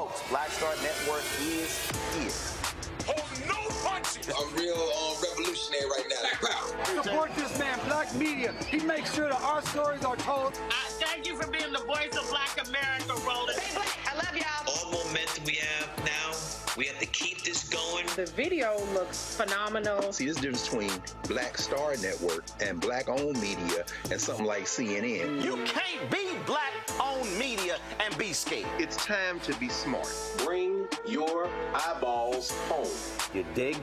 Folks, Black Star Network is here. Oh, no punches! I'm real revolutionary right now. Black power. Support this man, Black Media. He makes sure that our stories are told. Thank you for being the voice of Black America, Roland. Stay black. I love y'all. All momentum we have now, we have to keep this going. The video looks phenomenal. See, this difference between Black Star Network and Black-owned media and something like CNN. You can't be Black-owned media and be scared. It's time to be smart. Bring your eyeballs home. You dig?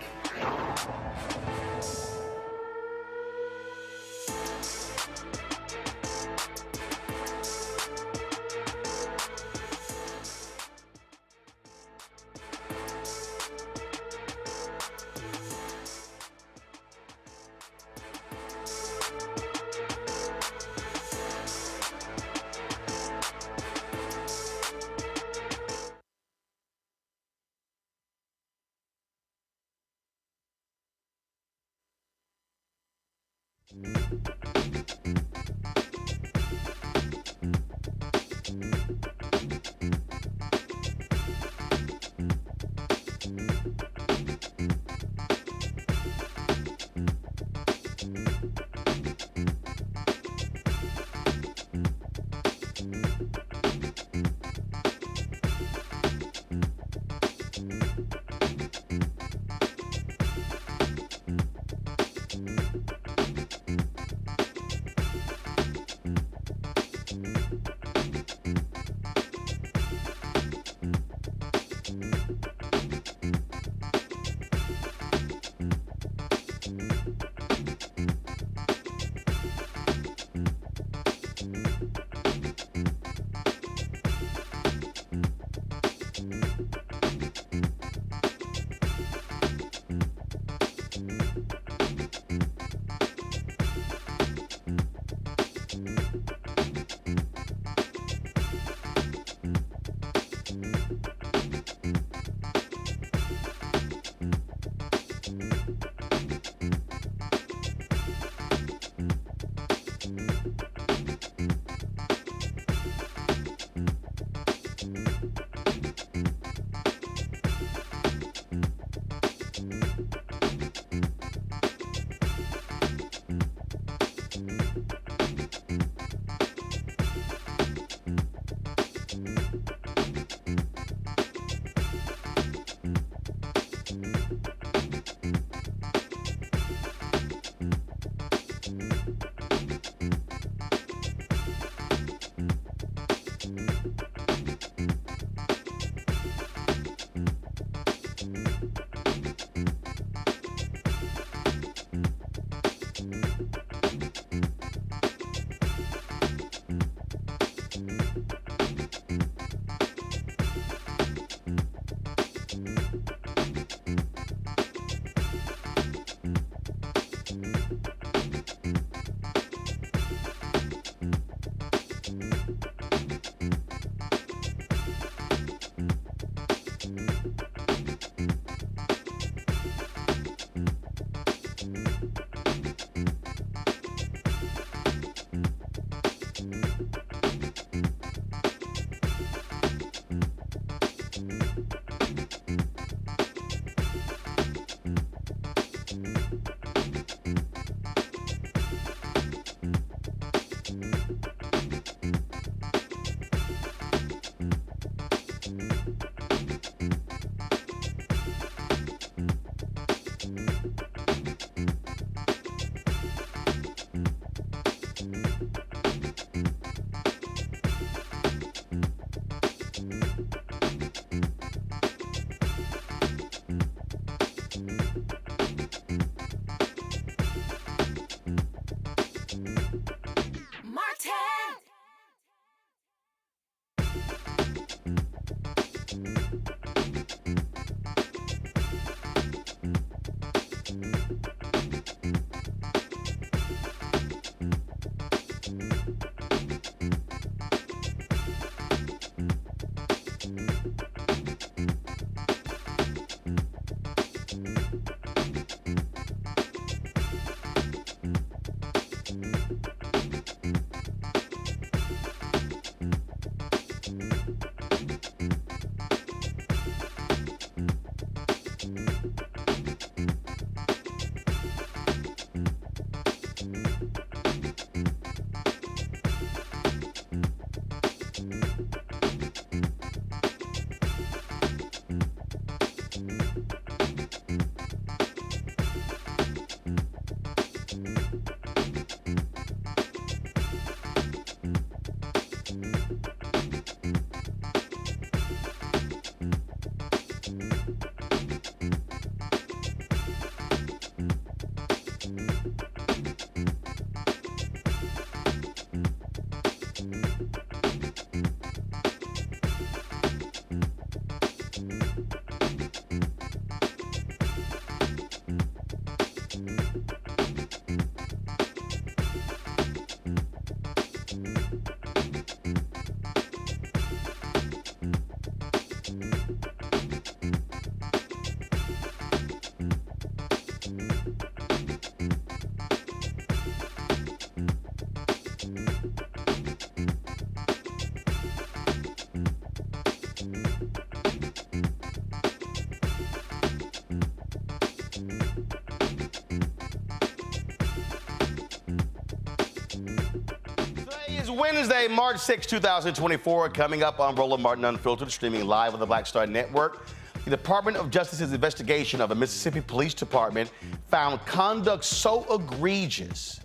Wednesday, March 6, 2024, coming up on Roland Martin Unfiltered, streaming live on the Black Star Network. The Department of Justice's investigation of a Mississippi Police Department found conduct so egregious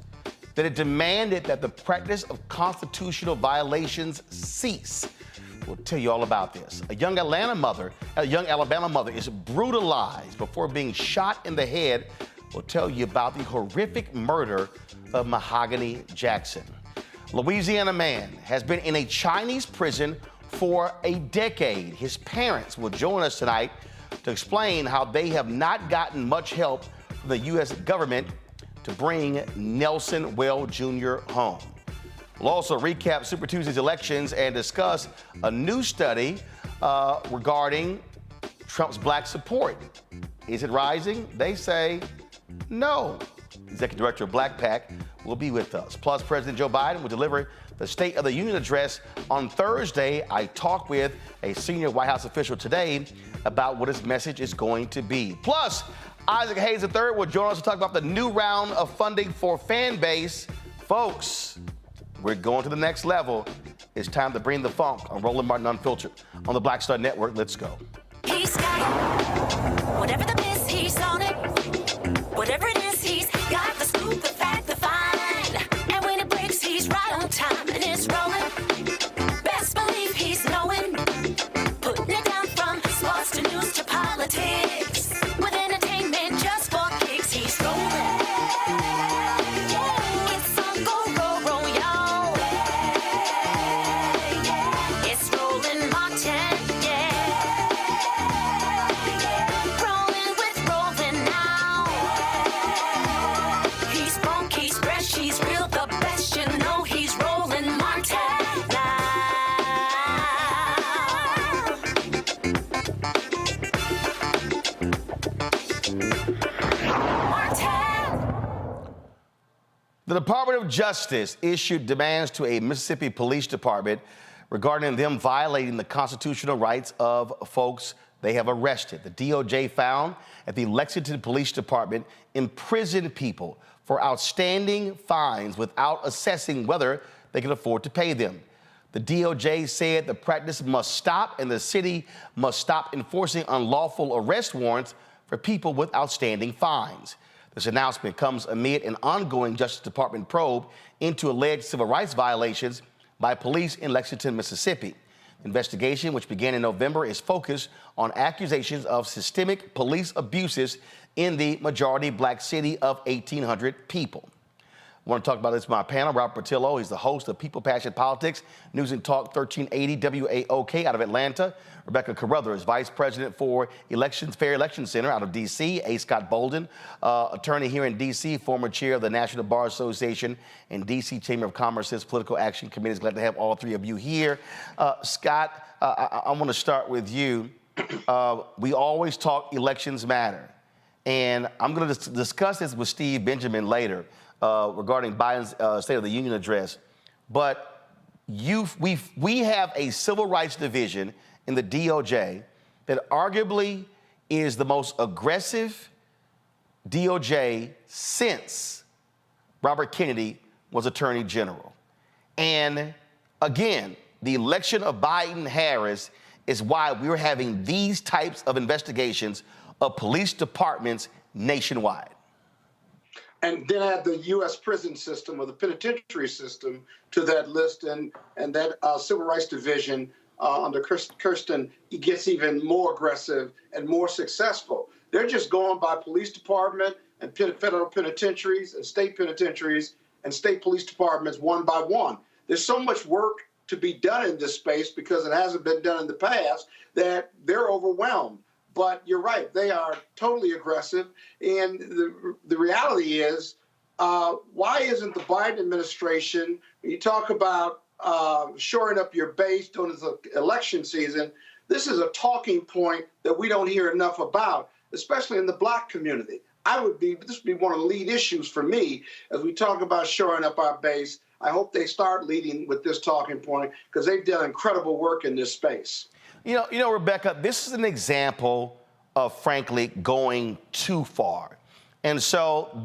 that it demanded that the practice of constitutional violations cease. We'll tell you all about this. A young Alabama mother is brutalized before being shot in the head. We'll tell you about the horrific murder of Mahogany Jackson. Louisiana man has been in a Chinese prison for a decade. His parents will join us tonight to explain how they have not gotten much help from the U.S. government to bring Nelson Well Jr. home. We'll also recap Super Tuesday's elections and discuss a new study regarding Trump's black support. Is it rising? They say no. Executive Director of Black PAC will be with us. Plus, President Joe Biden will deliver the State of the Union address on Thursday. I talked with a senior White House official today about what his message is going to be. Plus, Isaac Hayes III will join us to talk about the new round of funding for Fanbase. Folks, we're going to the next level. It's time to bring the funk on Roland Martin Unfiltered on the Black Star Network. Let's go. He's got it. Whatever the miss, he's on it. Whatever it is, he's got the scoop, the fact, the find. And when it breaks, he's right on time and it's rolling. Best believe he's knowing. Putting it down from sports to news to politics. With entertainment just for kicks, he's rolling. It's on go, y'all. It's Roland Martin, Rolling with Roland now. He's funky, he's fresh, he's real, the best, you know he's Roland Martin now. The Department of Justice issued demands to a Mississippi Police Department regarding them violating the constitutional rights of folks they have arrested. The DOJ found that the Lexington Police Department imprisoned people for outstanding fines without assessing whether they can afford to pay them. The DOJ said the practice must stop and the city must stop enforcing unlawful arrest warrants for people with outstanding fines. This announcement comes amid an ongoing Justice Department probe into alleged civil rights violations by police in Lexington, Mississippi. The investigation, which began in November, is focused on accusations of systemic police abuses in the majority black city of 1,800 people. I want to talk about this with my panel. Robert Patillo, he's the host of People, Passion, Politics, News and Talk 1380 WAOK out of Atlanta. Rebecca Carruthers, Vice President for Fair Election Center out of D.C. A. Scott Bolden, attorney here in D.C., former chair of the National Bar Association and D.C. Chamber of Commerce's Political Action Committee. Glad to have all three of you here. Scott, I want to start with you. We always talk elections matter. And I'm going to discuss this with Steve Benjamin later. Regarding Biden's State of the Union address, but we have a civil rights division in the DOJ that arguably is the most aggressive DOJ since Robert Kennedy was Attorney General. And again, the election of Biden-Harris is why we're having these types of investigations of police departments nationwide. And then add the U.S. prison system or the penitentiary system to that list, and that Civil Rights Division under Kirsten gets even more aggressive and more successful. They're just going by police department and federal penitentiaries and state penitentiaries and state police departments one by one. There's so much work to be done in this space because it hasn't been done in the past that they're overwhelmed. But you're right, they are totally aggressive. And the reality is, why isn't the Biden administration, when you talk about shoring up your base during the election season, this is a talking point that we don't hear enough about, especially in the black community. This would be one of the lead issues for me as we talk about shoring up our base. I hope they start leading with this talking point because they've done incredible work in this space. Rebecca, this is an example of, frankly, going too far. And so,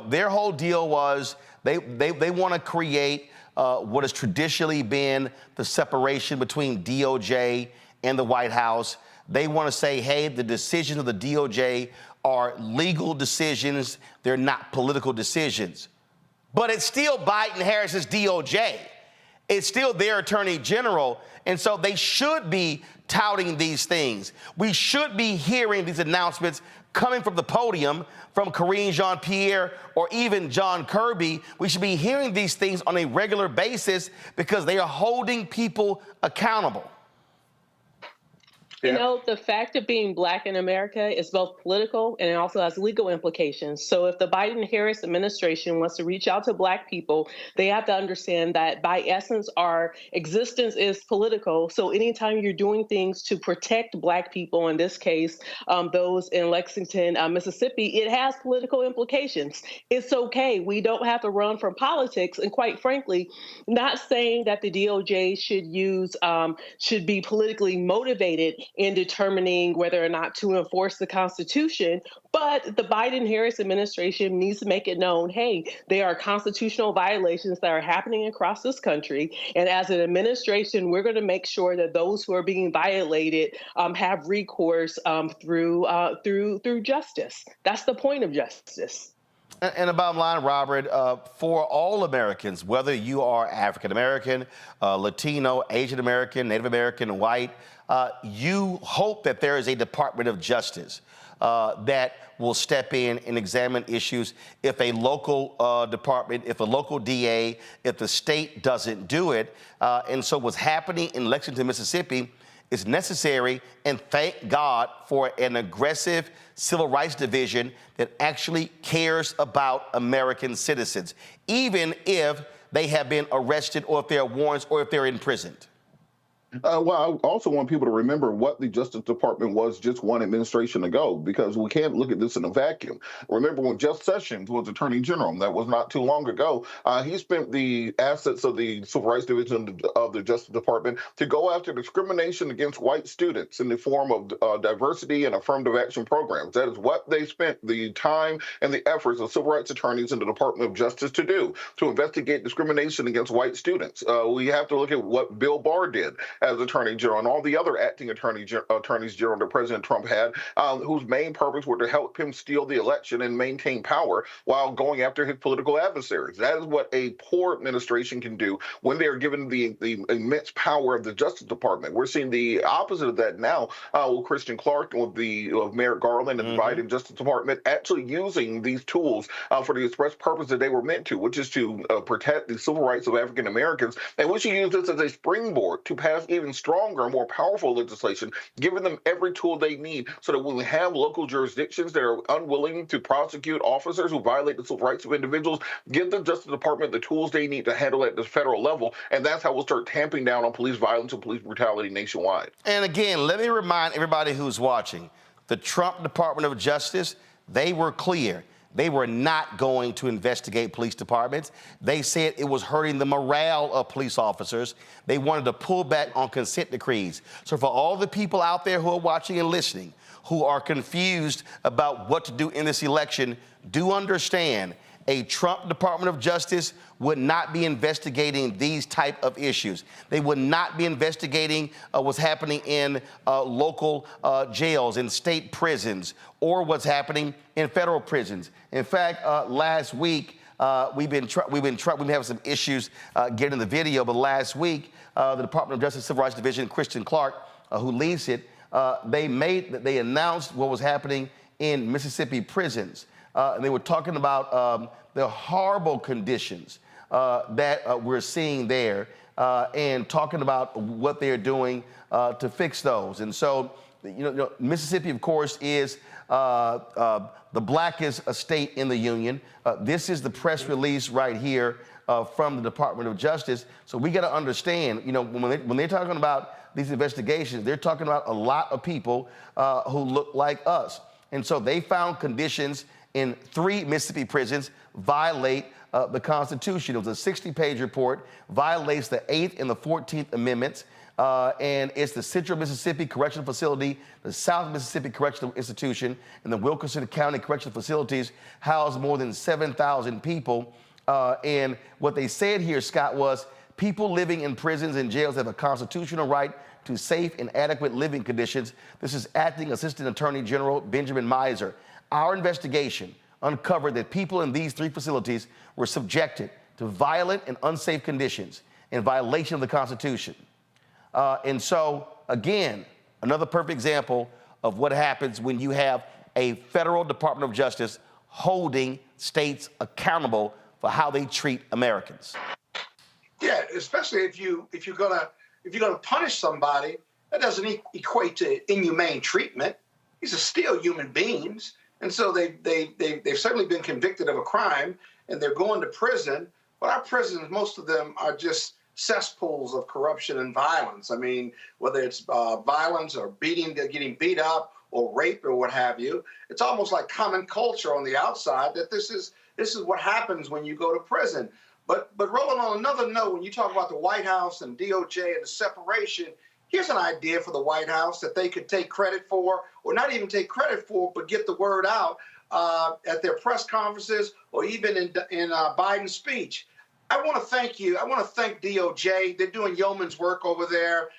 their whole deal was they want to create what has traditionally been the separation between DOJ and the White House. They want to say, hey, the decisions of the DOJ are legal decisions. They're not political decisions. But it's still Biden-Harris's DOJ. It's still their attorney general. And so they should be touting these things. We should be hearing these announcements coming from the podium from Karine Jean-Pierre or even John Kirby. We should be hearing these things on a regular basis because they are holding people accountable. You know, the fact of being Black in America is both political and it also has legal implications. So if the Biden-Harris administration wants to reach out to Black people, they have to understand that by essence, our existence is political. So anytime you're doing things to protect Black people, in this case, those in Lexington, Mississippi, it has political implications. It's okay. We don't have to run from politics. And quite frankly, not saying that the DOJ should be politically motivated in determining whether or not to enforce the Constitution. But the Biden-Harris administration needs to make it known, hey, there are constitutional violations that are happening across this country. And as an administration, we're going to make sure that those who are being violated have recourse through justice. That's the point of justice. And the bottom line, Robert, for all Americans, whether you are African American, Latino, Asian American, Native American, white, you hope that there is a Department of Justice that will step in and examine issues if a local department, if a local DA, if the state doesn't do it. And so what's happening in Lexington, Mississippi is necessary, and thank God for an aggressive civil rights division that actually cares about American citizens, even if they have been arrested or if there are warrants or if they're imprisoned. Well, I also want people to remember what the Justice Department was just one administration ago, because we can't look at this in a vacuum. Remember when Jeff Sessions was Attorney General, that was not too long ago, he spent the assets of the Civil Rights Division of the Justice Department to go after discrimination against white students in the form of diversity and affirmative action programs. That is what they spent the time and the efforts of civil rights attorneys in the Department of Justice to do, to investigate discrimination against white students. We have to look at what Bill Barr did as Attorney General and all the other acting attorneys general that President Trump had, whose main purpose were to help him steal the election and maintain power while going after his political adversaries. That is what a poor administration can do when they are given the immense power of the Justice Department. We're seeing the opposite of that now with Christian Clark and with Merrick Garland and the Biden Justice Department actually using these tools for the express purpose that they were meant to, which is to protect the civil rights of African Americans. And we should use this as a springboard to pass even stronger and more powerful legislation, giving them every tool they need so that when we have local jurisdictions that are unwilling to prosecute officers who violate the civil rights of individuals, give the Justice Department the tools they need to handle at the federal level. And that's how we'll start tamping down on police violence and police brutality nationwide. And again, let me remind everybody who's watching, the Trump Department of Justice, they were clear. They were not going to investigate police departments. They said it was hurting the morale of police officers. They wanted to pull back on consent decrees. So for all the people out there who are watching and listening, who are confused about what to do in this election, do understand a Trump Department of Justice would not be investigating these type of issues. They would not be investigating what's happening in local jails, in state prisons, or what's happening in federal prisons. In fact, last week, we've been having some issues getting the video, but last week, the Department of Justice Civil Rights Division, Christian Clark, who leads it, they announced what was happening in Mississippi prisons. And they were talking about the horrible conditions that we're seeing there and talking about what they're doing to fix those. And so, Mississippi, of course, is the blackest state in the union. This is the press release right here from the Department of Justice. So we got to understand, when they're talking about these investigations, they're talking about a lot of people who look like us. And so they found conditions in 3 Mississippi prisons violate the Constitution. It was a 60-page report, violates the 8th and the 14th Amendments. And it's the Central Mississippi Correctional Facility, the South Mississippi Correctional Institution, and the Wilkinson County Correctional Facilities house more than 7,000 people. And what they said here, Scott, was people living in prisons and jails have a constitutional right to safe and adequate living conditions. This is Acting Assistant Attorney General Benjamin Miser. Our investigation uncovered that people in these 3 facilities were subjected to violent and unsafe conditions in violation of the Constitution. And so, again, another perfect example of what happens when you have a federal Department of Justice holding states accountable for how they treat Americans. Yeah, especially if you're gonna punish somebody, that doesn't equate to inhumane treatment. These are still human beings, and so they've certainly been convicted of a crime, and they're going to prison. But our prisons, most of them are just cesspools of corruption and violence. I mean, whether it's violence or getting beat up or rape or what have you, it's almost like common culture on the outside that this is what happens when you go to prison. But Roland, on another note, when you talk about the White House and DOJ and the separation, here's an idea for the White House that they could take credit for, or not even take credit for, but get the word out at their press conferences or even in Biden's speech. I want to thank you. I want to thank DOJ. They're doing yeoman's work over there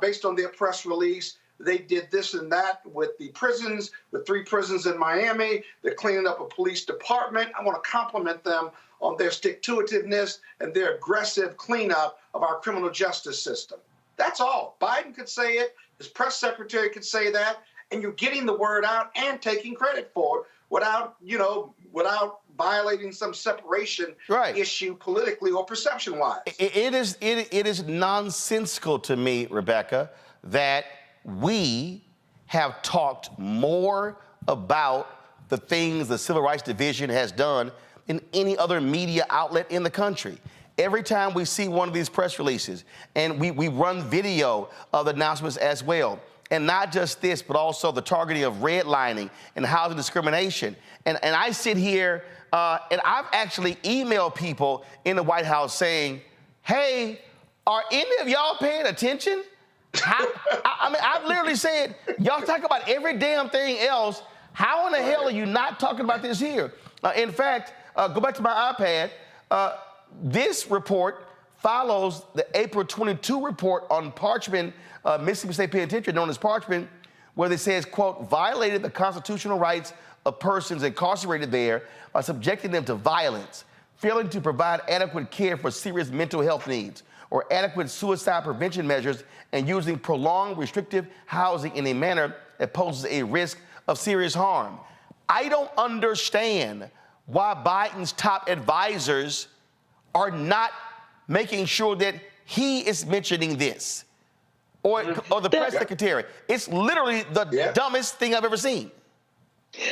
based on their press release. They did this and that with the prisons, the 3 prisons in Miami. They're cleaning up a police department. I want to compliment them on their stick-to-itiveness and their aggressive cleanup of our criminal justice system. That's all. Biden could say it. His press secretary could say that. And you're getting the word out and taking credit for it without violating some separation issue politically or perception-wise. It is nonsensical to me, Rebecca, that we have talked more about the things the Civil Rights Division has done than any other media outlet in the country. Every time we see one of these press releases, and we run video of the announcements as well, and not just this, but also the targeting of redlining and housing discrimination. And I sit here, and I've actually emailed people in the White House saying, hey, are any of y'all paying attention? I mean, I've literally said, y'all talk about every damn thing else. How in the hell are you not talking about this here? In fact, go back to my iPad. This report follows the April 22 report on Parchman, Mississippi State Penitentiary, known as Parchman, where it says, quote, violated the constitutional rights of persons incarcerated there by subjecting them to violence, failing to provide adequate care for serious mental health needs, or adequate suicide prevention measures, and using prolonged restrictive housing in a manner that poses a risk of serious harm. I don't understand why Biden's top advisors are not making sure that he is mentioning this, or the press secretary. It's literally the dumbest thing I've ever seen.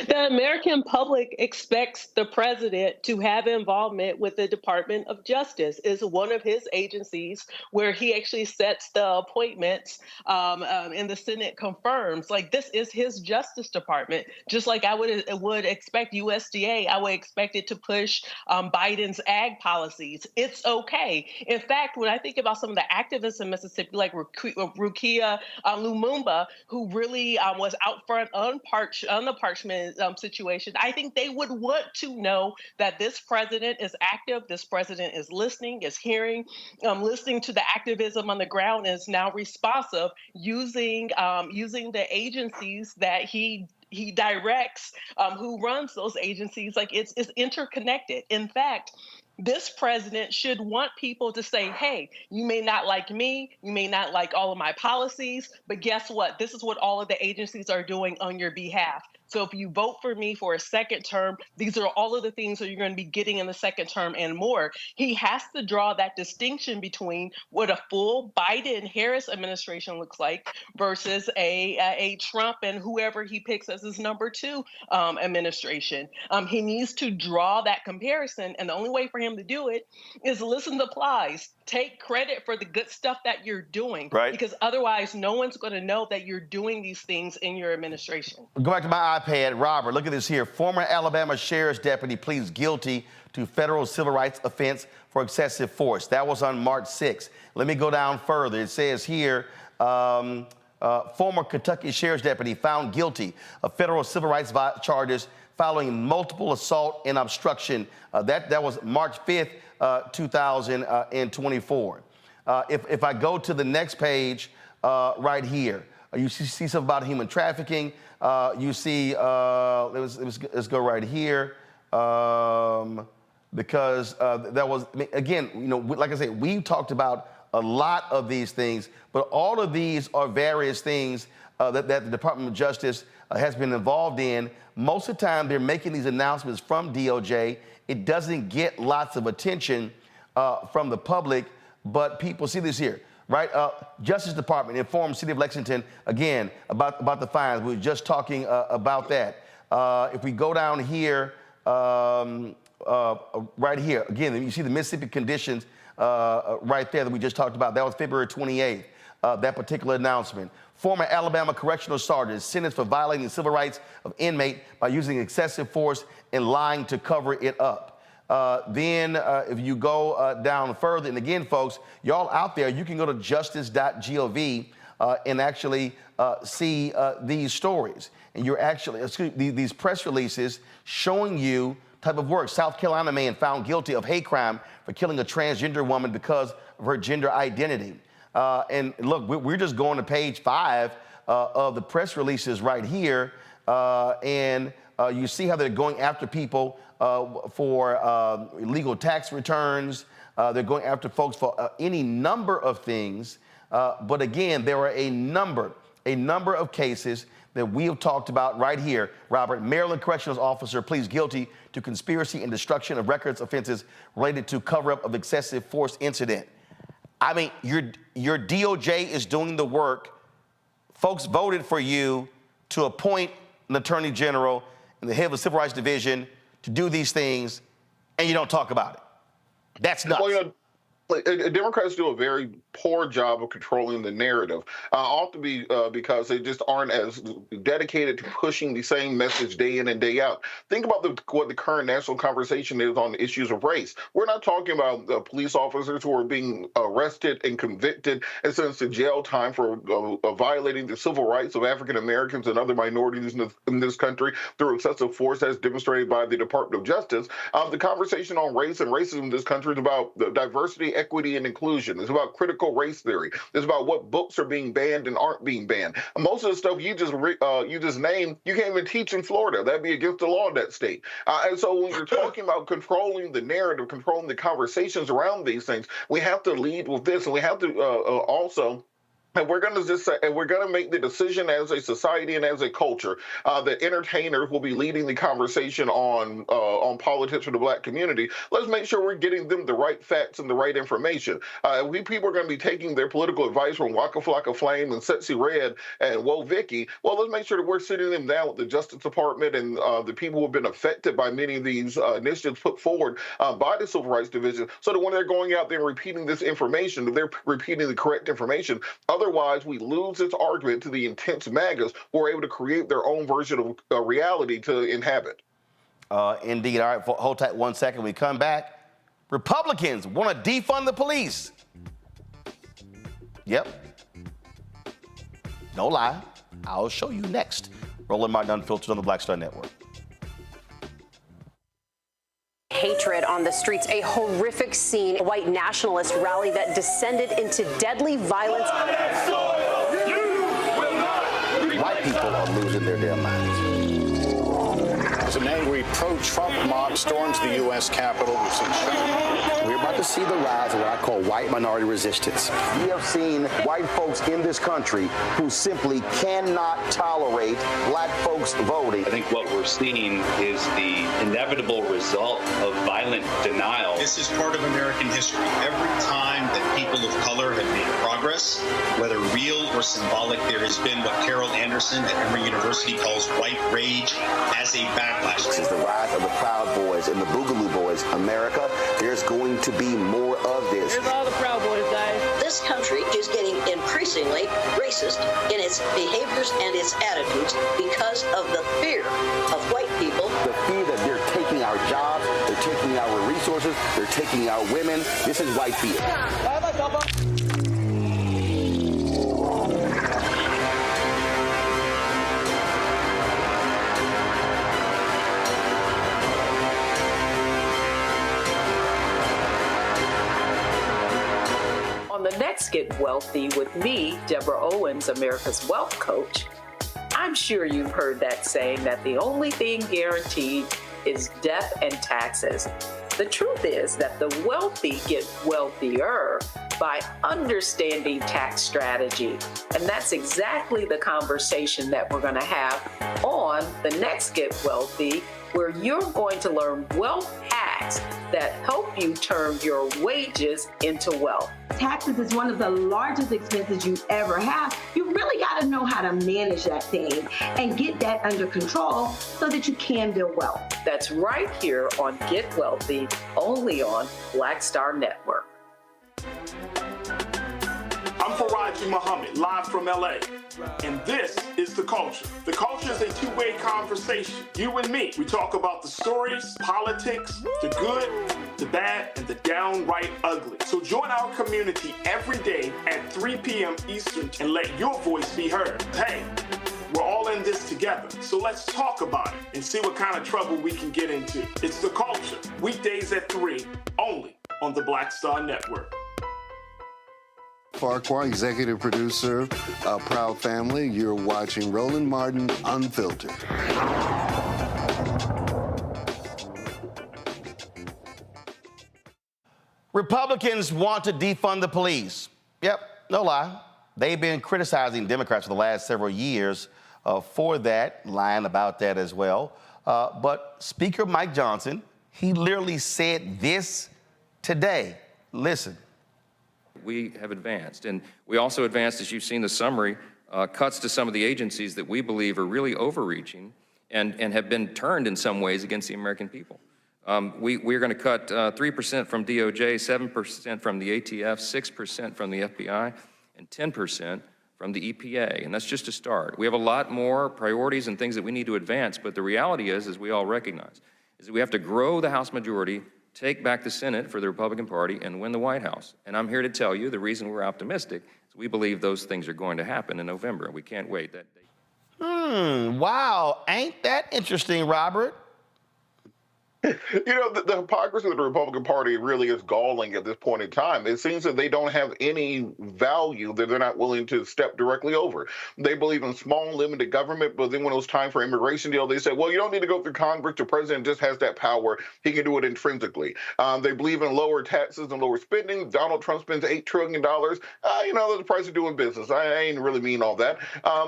The American public expects the president to have involvement with the Department of Justice. It's one of his agencies where he actually sets the appointments and the Senate confirms. Like, this is his Justice Department. Just like I would expect USDA, I would expect it to push Biden's ag policies. It's okay. In fact, when I think about some of the activists in Mississippi, like Rukia Lumumba, who really was out front on the Parchman situation, I think they would want to know that this president is active, this president is listening, is hearing, listening to the activism on the ground, and is now responsive, using the agencies that he directs, who runs those agencies. Like, it's interconnected. In fact, this president should want people to say, hey, you may not like me, you may not like all of my policies, but guess what? This is what all of the agencies are doing on your behalf. So if you vote for me for a second term, these are all of the things that you're going to be getting in the second term and more. He has to draw that distinction between what a full Biden-Harris administration looks like versus a Trump and whoever he picks as his number 2 administration. He needs to draw that comparison, and the only way for him him to do it is listen to Plies. Take credit for the good stuff that you're doing. Right. Because otherwise, no one's going to know that you're doing these things in your administration. Go back to my iPad. Robert, look at this here. Former Alabama sheriff's deputy pleads guilty to federal civil rights offense for excessive force. That was on March 6th. Let me go down further. It says here, former Kentucky sheriff's deputy found guilty of federal civil rights charges following multiple assault and obstruction. That was March 5th, 2024. If I go to the next page right here, you see something about human trafficking. You see, let's go right here. Because that was, again, like I said, we talked about a lot of these things, but all of these are various things that the Department of Justice has been involved in. Most of the time, they're making these announcements from DOJ. It doesn't get lots of attention from the public, but people see this here, right? Justice Department informed City of Lexington, again, about the fines. We were just talking about that. If we go down here, right here, again, you see the Mississippi conditions right there that we just talked about. That was February 28th, that particular announcement. Former Alabama correctional sergeant sentenced for violating the civil rights of inmate by using excessive force and lying to cover it up. Then if you go down further, and again, folks, y'all out there, you can go to justice.gov and actually see these stories. And you're actually, these press releases showing you type of work. South Carolina man found guilty of hate crime for killing a transgender woman because of her gender identity. And look, we're just going to page 5 of the press releases right here. And you see how they're going after people for illegal tax returns. They're going after folks for any number of things. But again, there are a number of cases that we have talked about right here. Robert, Maryland corrections officer pleads guilty to conspiracy and destruction of records offenses related to cover-up of excessive force incident. I mean, your DOJ is doing the work. Folks voted for you to appoint an attorney general and the head of the Civil Rights Division to do these things, and you don't talk about it. That's nuts. Well, Democrats do a very poor job of controlling the narrative, often because they just aren't as dedicated to pushing the same message day in and day out. Think about what the current national conversation is on the issues of race. We're not talking about police officers who are being arrested and convicted and sentenced to jail time for violating the civil rights of African Americans and other minorities in this country through excessive force as demonstrated by the Department of Justice. The conversation on race and racism in this country is about the diversity, equity, and inclusion. It's about critical race theory. It's about what books are being banned and aren't being banned. Most of the stuff you just named, you can't even teach in Florida. That'd be against the law in that state. And so when you're talking about controlling the narrative, controlling the conversations around these things, we have to lead with this, and we have to also. And we're going to just say, and we're going to make the decision as a society and as a culture that entertainers will be leading the conversation on politics for the Black community. Let's make sure we're getting them the right facts and the right information. People are going to be taking their political advice from Waka Flocka Flame and Sexy Red and Whoa Vicky. Well, let's make sure that we're sitting them down with the Justice Department and the people who have been affected by many of these initiatives put forward by the Civil Rights Division, so that when they're going out there and repeating this information, they're repeating the correct information. Otherwise, we lose this argument to the intense MAGAs who are able to create their own version of reality to inhabit. Indeed. All right, hold tight 1 second. We come back. Republicans want to defund the police. Yep. No lie. I'll show you next. Roland Martin Unfiltered on the Black Star Network. Hatred on the streets, a horrific scene, a white nationalist rally that descended into deadly violence. White people are losing their damn minds. As an angry pro-Trump mob storms the U.S. Capitol, we've seen We're about to see the rise of what I call white minority resistance. We have seen white folks in this country who simply cannot tolerate Black folks voting. I think what we're seeing is the inevitable result of violent denial. This is part of American history. Every time that people of color have made progress, whether real or symbolic, there has been what Carol Anderson at Emory University calls white rage as a backlash. This is the rise of the Proud Boys and the Boogaloo Boys. America, there's going to be more of this. Here's all the Proud Boys, guys. This country is getting increasingly racist in its behaviors and its attitudes because of the fear of white people. The fear that they're taking our jobs, they're taking our resources, they're taking our women. This is white fear. On the next Get Wealthy with me, Deborah Owens, America's Wealth Coach, I'm sure you've heard that saying that the only thing guaranteed is death and taxes. The truth is that the wealthy get wealthier by understanding tax strategy. And that's exactly the conversation that we're going to have on the next Get Wealthy, where you're going to learn wealth hacks that help you turn your wages into wealth. Taxes is one of the largest expenses you ever have. You really got to know how to manage that thing and get that under control so that you can build wealth. That's right here on Get Wealthy, only on Black Star Network. I'm Faraji Muhammad, live from LA. And this is The Culture. The Culture is a two-way conversation. You and me. We talk about the stories, politics, the good, the bad, and the downright ugly. So join our community every day at 3 p.m. Eastern and let your voice be heard. Hey, we're all in this together. So let's talk about it and see what kind of trouble we can get into. It's The Culture, weekdays at 3, only on the Black Star Network. Farquhar, executive producer, Proud Family. You're watching Roland Martin Unfiltered. Republicans want to defund the police. Yep, no lie. They've been criticizing Democrats for the last several years for that, lying about that as well. But Speaker Mike Johnson, he literally said this today. Listen. We have advanced, and we also advanced, as you've seen the summary, cuts to some of the agencies that we believe are really overreaching and have been turned in some ways against the American people. We're going to cut 3% from DOJ, 7% from the ATF, 6% from the FBI, and 10% from the EPA, and that's just a start. We have a lot more priorities and things that we need to advance, but the reality is, as we all recognize, is that we have to grow the House majority, take back the Senate for the Republican Party, and win the White House. And I'm here to tell you the reason we're optimistic is we believe those things are going to happen in November, and we can't wait that day. Wow, ain't that interesting, Robert? You know, the hypocrisy of the Republican Party really is galling at this point in time. It seems that they don't have any value that they're not willing to step directly over. They believe in small, limited government, but then when it was time for immigration deal, they said, well, you don't need to go through Congress. The president just has that power. He can do it intrinsically. They believe in lower taxes and lower spending. Donald Trump spends $8 trillion. You know, that's the price of doing business. I ain't really mean all that.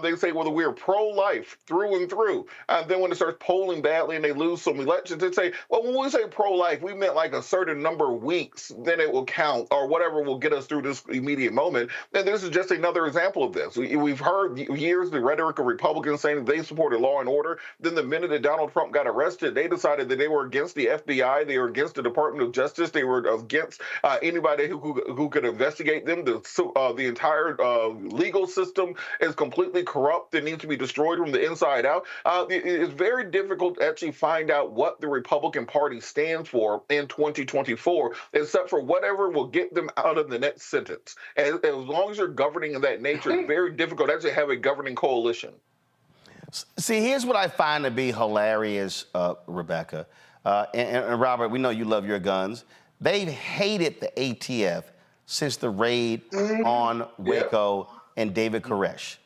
They say, well, we're pro-life through and through. And then when it starts polling badly and they lose some elections, they say, well, when we say pro-life, we meant like a certain number of weeks, then it will count, or whatever will get us through this immediate moment. And this is just another example of this. We've heard years the rhetoric of Republicans saying that they supported law and order. Then the minute that Donald Trump got arrested, they decided that they were against the FBI, they were against the Department of Justice, they were against anybody who could investigate them. The entire legal system is completely corrupt and needs to be destroyed from the inside out. It's very difficult to actually find out what the Republican Party stands for in 2024, except for whatever will get them out of the next sentence. And as long as you're governing in that nature, it's very difficult to actually have a governing coalition. See, here's what I find to be hilarious, Rebecca. And Robert, we know you love your guns. They've hated the ATF since the raid on Waco and David Koresh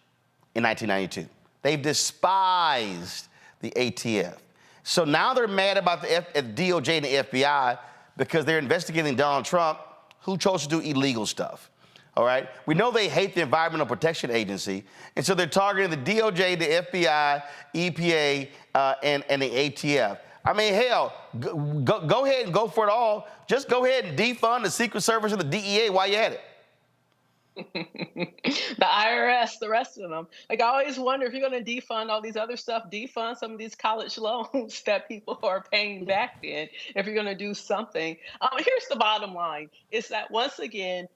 in 1992. They've despised the ATF. So now they're mad about the DOJ and the FBI because they're investigating Donald Trump, who chose to do illegal stuff. All right? We know they hate the Environmental Protection Agency, and so they're targeting the DOJ, the FBI, EPA, and the ATF. I mean, hell, go ahead and go for it all. Just go ahead and defund the Secret Service and the DEA while you're at it. The IRS, the rest of them. Like, I always wonder if you're going to defund all these other stuff, defund some of these college loans that people are paying back in. If you're going to do something, here's the bottom line: is that once again,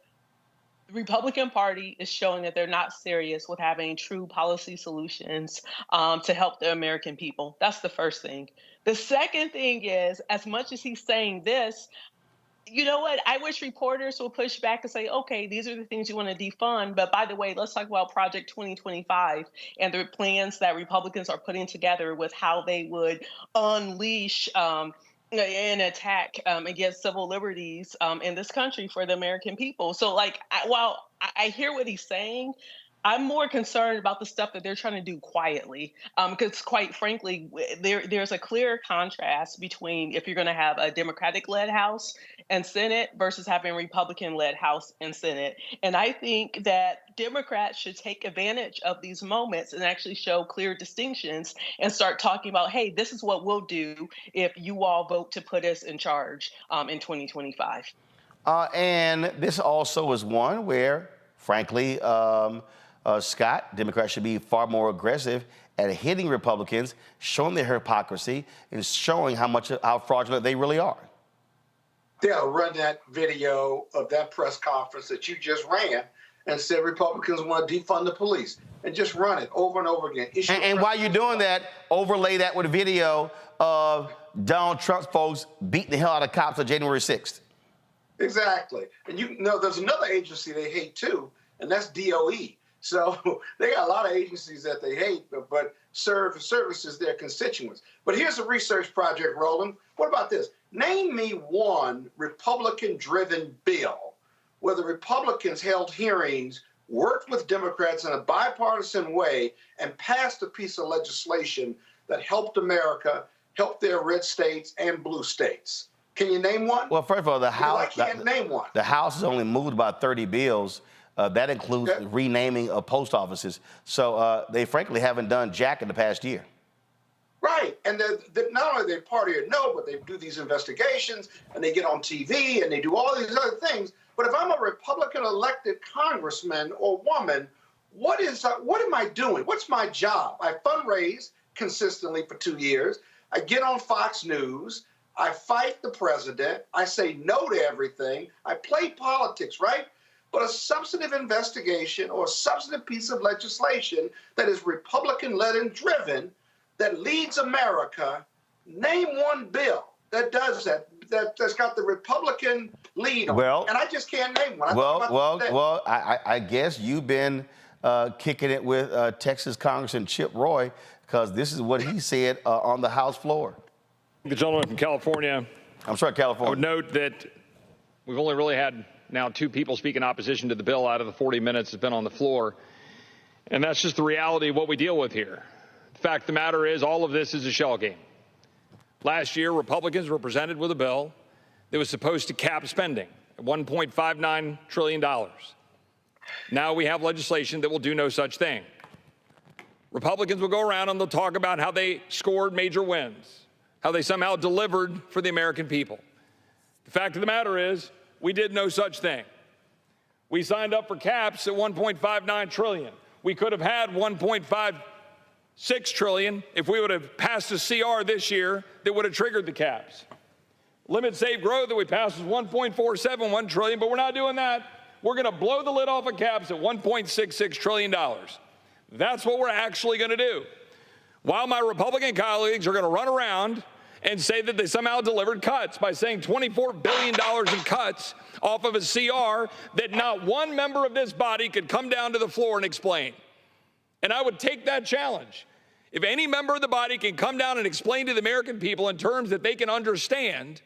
the Republican Party is showing that they're not serious with having true policy solutions to help the American people. That's the first thing. The second thing is, as much as he's saying this, you know what? I wish reporters will push back and say, okay, these are the things you want to defund. But by the way, let's talk about Project 2025 and the plans that Republicans are putting together with how they would unleash an attack against civil liberties in this country for the American people. So, like, while I hear what he's saying, I'm more concerned about the stuff that they're trying to do quietly, because quite frankly, there's a clear contrast between if you're going to have a Democratic-led House and Senate versus having Republican-led House and Senate. And I think that Democrats should take advantage of these moments and actually show clear distinctions and start talking about, hey, this is what we'll do if you all vote to put us in charge in 2025. And this also is one where, frankly, Scott, Democrats should be far more aggressive at hitting Republicans, showing their hypocrisy, and showing how fraudulent they really are. They'll run that video of that press conference that you just ran and said Republicans want to defund the police, and just run it over and over again. And while you're doing that, overlay that with a video of Donald Trump's folks beating the hell out of cops on January 6th. Exactly. And you know, there's another agency they hate too, and that's DOE. So they got a lot of agencies that they hate, but services their constituents. But here's a research project, Roland. What about this? Name me one Republican-driven bill where the Republicans held hearings, worked with Democrats in a bipartisan way, and passed a piece of legislation that helped America, helped their red states and blue states. Can you name one? Well, first of all, the House, I can't name one. The House has only moved about 30 bills. That includes renaming of post offices. So they frankly haven't done jack in the past year. Right. And not only they party or no, but they do these investigations and they get on TV and they do all these other things. But if I'm a Republican elected congressman or woman, what am I doing? What's my job? I fundraise consistently for 2 years. I get on Fox News. I fight the president. I say no to everything. I play politics, right? But a substantive investigation or a substantive piece of legislation that is Republican-led and driven, that leads America, name one bill that does that, that's got the Republican lead on it. And I just can't name one. I guess you've been kicking it with Texas Congressman Chip Roy, because this is what he said on the House floor. The gentleman from California. I'm sorry, California. I would note that we've only really had now 2 people speak in opposition to the bill out of the 40 minutes that's been on the floor. And that's just the reality of what we deal with here. The fact of the matter is, all of this is a shell game. Last year, Republicans were presented with a bill that was supposed to cap spending at $1.59 trillion. Now we have legislation that will do no such thing. Republicans will go around and they'll talk about how they scored major wins, how they somehow delivered for the American people. The fact of the matter is, we did no such thing. We signed up for caps at $1.59 trillion. We could have had $1.56 trillion if we would have passed a CR this year that would have triggered the caps. Limit safe growth that we passed was $1.471 trillion, but we're not doing that. We're going to blow the lid off of caps at $1.66 trillion. That's what we're actually going to do. While my Republican colleagues are going to run around and say that they somehow delivered cuts by saying $24 billion in cuts off of a CR that not one member of this body could come down to the floor and explain. And I would take that challenge. If any member of the body can come down and explain to the American people in terms that they can understand,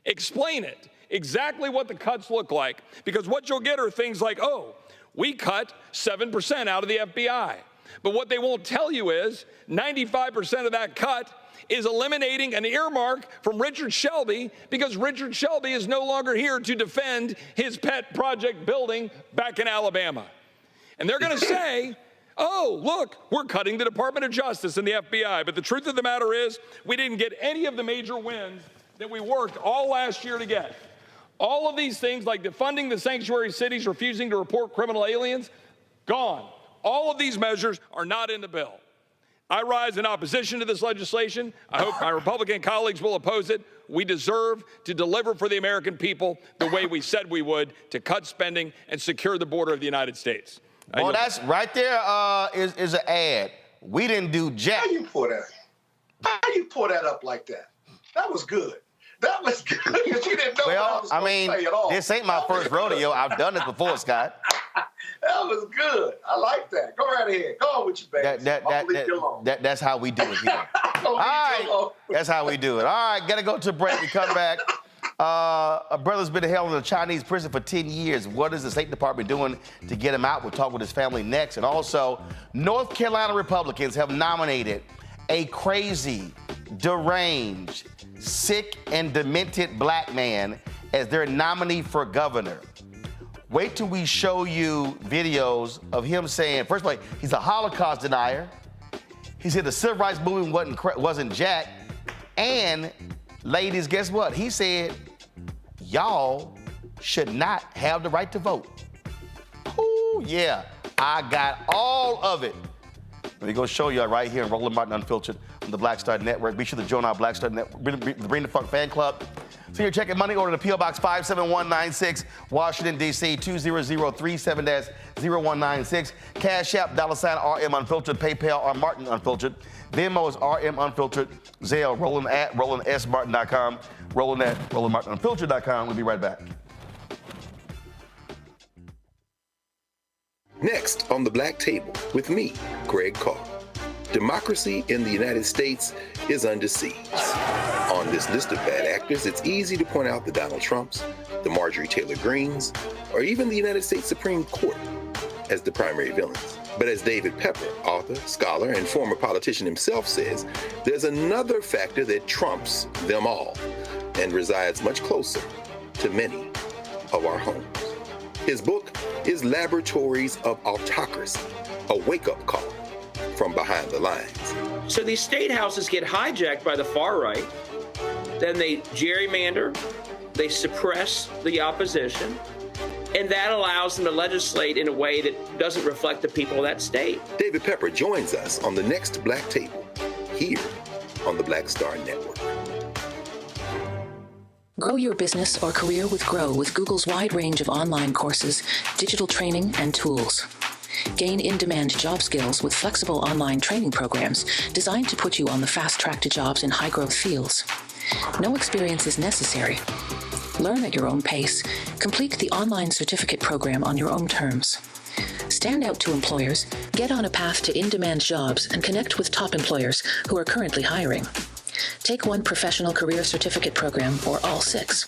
explain it, exactly what the cuts look like. Because what you'll get are things like, oh, we cut 7% out of the FBI. But what they won't tell you is 95% of that cut is eliminating an earmark from Richard Shelby, because Richard Shelby is no longer here to defend his pet project building back in Alabama. And they're going to say, oh, look, we're cutting the Department of Justice and the FBI. But the truth of the matter is, we didn't get any of the major wins that we worked all last year to get. All of these things, like defunding the sanctuary cities, refusing to report criminal aliens, gone. All of these measures are not in the bill. I rise in opposition to this legislation. I hope my Republican colleagues will oppose it. We deserve to deliver for the American people the way we said we would, to cut spending and secure the border of the United States. Well, that's right there is an ad. We didn't do jack. How you pour that up like that? That was good. That was good because you didn't know what I was going to say at all. This ain't my first rodeo. I've done this before, Scott. That was good. I like that. Go right ahead. Go on with your baby. I'll leave you alone. That's how we do it here. All right. That's how we do it. All right, got to go to break. We come back. A brother's been held in a Chinese prison for 10 years. What is the State Department doing to get him out? We'll talk with his family next. And also, North Carolina Republicans have nominated a crazy, deranged, sick, and demented black man as their nominee for governor. Wait till we show you videos of him saying, first of all, he's a Holocaust denier. He said the civil rights movement wasn't jack. And ladies, guess what? He said, y'all should not have the right to vote. Oh, yeah. I got all of it. Let me go show you right here in Roland Martin Unfiltered on the Black Star Network. Be sure to join our Black Star Network, Bring the Funk fan club. So you're checking money order to P.O. Box 57196, Washington, D.C. 20037-0196. Cash App, $RM Unfiltered, PayPal, R Martin Unfiltered. Venmo is RM Unfiltered. Zelle, Roland at RolandSMartin.com. Roland at RolandMartinUnfiltered.com. We'll be right back. Next on the Black Table with me, Greg Carr. Democracy in the United States is under siege. On this list of bad actors, it's easy to point out the Donald Trumps, the Marjorie Taylor Greens, or even the United States Supreme Court as the primary villains. But as David Pepper, author, scholar, and former politician himself says, there's another factor that trumps them all and resides much closer to many of our homes. His book is Laboratories of Autocracy, a wake-up call from behind the lines. So these state houses get hijacked by the far right, then they gerrymander, they suppress the opposition, and that allows them to legislate in a way that doesn't reflect the people of that state. David Pepper joins us on the next Black Table, here on the Black Star Network. Grow your business or career with Grow with Google's wide range of online courses, digital training, and tools. Gain in-demand job skills with flexible online training programs designed to put you on the fast track to jobs in high-growth fields. No experience is necessary. Learn at your own pace. Complete the online certificate program on your own terms. Stand out to employers, get on a path to in-demand jobs, and connect with top employers who are currently hiring. Take one professional career certificate program or all 6.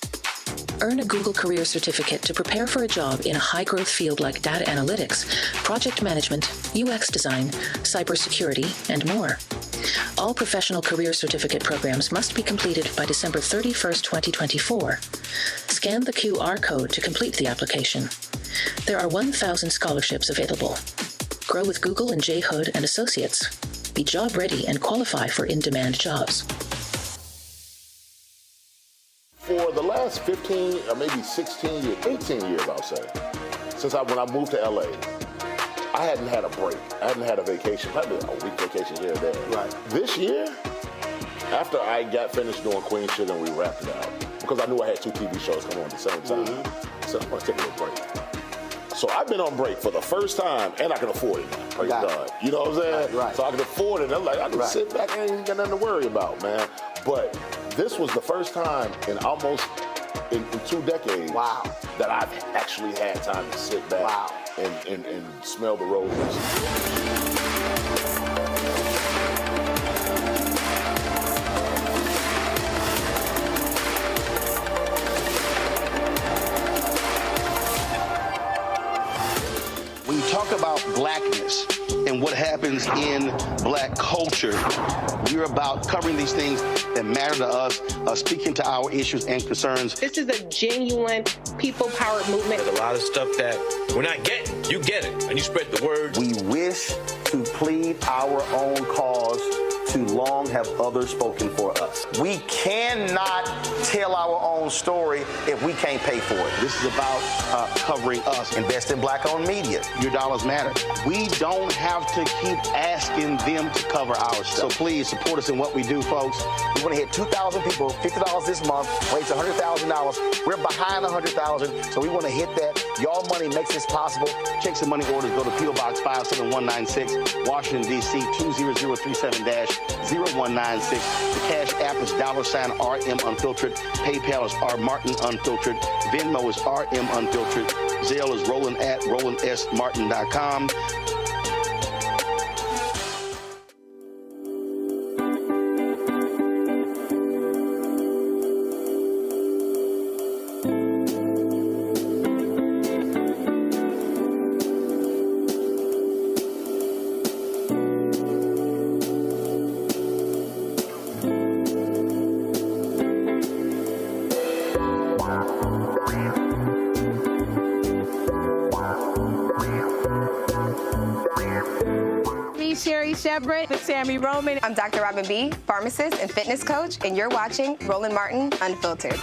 Earn a Google Career Certificate to prepare for a job in a high-growth field like data analytics, project management, UX design, cybersecurity, and more. All professional career certificate programs must be completed by December 31st, 2024. Scan the QR code to complete the application. There are 1,000 scholarships available. Grow with Google and J. Hood and Associates. Be job ready and qualify for in-demand jobs. For the last 15 or maybe 16 years, 18 years, I'll say, since when I moved to LA, I hadn't had a break. I hadn't had a vacation, probably a week vacation here or there. Right. This year, after I got finished doing Queen Shit and we wrapped it out, because I knew I had 2 TV shows coming on at the same time, so I'm gonna take a little break. So I've been on break for the first time, and I can afford it now. Praise God. You know what I'm saying? Right. So I can afford it. I'm like, I can sit back and ain't got nothing to worry about, man. But this was the first time in almost in 2 decades that I've actually had time to sit back and smell the roses. When you talk about blackness and what happens in black culture, we're about covering these things that matter to us, speaking to our issues and concerns. This is a genuine people-powered movement. There's a lot of stuff that we're not getting. You get it, and you spread the word. We wish to plead our own cause too long have others spoken for us. We cannot tell our own story if we can't pay for it. This is about covering us. Invest in Black-owned media. Your dollars matter. We don't have to keep asking them to cover our stuff. So please support us in what we do, folks. We want to hit 2,000 people, $50 this month, raise $100,000. We're behind 100,000, so we want to hit that. Y'all money makes this possible. Check some money orders. Go to P.O. Box 57196, Washington, D.C. 20037-0196. The Cash App is $RM Unfiltered. PayPal is R Martin Unfiltered. Venmo is RM Unfiltered. Zelle is Roland@RolandSMartin.com. With Sammy Roman. I'm Dr. Robin B., pharmacist and fitness coach, and you're watching Roland Martin Unfiltered.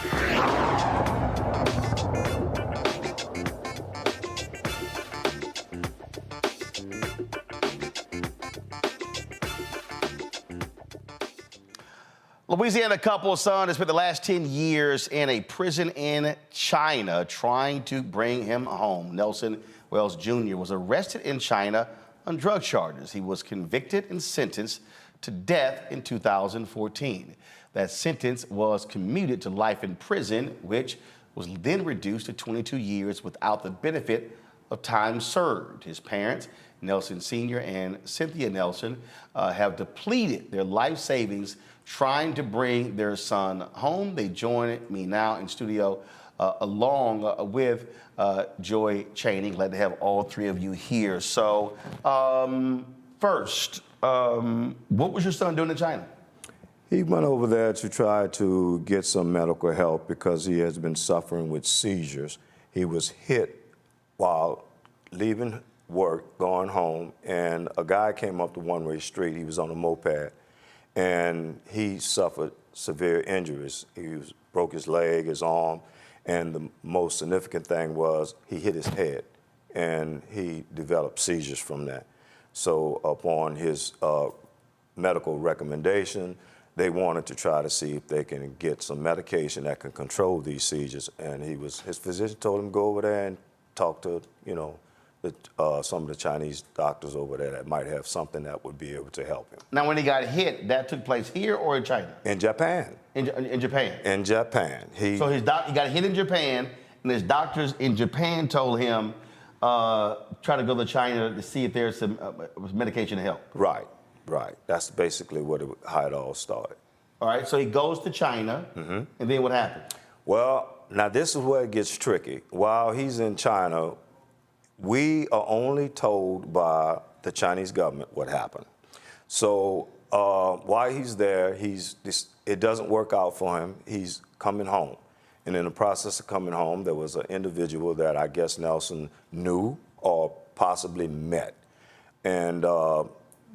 Louisiana couple's son has spent the last 10 years in a prison in China trying to bring him home. Nelson Wells Jr. was arrested in China on drug charges. He was convicted and sentenced to death in 2014. That sentence was commuted to life in prison, which was then reduced to 22 years without the benefit of time served. His parents, Nelson Sr. and Cynthia Nelson, have depleted their life savings trying to bring their son home. They join me now in studio along with Joy Chaney. Glad to have all three of you here. So first, what was your son doing in China? He went over there to try to get some medical help because he has been suffering with seizures. He was hit while leaving work, going home, and a guy came up the one-way street. He was on a moped, and he suffered severe injuries. He broke his leg, his arm, and the most significant thing was he hit his head, and he developed seizures from that. So upon his medical recommendation, they wanted to try to see if they can get some medication that can control these seizures. And his physician told him to go over there and talk to, some of the Chinese doctors over there that might have something that would be able to help him. Now, when he got hit, that took place here or in China? In Japan. In Japan? In Japan. So he got hit in Japan, and his doctors in Japan told him, try to go to China to see if there's some medication to help. Right. That's basically how it all started. All right, so he goes to China, and then what happened? Well, now this is where it gets tricky. While he's in China, we are only told by the Chinese government what happened. So while he's there, it doesn't work out for him. He's coming home. And in the process of coming home, there was an individual that I guess Nelson knew or possibly met. And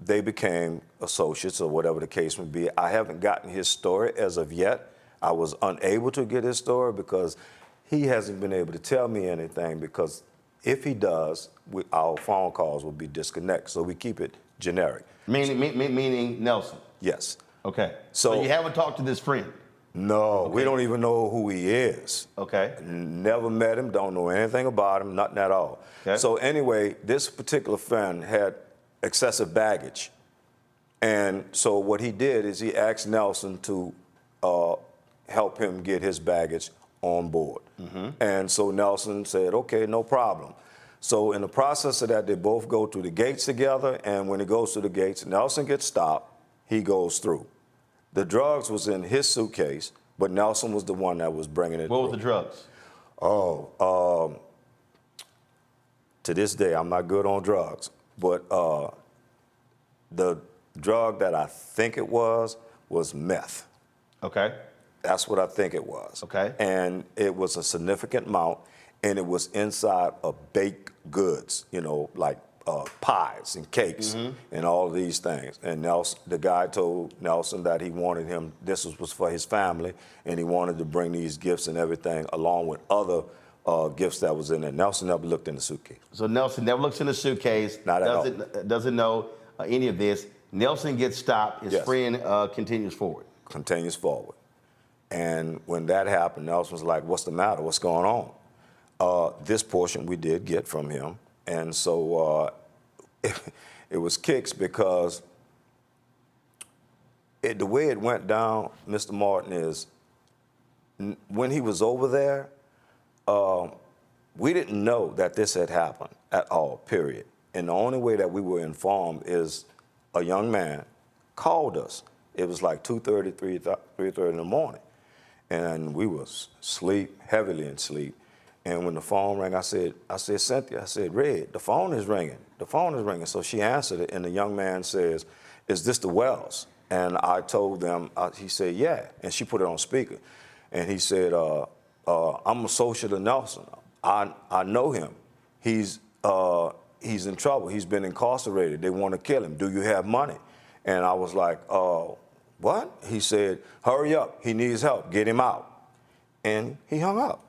they became associates or whatever the case may be. I haven't gotten his story as of yet. I was unable to get his story because he hasn't been able to tell me anything, because if he does, our phone calls will be disconnected. So we keep it generic. Meaning Nelson? Yes. Okay. So you haven't talked to this friend? No, we don't even know who he is. Okay. Never met him, don't know anything about him, nothing at all. Okay. So anyway, this particular friend had excessive baggage. And so what he did is he asked Nelson to help him get his baggage on board. And so Nelson said, okay, no problem. So in the process of that, they both go through the gates together, and when he goes through the gates, Nelson gets stopped, he goes through. The drugs was in his suitcase, but Nelson was the one that was bringing it through. What were the drugs? To this day, I'm not good on drugs, but the drug that I think it was meth. Okay. That's what I think it was. Okay. And it was a significant amount, and it was inside of baked goods, like pies and cakes and all of these things. And Nelson, the guy told Nelson that he wanted him, this was for his family, and he wanted to bring these gifts and everything along with other gifts that was in there. Nelson never looked in the suitcase. So Nelson never looks in the suitcase, doesn't know any of this. Nelson gets stopped, his friend continues forward. Continues forward. And when that happened, Nelson was like, what's the matter? What's going on? This portion we did get from him. And so it was kicks because the way it went down, Mr. Martin, is when he was over there, we didn't know that this had happened at all, period. And the only way that we were informed is a young man called us. It was like 2:30, 3:30 in the morning. And we was asleep, heavily in sleep. And when the phone rang, I said, Cynthia, I said, Red, the phone is ringing. The phone is ringing. So she answered it, and the young man says, is this the Wells? And I told them, he said, yeah. And she put it on speaker. And he said, I'm associate of Nelson. I know him. He's in trouble. He's been incarcerated. They want to kill him. Do you have money? And I was like, what? He said, hurry up. He needs help. Get him out. And he hung up.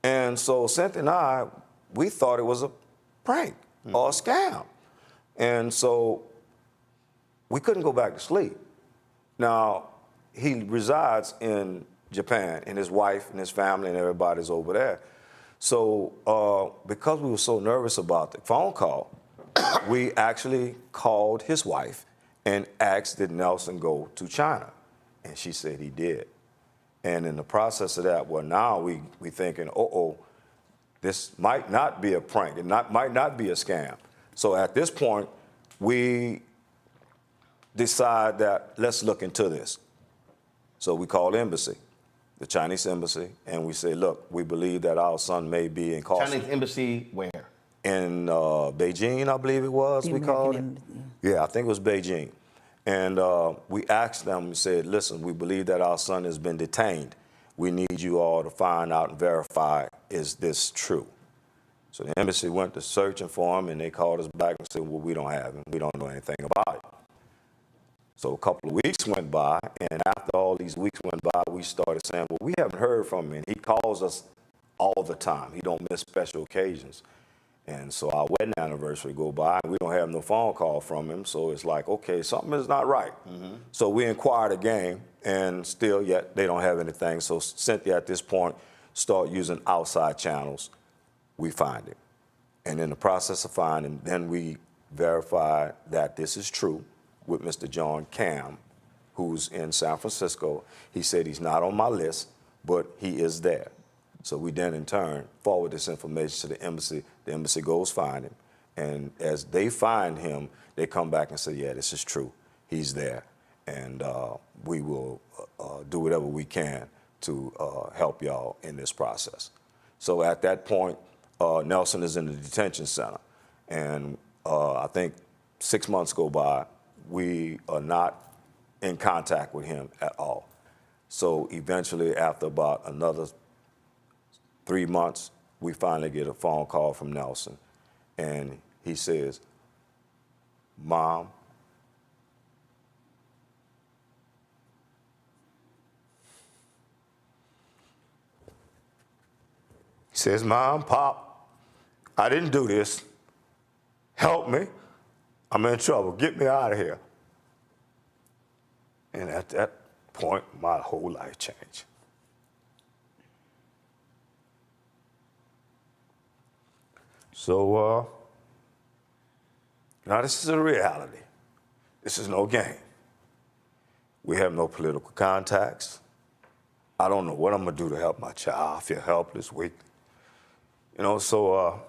And so Cynthia and I, we thought it was a prank or a scam. And so we couldn't go back to sleep. Now, he resides in Japan, and his wife and his family and everybody's over there. So because we were so nervous about the phone call, we actually called his wife and asked, did Nelson go to China? And she said he did. And in the process of that, well, now we thinking, this might not be a prank. It might not be a scam. So at this point, we decide that let's look into this. So we called embassy, the Chinese embassy, and we say, look, we believe that our son may be incarcerated. Chinese embassy where? In Beijing, I believe it was, we called it. Yeah, I think it was Beijing. And we asked them, we said, listen, we believe that our son has been detained. We need you all to find out and verify, is this true? So the embassy went to searching for him, and they called us back and said, well, we don't have him. We don't know anything about it. So a couple of weeks went by, and after all these weeks went by, we started saying, well, we haven't heard from him. And he calls us all the time. He don't miss special occasions. And so our wedding anniversary go by, and we don't have no phone call from him. So it's like, okay, something is not right. So we inquired again, and still yet they don't have anything. So Cynthia, at this point, start using outside channels. We find him. And in the process of finding him, then we verify that this is true with Mr. John Cam, who's in San Francisco. He said he's not on my list, but he is there. So we then, in turn, forward this information to the embassy. The embassy goes find him. And as they find him, they come back and say, yeah, this is true. He's there. And we will do whatever we can to help y'all in this process. So at that point, Nelson is in the detention center. And I think 6 months go by. We are not in contact with him at all. So eventually, after about another 3 months, we finally get a phone call from Nelson, and he says, Mom, he says, Mom, Pop, I didn't do this. Help me. I'm in trouble. Get me out of here. And at that point, my whole life changed. So now this is a reality. This is no game. We have no political contacts. I don't know what I'm gonna do to help my child. I feel helpless, weak. You know, so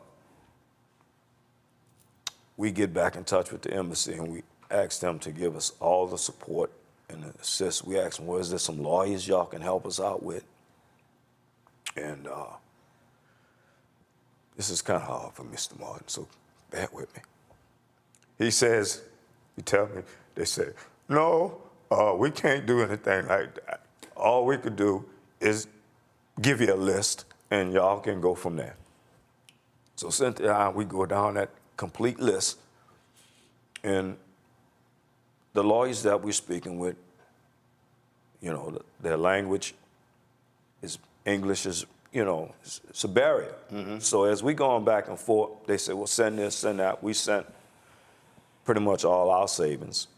we get back in touch with the embassy, and we ask them to give us all the support and assist. We ask them, well, is there some lawyers y'all can help us out with? And this is kind of hard for Mr. Martin, so bear with me. He says, you tell me, they said, no, we can't do anything like that. All we could do is give you a list, and y'all can go from there. So Cynthia and I, we go down that complete list. And the lawyers that we're speaking with, you know, their language is English is, you know, it's a barrier. So as we going back and forth, they say, well, send this, send that. We sent pretty much all our savings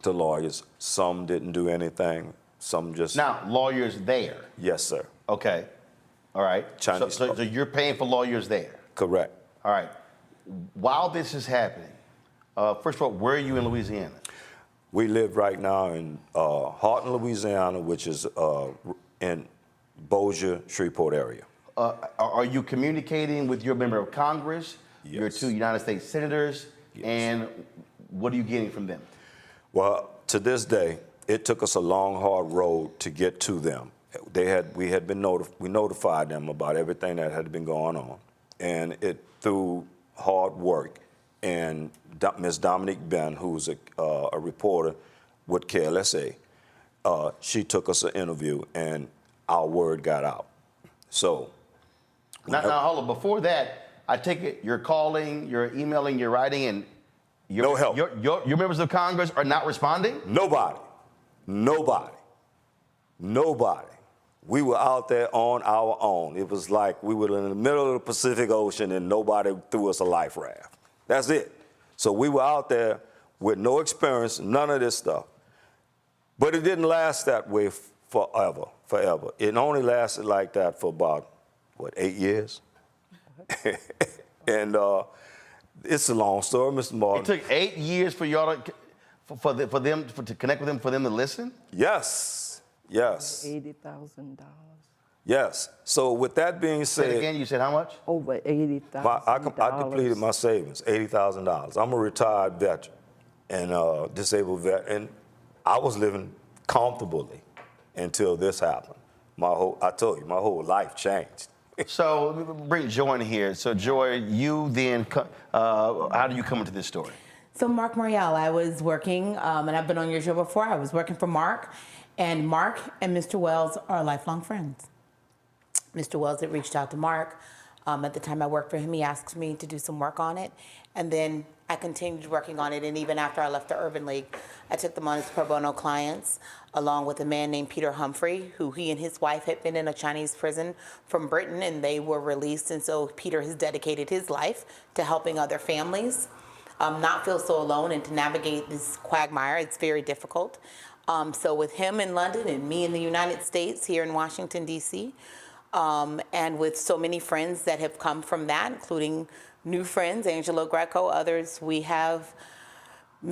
to lawyers. Some didn't do anything. Some just... Now, lawyers there? Yes, sir. Okay. All right. Chinese. So you're paying for lawyers there? Correct. All right. While this is happening, first of all, where are you in Louisiana? We live right now in Houghton, Louisiana, which is in Bossier, Shreveport area. Are you communicating with your member of Congress, your 2 United States senators, and what are you getting from them? Well, to this day, it took us a long, hard road to get to them. We notified them about everything that had been going on, and it through hard work. And Ms. Dominique Ben, who's a reporter with KLSA, she took us an interview, and our word got out. So now hold on. Before that, I take it you're calling, you're emailing, you're writing, and no help. Your members of Congress are not responding? Nobody. We were out there on our own. It was like we were in the middle of the Pacific Ocean and nobody threw us a life raft. That's it. So we were out there with no experience, none of this stuff. But it didn't last that way forever. It only lasted like that for about, 8 years? And it's a long story, Mr. Martin. It took 8 years for y'all to, for them to connect with them, for them to listen? Yes. $80,000. Yes. So with that being said... Say it again, you said how much? Over $80,000. I depleted my savings, $80,000. I'm a retired veteran and disabled vet, and I was living comfortably until this happened. I told you, my whole life changed. So bring Joy in here. So Joy, you then, how do you come into this story? So Mark Morial, I was working, and I've been on your show before, I was working for Mark, and Mark and Mr. Wells are lifelong friends. Mr. Wells had reached out to Mark. At the time I worked for him, he asked me to do some work on it, and then I continued working on it, and even after I left the Urban League, I took them on as pro bono clients, along with a man named Peter Humphrey, who he and his wife had been in a Chinese prison from Britain, and they were released, and so Peter has dedicated his life to helping other families not feel so alone and to navigate this quagmire. It's very difficult. So with him in London and me in the United States here in Washington, D.C., and with so many friends that have come from that, including new friends, Angelo Greco, others, we have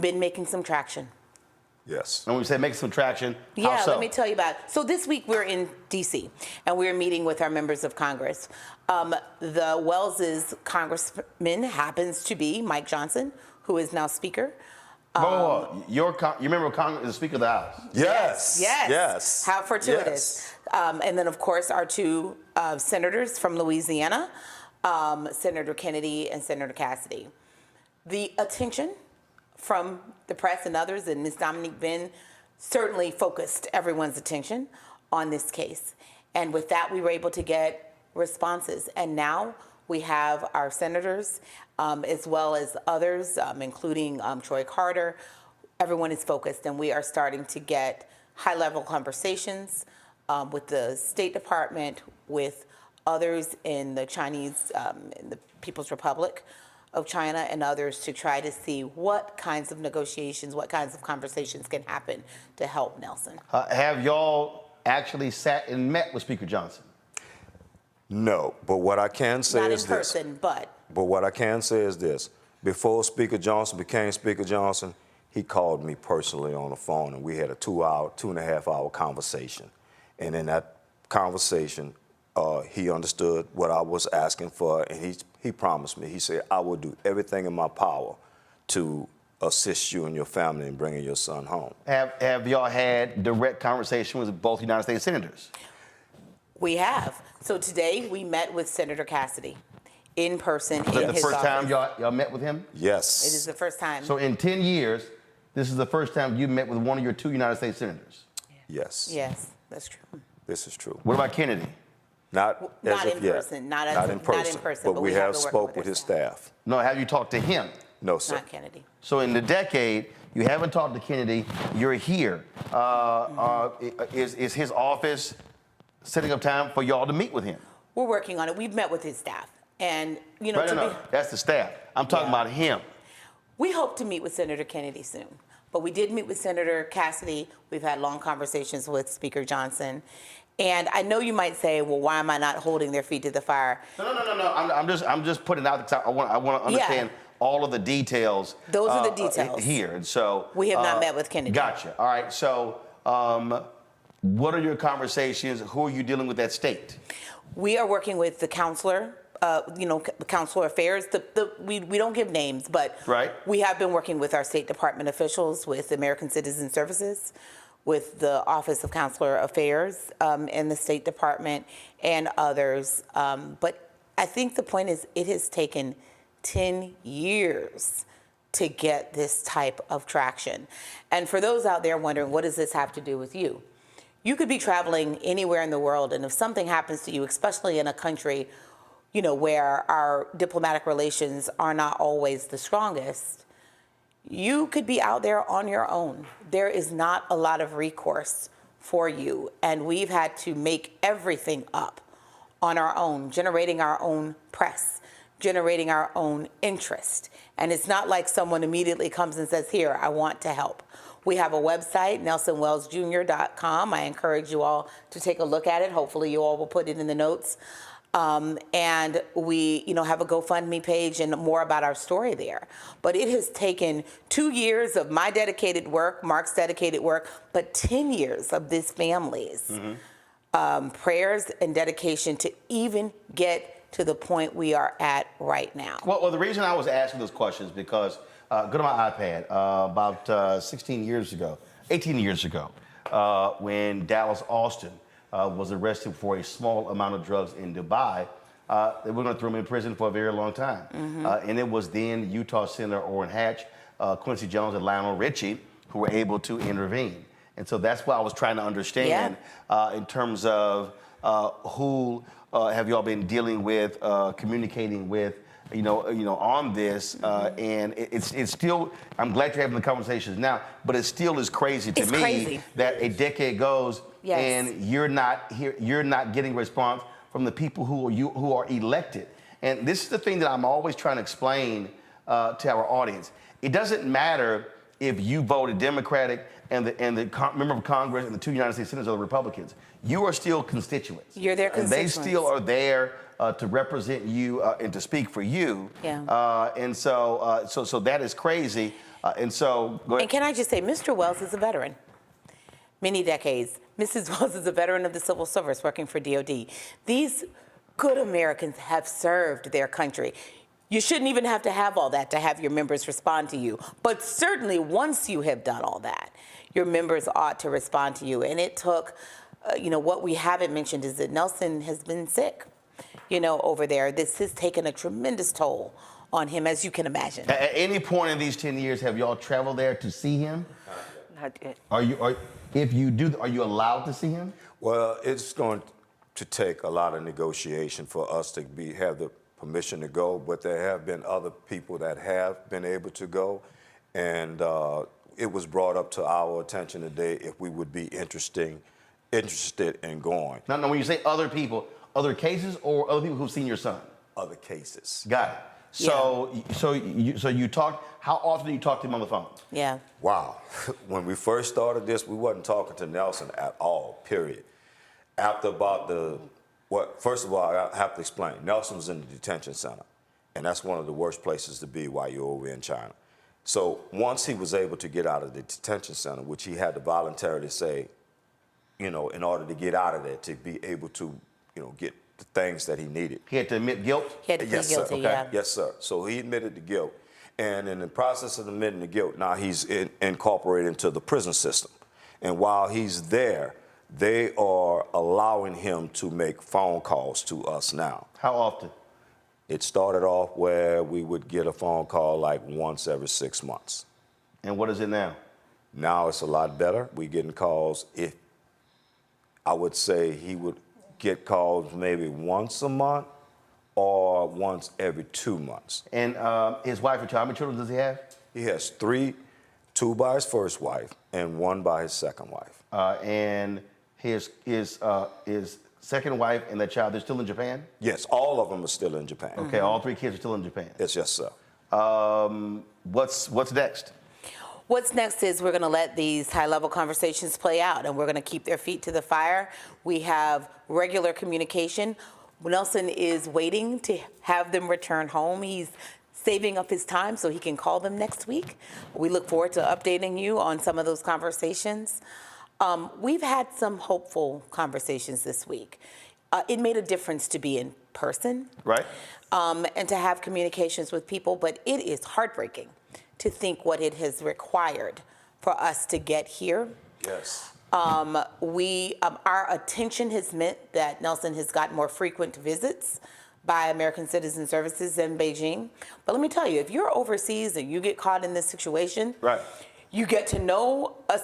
been making some traction. Yes. And when we say make some traction, yeah, how so? Let me tell you about it. So this week we're in D.C. and we're meeting with our members of Congress. The Wells's congressman happens to be Mike Johnson, who is now Speaker. Your member of Congress is the Speaker of the House. Yes. How fortuitous. And then, of course, our 2 senators from Louisiana, Senator Kennedy and Senator Cassidy. The attention from the press and others, and Ms. Dominique Ben certainly focused everyone's attention on this case. And with that, we were able to get responses. And now we have our senators, as well as others, including Troy Carter. Everyone is focused, and we are starting to get high-level conversations with the State Department, with others in the Chinese, in the People's Republic of China, and others to try to see what kinds of negotiations, what kinds of conversations can happen to help Nelson. Have y'all actually sat and met with Speaker Johnson? No, but what I can say is this. Not in person, but. But what I can say is this. Before Speaker Johnson became Speaker Johnson, he called me personally on the phone, and we had a 2.5 hour conversation. And in that conversation, he understood what I was asking for, and he promised me. He said, I will do everything in my power to assist you and your family in bringing your son home. Have y'all had direct conversation with both United States senators? We have. So today we met with Senator Cassidy in person in his office. Is that the first time y'all met with him? Yes. It is the first time. So in 10 years, this is the first time you met with one of your 2 United States senators? Yes. Yes, that's true. This is true. What about Kennedy? Not as in of yet. person, not in person, but we have spoke with his staff. No, have you talked to him? No, sir. Not Kennedy. So in the decade, you haven't talked to Kennedy. You're here. Is his office setting up time for y'all to meet with him? We're working on it. We've met with his staff, and you know, No, that's the staff. I'm talking about him. We hope to meet with Senator Kennedy soon, but we did meet with Senator Cassidy. We've had long conversations with Speaker Johnson. And I know you might say, well, why am I not holding their feet to the fire? No. I'm just putting it out because I want to understand all of the details. Those are the details here. And so we have not met with Kennedy. Gotcha. All right. So what are your conversations? Who are you dealing with at state? We are working with the counselor. Counselor affairs. We don't give names, but we have been working with our State Department officials, with American Citizen Services, with the Office of Counselor Affairs in the State Department, and others. But I think the point is, it has taken 10 years to get this type of traction. And for those out there wondering, what does this have to do with you? You could be traveling anywhere in the world, and if something happens to you, especially in a country where our diplomatic relations are not always the strongest, you could be out there on your own. There is not a lot of recourse for you, and we've had to make everything up on our own, generating our own press, generating our own interest. And it's not like someone immediately comes and says, here, I want to help. We have a website, nelsonwellsjr.com. I encourage you all to take a look at it. Hopefully you all will put it in the notes. And we, have a GoFundMe page and more about our story there. But it has taken 2 years of my dedicated work, Mark's dedicated work, but 10 years of this family's prayers and dedication to even get to the point we are at right now. Well, the reason I was asking those questions because go to my iPad about 18 years ago, when Dallas Austin was arrested for a small amount of drugs in Dubai. They were going to throw him in prison for a very long time. And it was then Utah Senator Orrin Hatch, Quincy Jones, and Lionel Richie who were able to intervene. And so that's what I was trying to understand in terms of who have y'all been dealing with, communicating with, on this. And it's still, I'm glad you're having the conversations now, but it still is crazy to me that a decade goes and you're not here, you're not getting response from the people who are elected. And this is the thing that I'm always trying to explain to our audience. It doesn't matter if you voted Democratic and the member of Congress and the 2 United States Senators are Republicans. You are still constituents. You're their constituents. And they still are there to represent you and to speak for you. And so that is crazy. And so, go ahead. And can I just say, Mr. Wells is a veteran. Many decades. Mrs. Wells is a veteran of the civil service working for DOD. These good Americans have served their country. You shouldn't even have to have all that to have your members respond to you. But certainly once you have done all that, your members ought to respond to you. And it took, what we haven't mentioned is that Nelson has been sick, over there. This has taken a tremendous toll on him, as you can imagine. At any point in these 10 years, have y'all traveled there to see him? Not yet. If you do, are you allowed to see him? Well, it's going to take a lot of negotiation for us to have the permission to go, but there have been other people that have been able to go, and it was brought up to our attention today if we would be interested in going. Now, when you say other people, other cases or other people who've seen your son? Other cases. Got it. So you talk. How often do you talk to him on the phone? Yeah. Wow. When we first started this, we wasn't talking to Nelson at all. Period. After about first of all, I have to explain. Nelson was in the detention center, and that's one of the worst places to be while you're over in China. So once he was able to get out of the detention center, which he had to voluntarily say, in order to get out of there, to be able to, get the things that he needed. He had to admit guilt? He had to plead guilty, yeah. Yes, sir. So he admitted the guilt. And in the process of admitting the guilt, now he's incorporated into the prison system. And while he's there, they are allowing him to make phone calls to us now. How often? It started off where we would get a phone call like once every 6 months. And what is it now? Now it's a lot better. We're getting calls. I would say he would get calls maybe once a month or once every 2 months. And his wife and child, how many children does he have? He has 3, 2 by his first wife and 1 by his second wife. And his second wife and that child, they're still in Japan? Yes, all of them are still in Japan. Okay, all 3 kids are still in Japan. Yes, sir. What's next? What's next is we're going to let these high-level conversations play out, and we're going to keep their feet to the fire. We have regular communication. Nelson is waiting to have them return home. He's saving up his time so he can call them next week. We look forward to updating you on some of those conversations. We've had some hopeful conversations this week. It made a difference to be in person. Right. And to have communications with people, but it is heartbreaking to think what it has required for us to get here. Yes. Our attention has meant that Nelson has got more frequent visits by American Citizen Services in Beijing. But let me tell you, if you're overseas and you get caught in this situation, right, you get to know a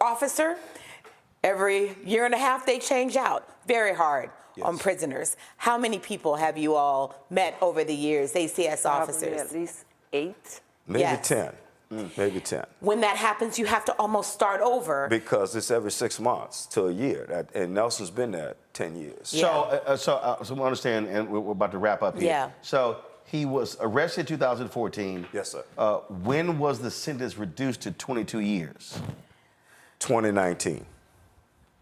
officer. Every year and a half, they change out. Very hard on prisoners. How many people have you all met over the years, ACS officers? At least 8. Maybe 10. Maybe 10. When that happens, you have to almost start over. Because it's every 6 months to a year. And Nelson's been there 10 years. Yeah. So we understand, and we're about to wrap up here. Yeah. So he was arrested in 2014. Yes, sir. When was the sentence reduced to 22 years? 2019.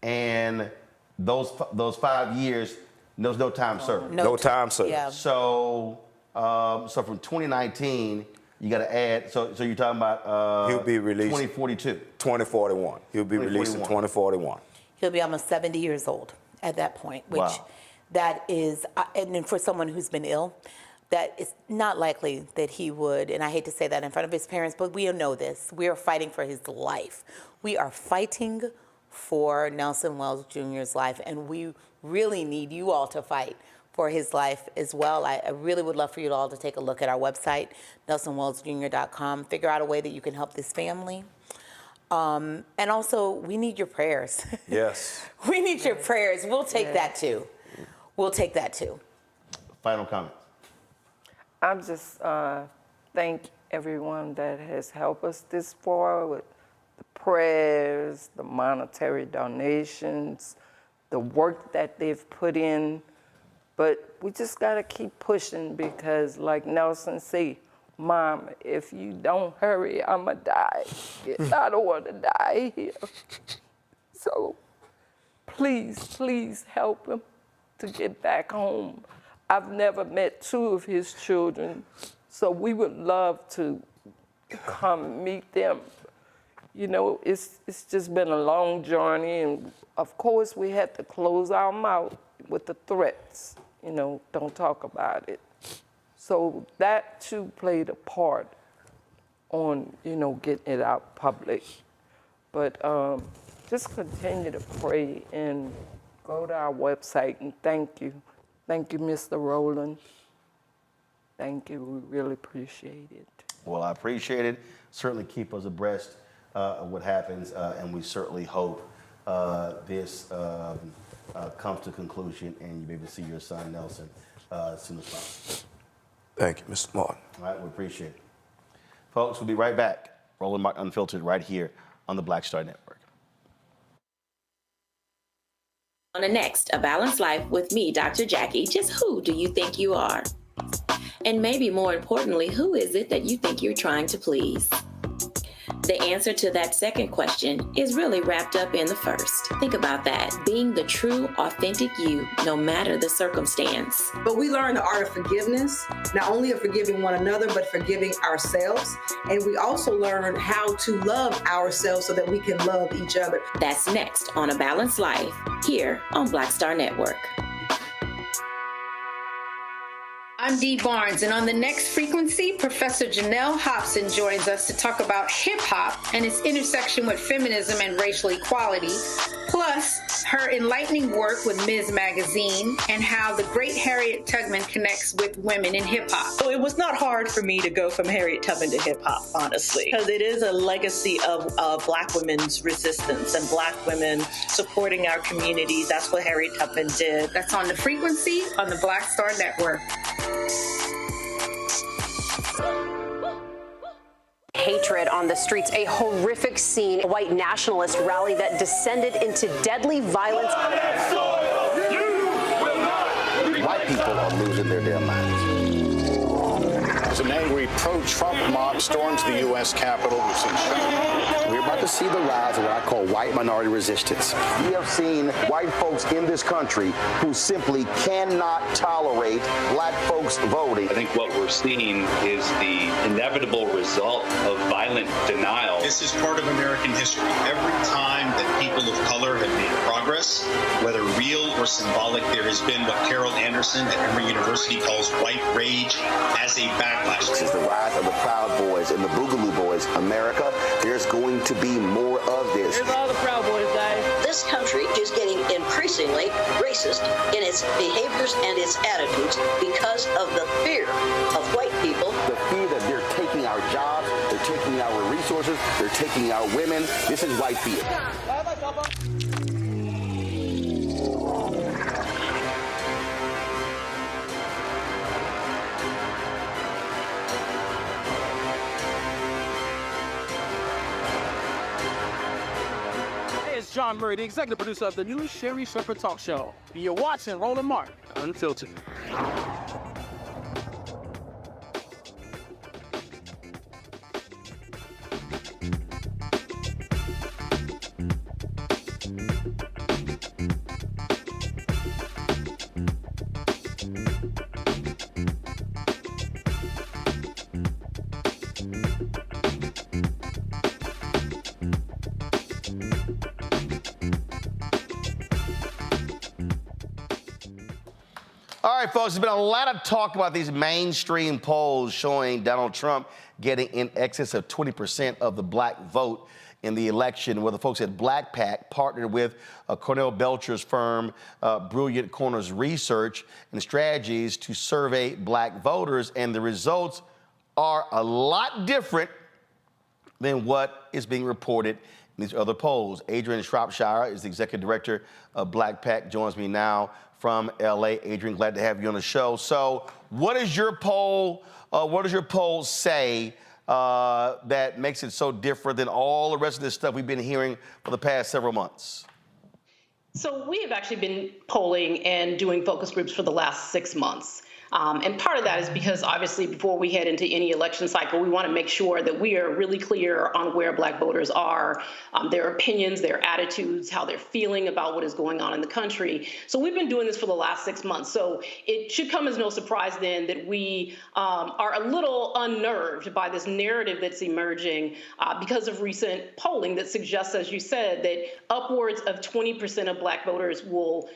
And those 5 years, there's no time served. No time served. Yeah. So from 2019, you got to add. So you're talking about he'll be released 2042, 2041. He'll be released in 2041. He'll be almost 70 years old at that point, which Wow. that is, and for someone who's been ill, that it's not likely that he would, and I hate to say that in front of his parents, but we know this. We are fighting for his life. We are fighting for Nelson Wells Jr.'s life, and we really need you all to fight for his life as well. I really would love for you all to take a look at our website, nelsonwellsjr.com, figure out a way that you can help this family. And also, we need your prayers. Yes. We need your prayers. We'll take that too. We'll take that too. Final comment. I'm just thank everyone that has helped us this far with the prayers, the monetary donations, the work that they've put in. But we just got to keep pushing because, like Nelson said, Mom, if you don't hurry, I'm going to die. I don't want to die here. So please, please help him to get back home. I've never met 2 of his children, so we would love to come meet them. You know, it's just been a long journey, and of course we had to close our mouth with the threats. You know, don't talk about it. So that too played a part on, you know, getting it out public. But just continue to pray and go to our website, and thank you. Thank you, Mr. Rowland. Thank you. We really appreciate it. Well, I appreciate it. Certainly keep us abreast of what happens, and we certainly hope this comes to conclusion and you'll be able to see your son, Nelson, as soon as possible. Thank you, Mr. Martin. All right, we appreciate it. Folks, we'll be right back. Roland Martin Unfiltered right here on the Black Star Network. On the next, A Balanced Life with me, Dr. Jackie. Just who do you think you are? And maybe more importantly, who is it that you think you're trying to please? The answer to that second question is really wrapped up in the first. Think about that. Being the true, authentic you, no matter the circumstance. But we learn the art of forgiveness, not only of forgiving one another, but forgiving ourselves. And we also learn how to love ourselves so that we can love each other. That's next on A Balanced Life, here on Black Star Network. I'm Dee Barnes, and on the next frequency, Professor Janelle Hobson joins us to talk about hip-hop and its intersection with feminism and racial equality, plus her enlightening work with Ms. Magazine and how the great Harriet Tubman connects with women in hip-hop. So it was not hard for me to go from Harriet Tubman to hip-hop, honestly, because it is a legacy of Black women's resistance and Black women supporting our communities. That's what Harriet Tubman did. That's on The Frequency on the Black Star Network. Hatred on the streets, a horrific scene, a white nationalist rally that descended into deadly violence. White people are losing their damn minds. As an angry pro-Trump mob storms the U.S. Capitol, we're about to see the rise of what I call white minority resistance. We have seen white folks in this country who simply cannot tolerate Black folks voting. I think what we're seeing is the inevitable result of violent denial. This is part of American history. Every time that people of color have made progress, whether real or symbolic, there has been what Carol Anderson at Emory University calls white rage as a backlash. This is the rise of the Proud Boys and the Boogaloo Boys. America, there's going to be more of this. Here's all the Proud Boys, guys. This country is getting increasingly racist in its behaviors and its attitudes because of the fear of white people. The fear that they're taking our jobs, they're taking our resources, they're taking our women. This is white fear. It's John Murray, the executive producer of the new Sherry Shepherd Talk Show. You're watching Roland Martin Unfiltered. All right, folks, there's been a lot of talk about these mainstream polls showing Donald Trump getting in excess of 20% of the Black vote in the election, where the folks at Black PAC partnered with Cornell Belcher's firm, Brilliant Corners Research and Strategies, to survey Black voters, and the results are a lot different than what is being reported in these other polls. Adrian Shropshire is the executive director of Black PAC, joins me now from LA. Adrian, glad to have you on the show. So what does your poll say that makes it so different than all the rest of this stuff we've been hearing for the past several months? So we have actually been polling and doing focus groups for the last 6 months. And part of that is because obviously before we head into any election cycle, we want to make sure that we are really clear on where Black voters are, their opinions, their attitudes, how they're feeling about what is going on in the country. So we've been doing this for the last 6 months. So it should come as no surprise then that we are a little unnerved by this narrative that's emerging because of recent polling that suggests, as you said, that upwards of 20% of Black voters will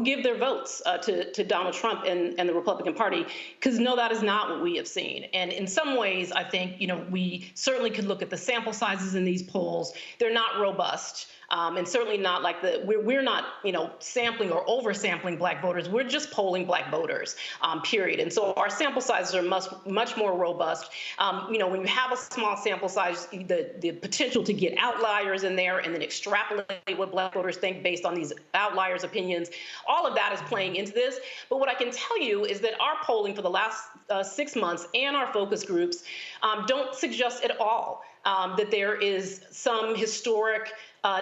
give their votes to Donald Trump and the Republican Party, because no, that is not what we have seen. And in some ways, I think, we certainly could look at the sample sizes in these polls. They're not robust. And certainly not like we're not, sampling or oversampling Black voters. We're just polling Black voters, period. And so our sample sizes are much more robust. When you have a small sample size, the potential to get outliers in there and then extrapolate what Black voters think based on these outliers' opinions, all of that is playing into this. But what I can tell you is that our polling for the last 6 months and our focus groups don't suggest at all that there is some historic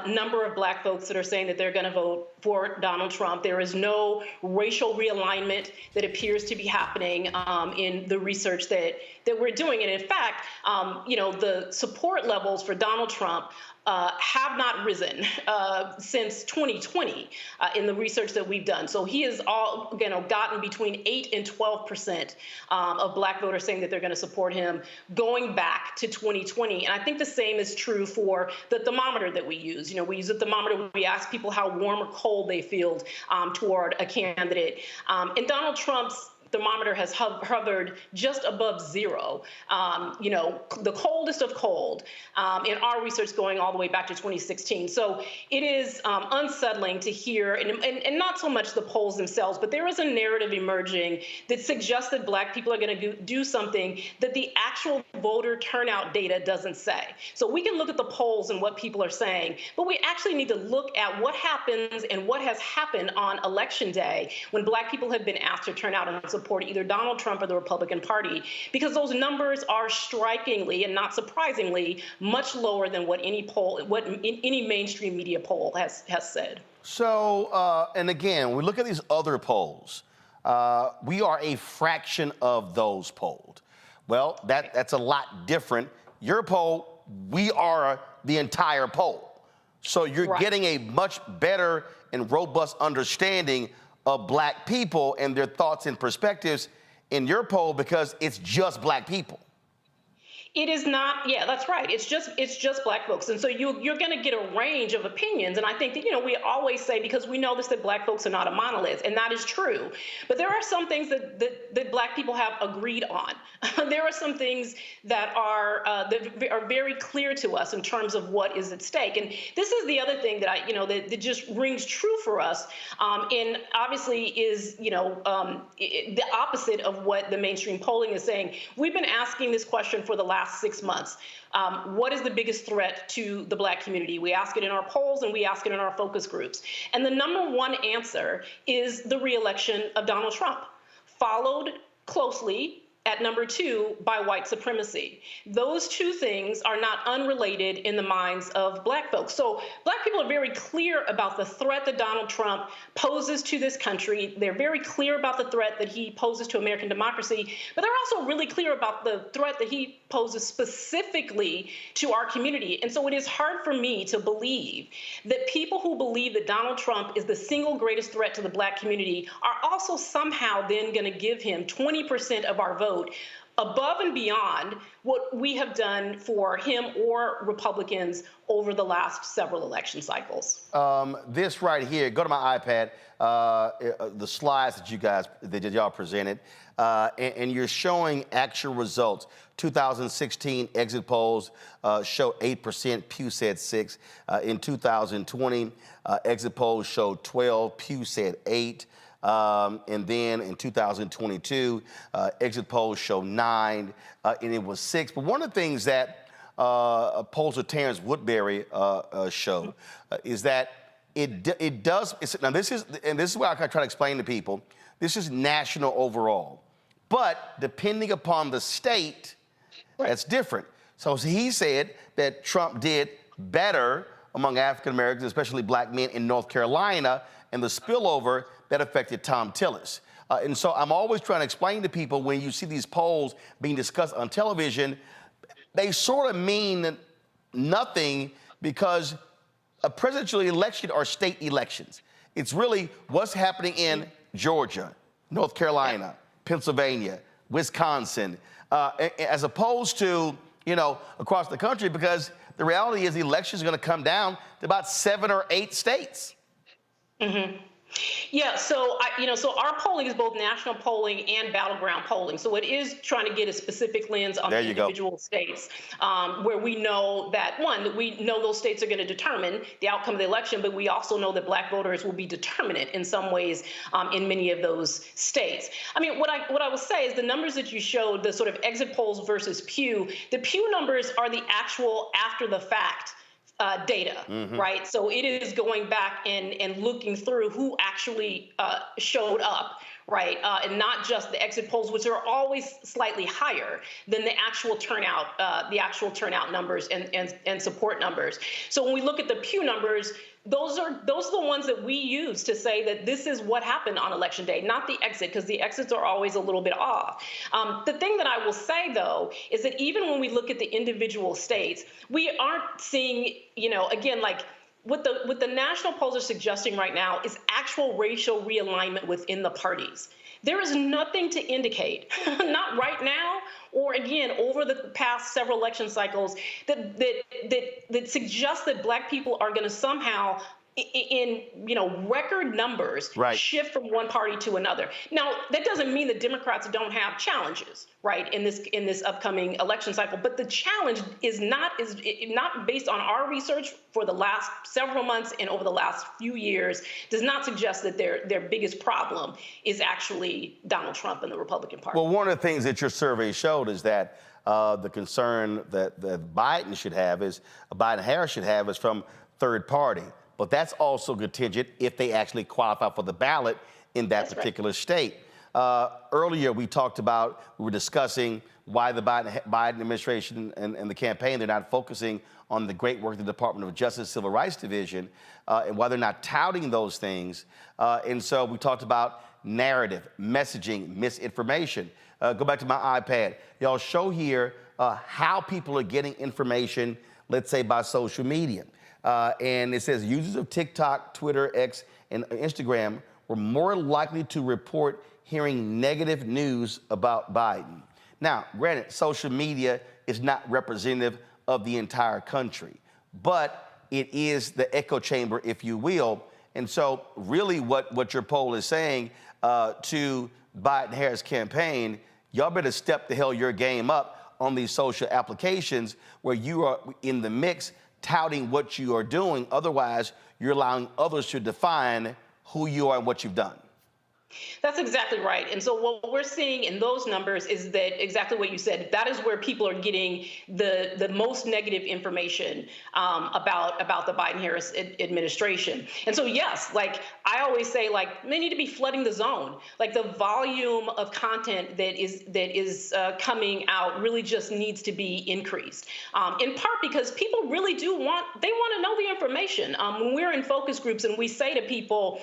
number of Black folks that are saying that they're going to vote for Donald Trump. There is no racial realignment that appears to be happening in the research that we're doing. And in fact, the support levels for Donald Trump have not risen since 2020 in the research that we've done. So he has gotten between 8 and 12% of Black voters saying that they're going to support him going back to 2020. And I think the same is true for the thermometer that we use. We use a thermometer when we ask people how warm or cold they feel toward a candidate. And Donald Trump's thermometer has hovered just above zero. The coldest of cold in our research going all the way back to 2016. So it is unsettling to hear, and not so much the polls themselves, but there is a narrative emerging that suggests that Black people are going to do something that the actual voter turnout data doesn't say. So we can look at the polls and what people are saying, but we actually need to look at what happens and what has happened on Election Day when Black people have been asked to turn out and support either Donald Trump or the Republican Party, because those numbers are strikingly and not surprisingly much lower than what any mainstream media poll has said. So, and again, we look at these other polls. We are a fraction of those polled. Well, that's a lot different. Your poll, we are the entire poll. So you're getting a much better and robust understanding of Black people and their thoughts and perspectives in your poll because it's just Black people. It is not, yeah, that's right. It's just Black folks. And so you're going to get a range of opinions. And I think that, we always say, because we know this, that Black folks are not a monolith, and that is true. But there are some things that Black people have agreed on. There are some things that are very clear to us in terms of what is at stake. And this is the other thing that that just rings true for us. And obviously is, the opposite of what the mainstream polling is saying. We've been asking this question for the last 6 months. What is the biggest threat to the Black community? We ask it in our polls and we ask it in our focus groups. And the number one answer is the re-election of Donald Trump, followed closely at number 2 by white supremacy. Those two things are not unrelated in the minds of Black folks. So Black people are very clear about the threat that Donald Trump poses to this country. They're very clear about the threat that he poses to American democracy, but they're also really clear about the threat that he poses specifically to our community. And so it is hard for me to believe that people who believe that Donald Trump is the single greatest threat to the Black community are also somehow then going to give him 20% of our vote above and beyond what we have done for him or Republicans over the last several election cycles. This right here, go to my iPad, the slides that y'all presented, and you're showing actual results. 2016 exit polls show 8%, Pew said 6. In 2020, exit polls showed 12, Pew said 8. And then in 2022, exit polls show 9, and it was 6. But one of the things that polls of Terrence Woodbury show is that it does. Now this is what I try to explain to people. This is national overall, but depending upon the state, that's different. So he said that Trump did better among African Americans, especially Black men in North Carolina, and the spillover that affected Tom Tillis. And so I'm always trying to explain to people when you see these polls being discussed on television, they sort of mean nothing because a presidential election are state elections. It's really what's happening in Georgia, North Carolina, Pennsylvania, Wisconsin, as opposed to, across the country, because the reality is the election is going to come down to about 7 or 8 states. Mm-hmm. Yeah, so so our polling is both national polling and battleground polling. So it is trying to get a specific lens on the individual states, where we know that we know those states are going to determine the outcome of the election, but we also know that Black voters will be determinant in some ways in many of those states. I mean, what I will say is the numbers that you showed, the sort of exit polls versus Pew, the Pew numbers are the actual after the fact data, right? So it is going back and looking through who actually showed up, right? And not just the exit polls, which are always slightly higher than the actual turnout numbers and support numbers. So when we look at the Pew numbers, those are the ones that we use to say that this is what happened on Election Day, not the exit, because the exits are always a little bit off. The thing that I will say, though, is that even when we look at the individual states, we aren't seeing, again, like what the national polls are suggesting right now is actual racial realignment within the parties. There is nothing to indicate, not right now, or again, over the past several election cycles, that suggests that Black people are going to somehow in record numbers shift from one party to another. Now, that doesn't mean that Democrats don't have challenges, right, in this upcoming election cycle. But the challenge is not based on our research for the last several months and over the last few years, does not suggest that their biggest problem is actually Donald Trump and the Republican Party. Well, one of the things that your survey showed is that the concern that Biden Harris should have is from third party. But that's also contingent if they actually qualify for the ballot in that particular state. Earlier, we were discussing why the Biden administration and the campaign, they're not focusing on the great work of the Department of Justice Civil Rights Division, and why they're not touting those things. And so we talked about narrative, messaging, misinformation. Go back to my iPad. Y'all show here how people are getting information, let's say by social media. And it says users of TikTok, Twitter, X, and Instagram were more likely to report hearing negative news about Biden. Now, granted, social media is not representative of the entire country, but it is the echo chamber, if you will. And so really what your poll is saying to Biden-Harris campaign, y'all better step the hell your game up on these social applications where you are in the mix touting what you are doing. Otherwise, you're allowing others to define who you are and what you've done. That's exactly right. And so what we're seeing in those numbers is that exactly what you said. That is where people are getting the most negative information about the Biden-Harris administration. And so, yes, like I always say, like they need to be flooding the zone. Like the volume of content that is coming out really just needs to be increased. In part because people really want to know the information. When we're in focus groups and we say to people,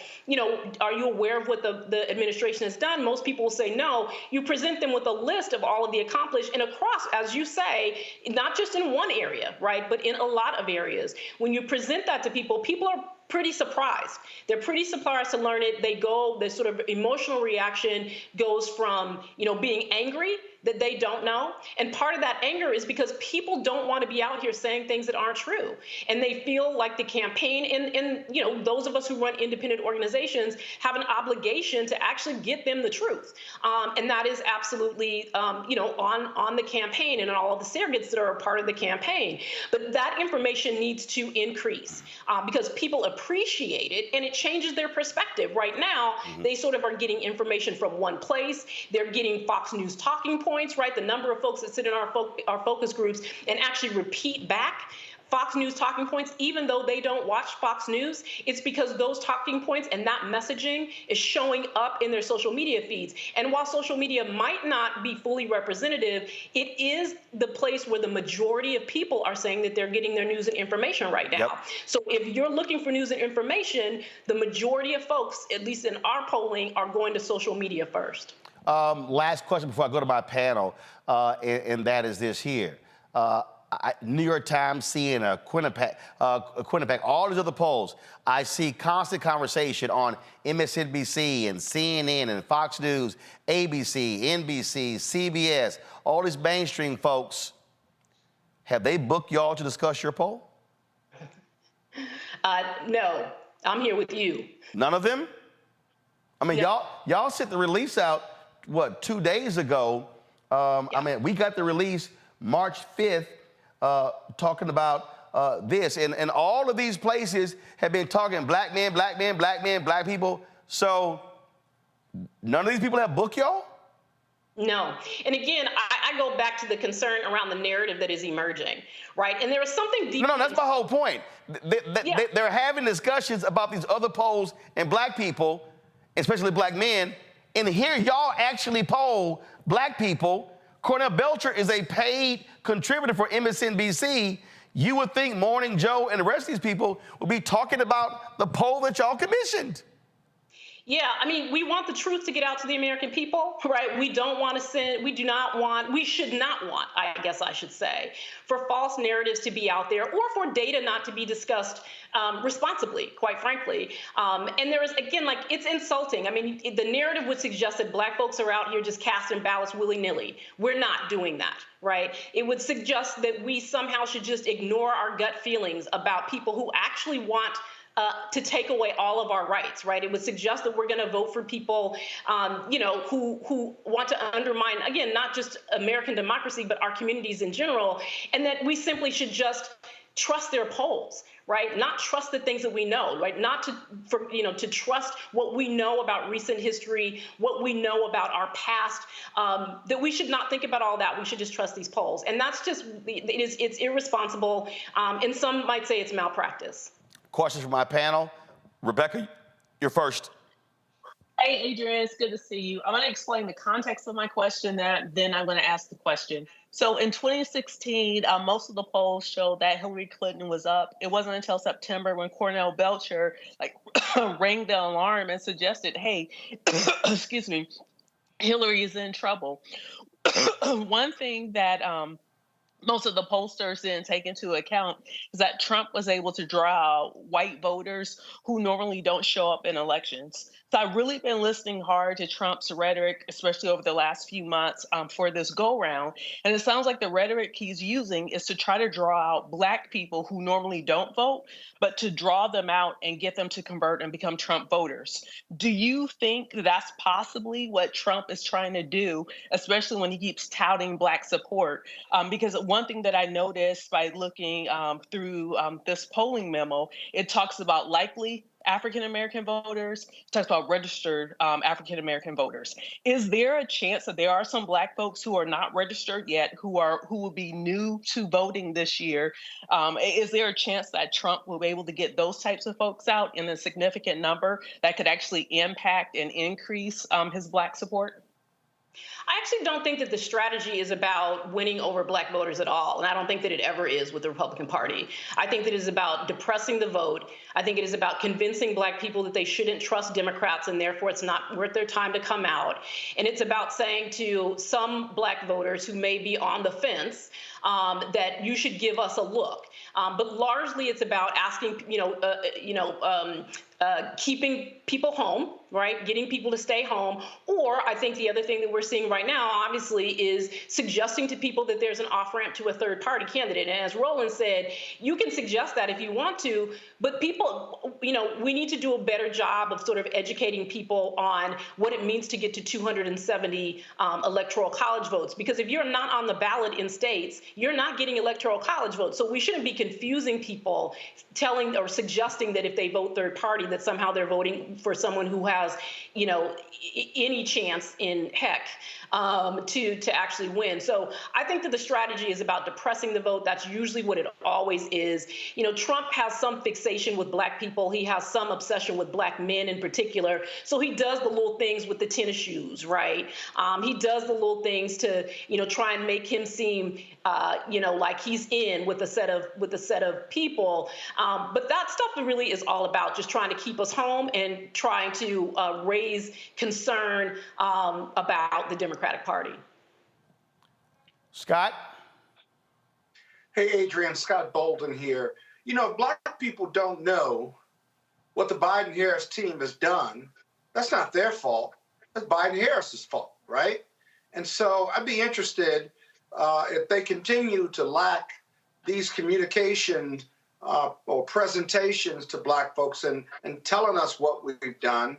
are you aware of what the administration has done? Most people will say no. You present them with a list of all of the accomplished and across, as you say, not just in one area, right, but in a lot of areas. When you present that to people, people are pretty surprised. They're pretty surprised to learn it. The sort of emotional reaction goes from, being angry that they don't know. And part of that anger is because people don't want to be out here saying things that aren't true. And they feel like the campaign and those of us who run independent organizations have an obligation to actually get them the truth. And that is absolutely, on the campaign and all of the surrogates that are a part of the campaign. But that information needs to increase because people appreciate it and it changes their perspective. Right now, they sort of are getting information from one place. They're getting Fox News talking points, right? The number of folks that sit in our focus groups and actually repeat back Fox News talking points, even though they don't watch Fox News, it's because those talking points and that messaging is showing up in their social media feeds. And while social media might not be fully representative, it is the place where the majority of people are saying that they're getting their news and information right now. Yep. So if you're looking for news and information, the majority of folks, at least in our polling, are going to social media first. Last question before I go to my panel, and that is this here. New York Times, CNN, Quinnipiac, all these other polls, I see constant conversation on MSNBC and CNN and Fox News, ABC, NBC, CBS, all these mainstream folks. Have they booked y'all to discuss your poll? No, I'm here with you. None of them? I mean, y'all sent the release out, 2 days ago? I mean, we got the release March 5th. Talking about this. And all of these places have been talking black men, black people. So none of these people have booked y'all? No. And again, I go back to the concern around the narrative that is emerging, right? And there is something deep. No, that's my whole point. They're having discussions about these other polls and black people, especially black men. And here y'all actually poll black people. Cornell Belcher is a paid contributor for MSNBC. You would think Morning Joe and the rest of these people would be talking about the poll that y'all commissioned. Yeah, I mean, we want the truth to get out to the American people, right? We don't want to send, we should not want, I guess I should say, for false narratives to be out there or for data not to be discussed responsibly, quite frankly. And there is, again, it's insulting. I mean, the narrative would suggest that black folks are out here just casting ballots willy-nilly. We're not doing that, right? It would suggest that we somehow should just ignore our gut feelings about people who actually want to take away all of our rights, right? It would suggest that we're going to vote for people, who want to undermine, again, not just American democracy, but our communities in general, and that we simply should just trust their polls, right? Not trust the things that we know, right? Not to trust what we know about recent history, what we know about our past, that we should not think about all that. We should just trust these polls. And that's just, it's irresponsible. And some might say it's malpractice. Questions from my panel. Rebecca, you're first. Hey, Adrian, it's good to see you. I'm going to explain the context of my question, then I'm going to ask the question. So in 2016, most of the polls showed that Hillary Clinton was up. It wasn't until September when Cornell Belcher rang the alarm and suggested, hey, excuse me, Hillary is in trouble. One thing that most of the pollsters didn't take into account is that Trump was able to draw out white voters who normally don't show up in elections. So I've really been listening hard to Trump's rhetoric, especially over the last few months for this go-round. And it sounds like the rhetoric he's using is to try to draw out Black people who normally don't vote, but to draw them out and get them to convert and become Trump voters. Do you think that's possibly what Trump is trying to do, especially when he keeps touting Black support? Because one thing that I noticed by looking through this polling memo, it talks about likely African-American voters, it talks about registered African-American voters. Is there a chance that there are some Black folks who are not registered yet, who will be new to voting this year? Is there a chance that Trump will be able to get those types of folks out in a significant number that could actually impact and increase his Black support? I actually don't think that the strategy is about winning over Black voters at all. And I don't think that it ever is with the Republican Party. I think that it is about depressing the vote. I think it is about convincing Black people that they shouldn't trust Democrats and therefore it's not worth their time to come out. And it's about saying to some Black voters who may be on the fence that you should give us a look. But largely it's about asking, keeping people home, right? Getting people to stay home. Or I think the other thing that we're seeing right now, obviously, is suggesting to people that there's an off-ramp to a third-party candidate. And as Roland said, you can suggest that if you want to, but people, we need to do a better job of sort of educating people on what it means to get to 270 electoral college votes. Because if you're not on the ballot in states, you're not getting electoral college votes. So we shouldn't be confusing people, telling or suggesting that if they vote third party, that somehow they're voting for someone who has, any chance in heck to actually win. So I think that the strategy is about depressing the vote. That's usually what it always is. Trump has some fixation with Black people. He has some obsession with Black men in particular. So he does the little things with the tennis shoes, right? He does the little things to, try and make him seem, like he's in with a set of people. But that stuff really is all about just trying to keep us home and trying to raise concern about the Democratic Party. Scott? Hey, Adrian, Scott Bolden here. Black people don't know what the Biden-Harris team has done. That's not their fault. That's Biden-Harris's fault, right? And so I'd be interested if they continue to lack these communication or presentations to Black folks and telling us what we've done.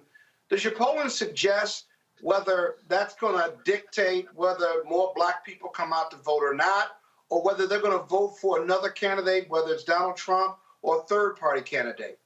Does your polling suggest whether that's going to dictate whether more Black people come out to vote or not, or whether they're going to vote for another candidate, whether it's Donald Trump or a third-party candidate?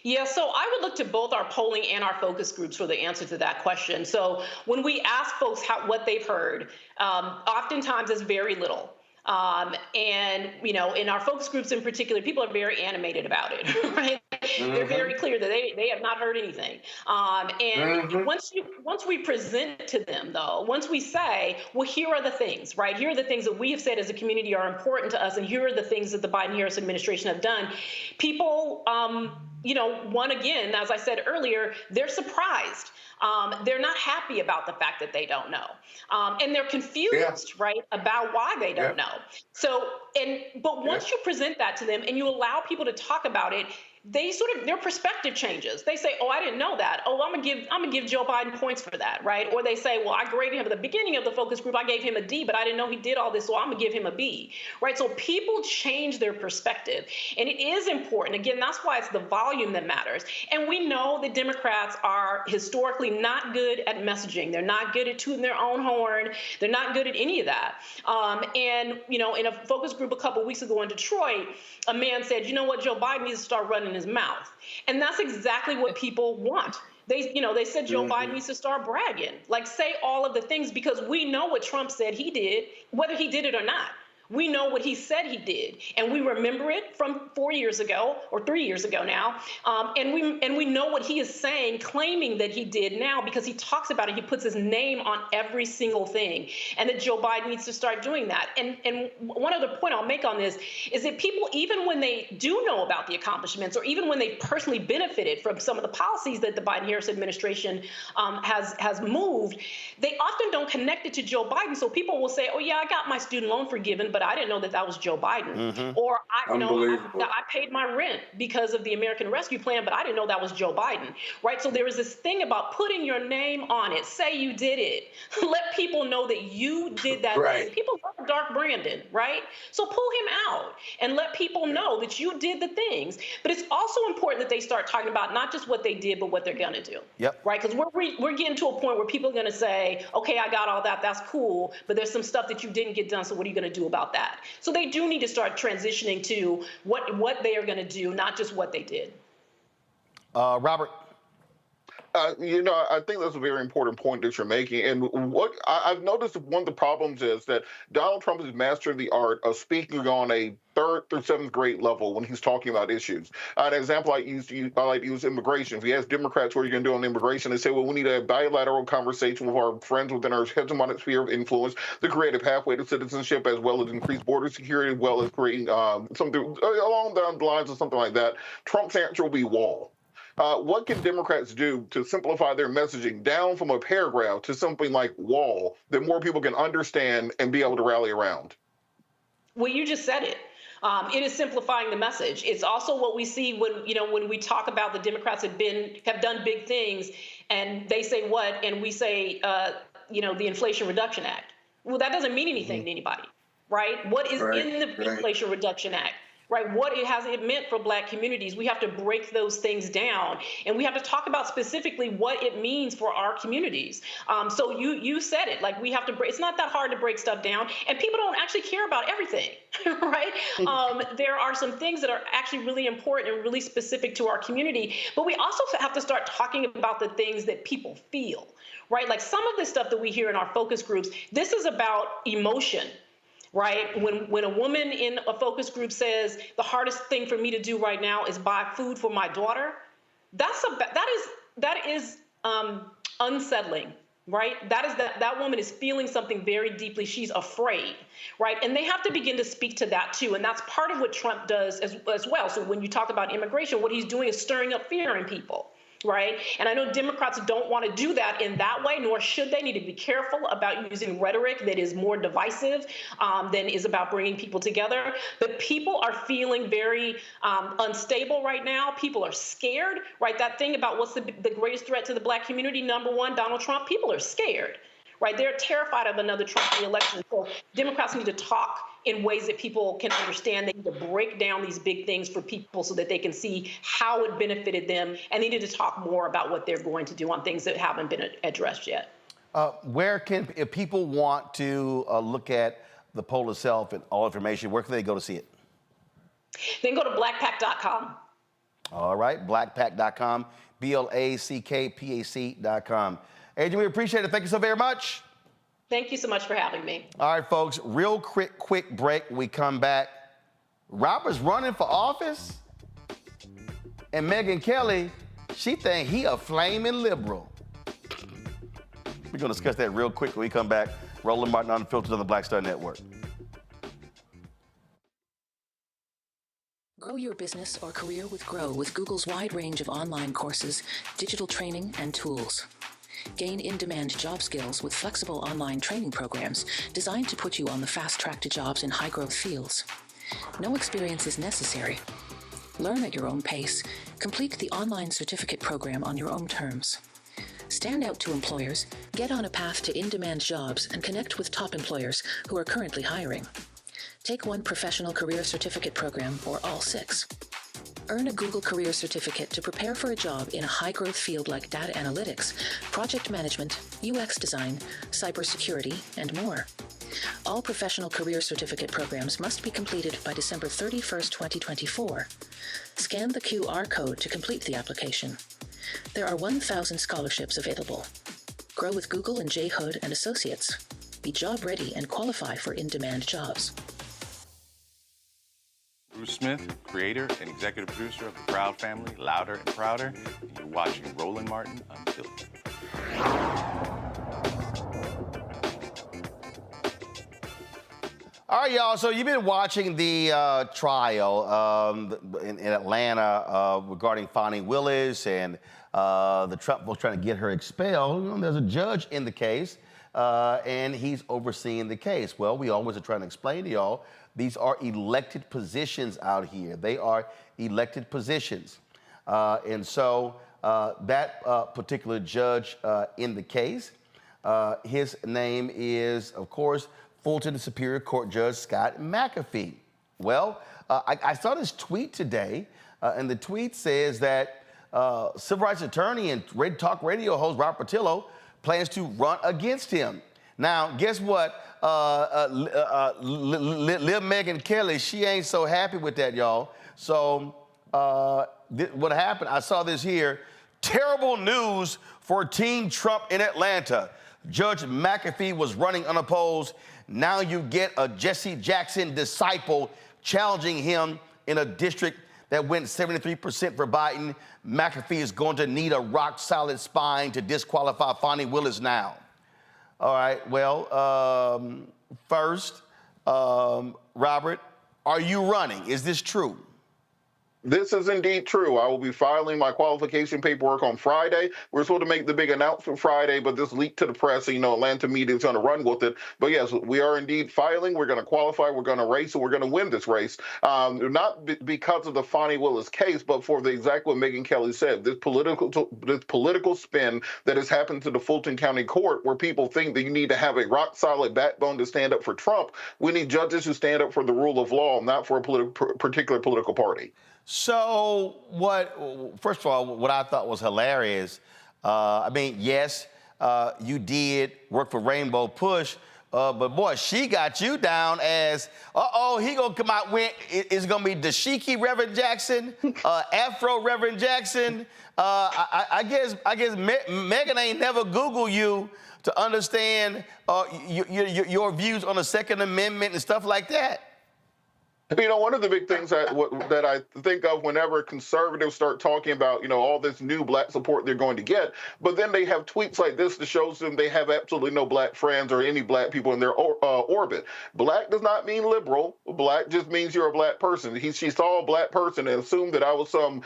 Yeah, so I would look to both our polling and our focus groups for the answer to that question. So when we ask folks what they've heard, oftentimes it's very little. And, in our focus groups in particular, people are very animated about it, right? Mm-hmm. They're very clear that they have not heard anything. And once we present to them, though, once we say, well, here are the things, right? Here are the things that we have said as a community are important to us, and here are the things that the Biden-Harris administration have done. People one, again, as I said earlier, they're surprised. They're not happy about the fact that they don't know. And they're confused, right, about why they don't know. So, but once you present that to them and you allow people to talk about it, they their perspective changes. They say, oh, I didn't know that. Oh, I'm gonna give Joe Biden points for that, right? Or they say, well, I graded him at the beginning of the focus group. I gave him a D, but I didn't know he did all this, so I'm gonna give him a B, right? So people change their perspective. And it is important. Again, that's why it's the volume that matters. And we know the Democrats are historically not good at messaging. They're not good at tooting their own horn. They're not good at any of that. And in a focus group a couple weeks ago in Detroit, a man said, you know what, Joe Biden needs to start running his mouth. And that's exactly what people want. They said Joe Biden needs to start bragging, like say all of the things, because we know what Trump said he did, whether he did it or not. We know what he said he did, and we remember it from 4 years ago or 3 years ago now, and we know what he is saying, claiming that he did now, because he talks about it. He puts his name on every single thing, and that Joe Biden needs to start doing that. And one other point I'll make on this is that people, even when they do know about the accomplishments, or even when they personally benefited from some of the policies that the Biden-Harris administration has moved, they often don't connect it to Joe Biden. So people will say, oh yeah, I got my student loan forgiven, but I didn't know that was Joe Biden. Or I paid my rent because of the American Rescue Plan, but I didn't know that was Joe Biden, right? So there is this thing about putting your name on it. Say you did it. Let people know that you did that thing. People love Dark Brandon, right? So pull him out and let people know that you did the things. But it's also important that they start talking about not just what they did, but what they're going to do. Right? Because we're getting to a point where people are going to say, okay, I got all that. That's cool. But there's some stuff that you didn't get done. So what are you going to do about that? So they do need to start transitioning to what they are going to do, not just what they did. Robert. I think that's a very important point that you're making. And what I've noticed, one of the problems is that Donald Trump has mastered the art of speaking on a 3rd through 7th grade level when he's talking about issues. An example I like to use immigration. If you ask Democrats what are you going to do on immigration, they say, well, we need a bilateral conversation with our friends within our hegemonic sphere of influence to create a pathway to citizenship, as well as increase border security, as well as creating something along the lines of something like that. Trump's answer will be wall. What can Democrats do to simplify their messaging down from a paragraph to something like wall that more people can understand and be able to rally around? Well, you just said it. It is simplifying the message. It's also what we see when we talk about the Democrats have done big things, and they say what, and we say the Inflation Reduction Act. Well, that doesn't mean anything to anybody, right? What is in the Inflation Reduction Act? Right, what has it meant for Black communities? We have to break those things down, and we have to talk about specifically what it means for our communities. So you said it, like we have to break. It's not that hard to break stuff down, and people don't actually care about everything, right? There are some things that are actually really important and really specific to our community, but we also have to start talking about the things that people feel, right? Like some of the stuff that we hear in our focus groups, this is about emotion. Right? When a woman in a focus group says the hardest thing for me to do right now is buy food for my daughter, that is unsettling, right? That woman is feeling something very deeply. She's afraid, right? And they have to begin to speak to that too. And that's part of what Trump does as well. So when you talk about immigration, what he's doing is stirring up fear in people. Right. And I know Democrats don't want to do that in that way, nor should they. Need to be careful about using rhetoric that is more divisive than is about bringing people together. But people are feeling very unstable right now. People are scared. Right. That thing about what's the greatest threat to the Black community, number one, Donald Trump. People are scared. Right. They're terrified of another Trump re-election. So Democrats need to talk in ways that people can understand. They need to break down these big things for people so that they can see how it benefited them, and they need to talk more about what they're going to do on things that haven't been addressed yet. If people want to look at the poll itself and all information, where can they go to see it? Then go to blackpac.com. All right, blackpac.com, blackpac.com. Adrian, we appreciate it. Thank you so very much. Thank you so much for having me. All right, folks, real quick break. We come back. Robert's running for office, and Megyn Kelly, she think he a flaming liberal. We're going to discuss that real quick when we come back. Roland Martin Unfiltered on the Black Star Network. Grow your business or career with Grow with Google's wide range of online courses, digital training, and tools. Gain in-demand job skills with flexible online training programs designed to put you on the fast track to jobs in high-growth fields. No experience is necessary. Learn at your own pace. Complete the online certificate program on your own terms. Stand out to employers, get on a path to in-demand jobs, and connect with top employers who are currently hiring. Take one professional career certificate program or all 6. Earn a Google Career Certificate to prepare for a job in a high-growth field like data analytics, project management, UX design, cybersecurity, and more. All professional career certificate programs must be completed by December 31st, 2024. Scan the QR code to complete the application. There are 1,000 scholarships available. Grow with Google and J. Hood and Associates. Be job ready and qualify for in-demand jobs. Bruce Smith, creator and executive producer of the Proud Family, Louder and Prouder, and you're watching Roland Martin Unfiltered. All right, y'all, so you've been watching the trial in Atlanta regarding Fani Willis and the Trump folks trying to get her expelled. You know, there's a judge in the case, and he's overseeing the case. Well, we always are trying to explain to y'all, these are elected positions out here. They are elected positions. And so that particular judge in the case, his name is, of course, Fulton Superior Court Judge Scott McAfee. Well, I saw this tweet today, and the tweet says that civil rights attorney and Red Talk Radio host Robert Patillo plans to run against him. Now, guess what? Lil Megyn Kelly, she ain't so happy with that, y'all. So what happened, I saw this here. Terrible news for Team Trump in Atlanta. Judge McAfee was running unopposed. Now you get a Jesse Jackson disciple challenging him in a district that went 73% for Biden. McAfee is going to need a rock-solid spine to disqualify Fani Willis now. All right, well, first, Robert, are you running? Is this true? This is indeed true. I will be filing my qualification paperwork on Friday. We're supposed to make the big announcement Friday, but this leaked to the press, and, Atlanta media is going to run with it. But yes, we are indeed filing. We're going to qualify. We're going to race, and we're going to win this race. Not because of the Fani Willis case, but for the exact what Megyn Kelly said, this political spin that has happened to the Fulton County Court, where people think that you need to have a rock-solid backbone to stand up for Trump. We need judges who stand up for the rule of law, not for a particular political party. So first of all, what I thought was hilarious, yes, you did work for Rainbow Push, but boy, she got you down as, he gonna come out with, it's gonna be Dashiki Reverend Jackson, Afro Reverend Jackson. I guess Megyn ain't never Googled you to understand your views on the Second Amendment and stuff like that. One of the big things that I think of whenever conservatives start talking about, all this new black support they're going to get, but then they have tweets like this that shows them they have absolutely no black friends or any black people in their orbit. Black does not mean liberal. Black just means you're a black person. She saw a black person and assumed that I was some,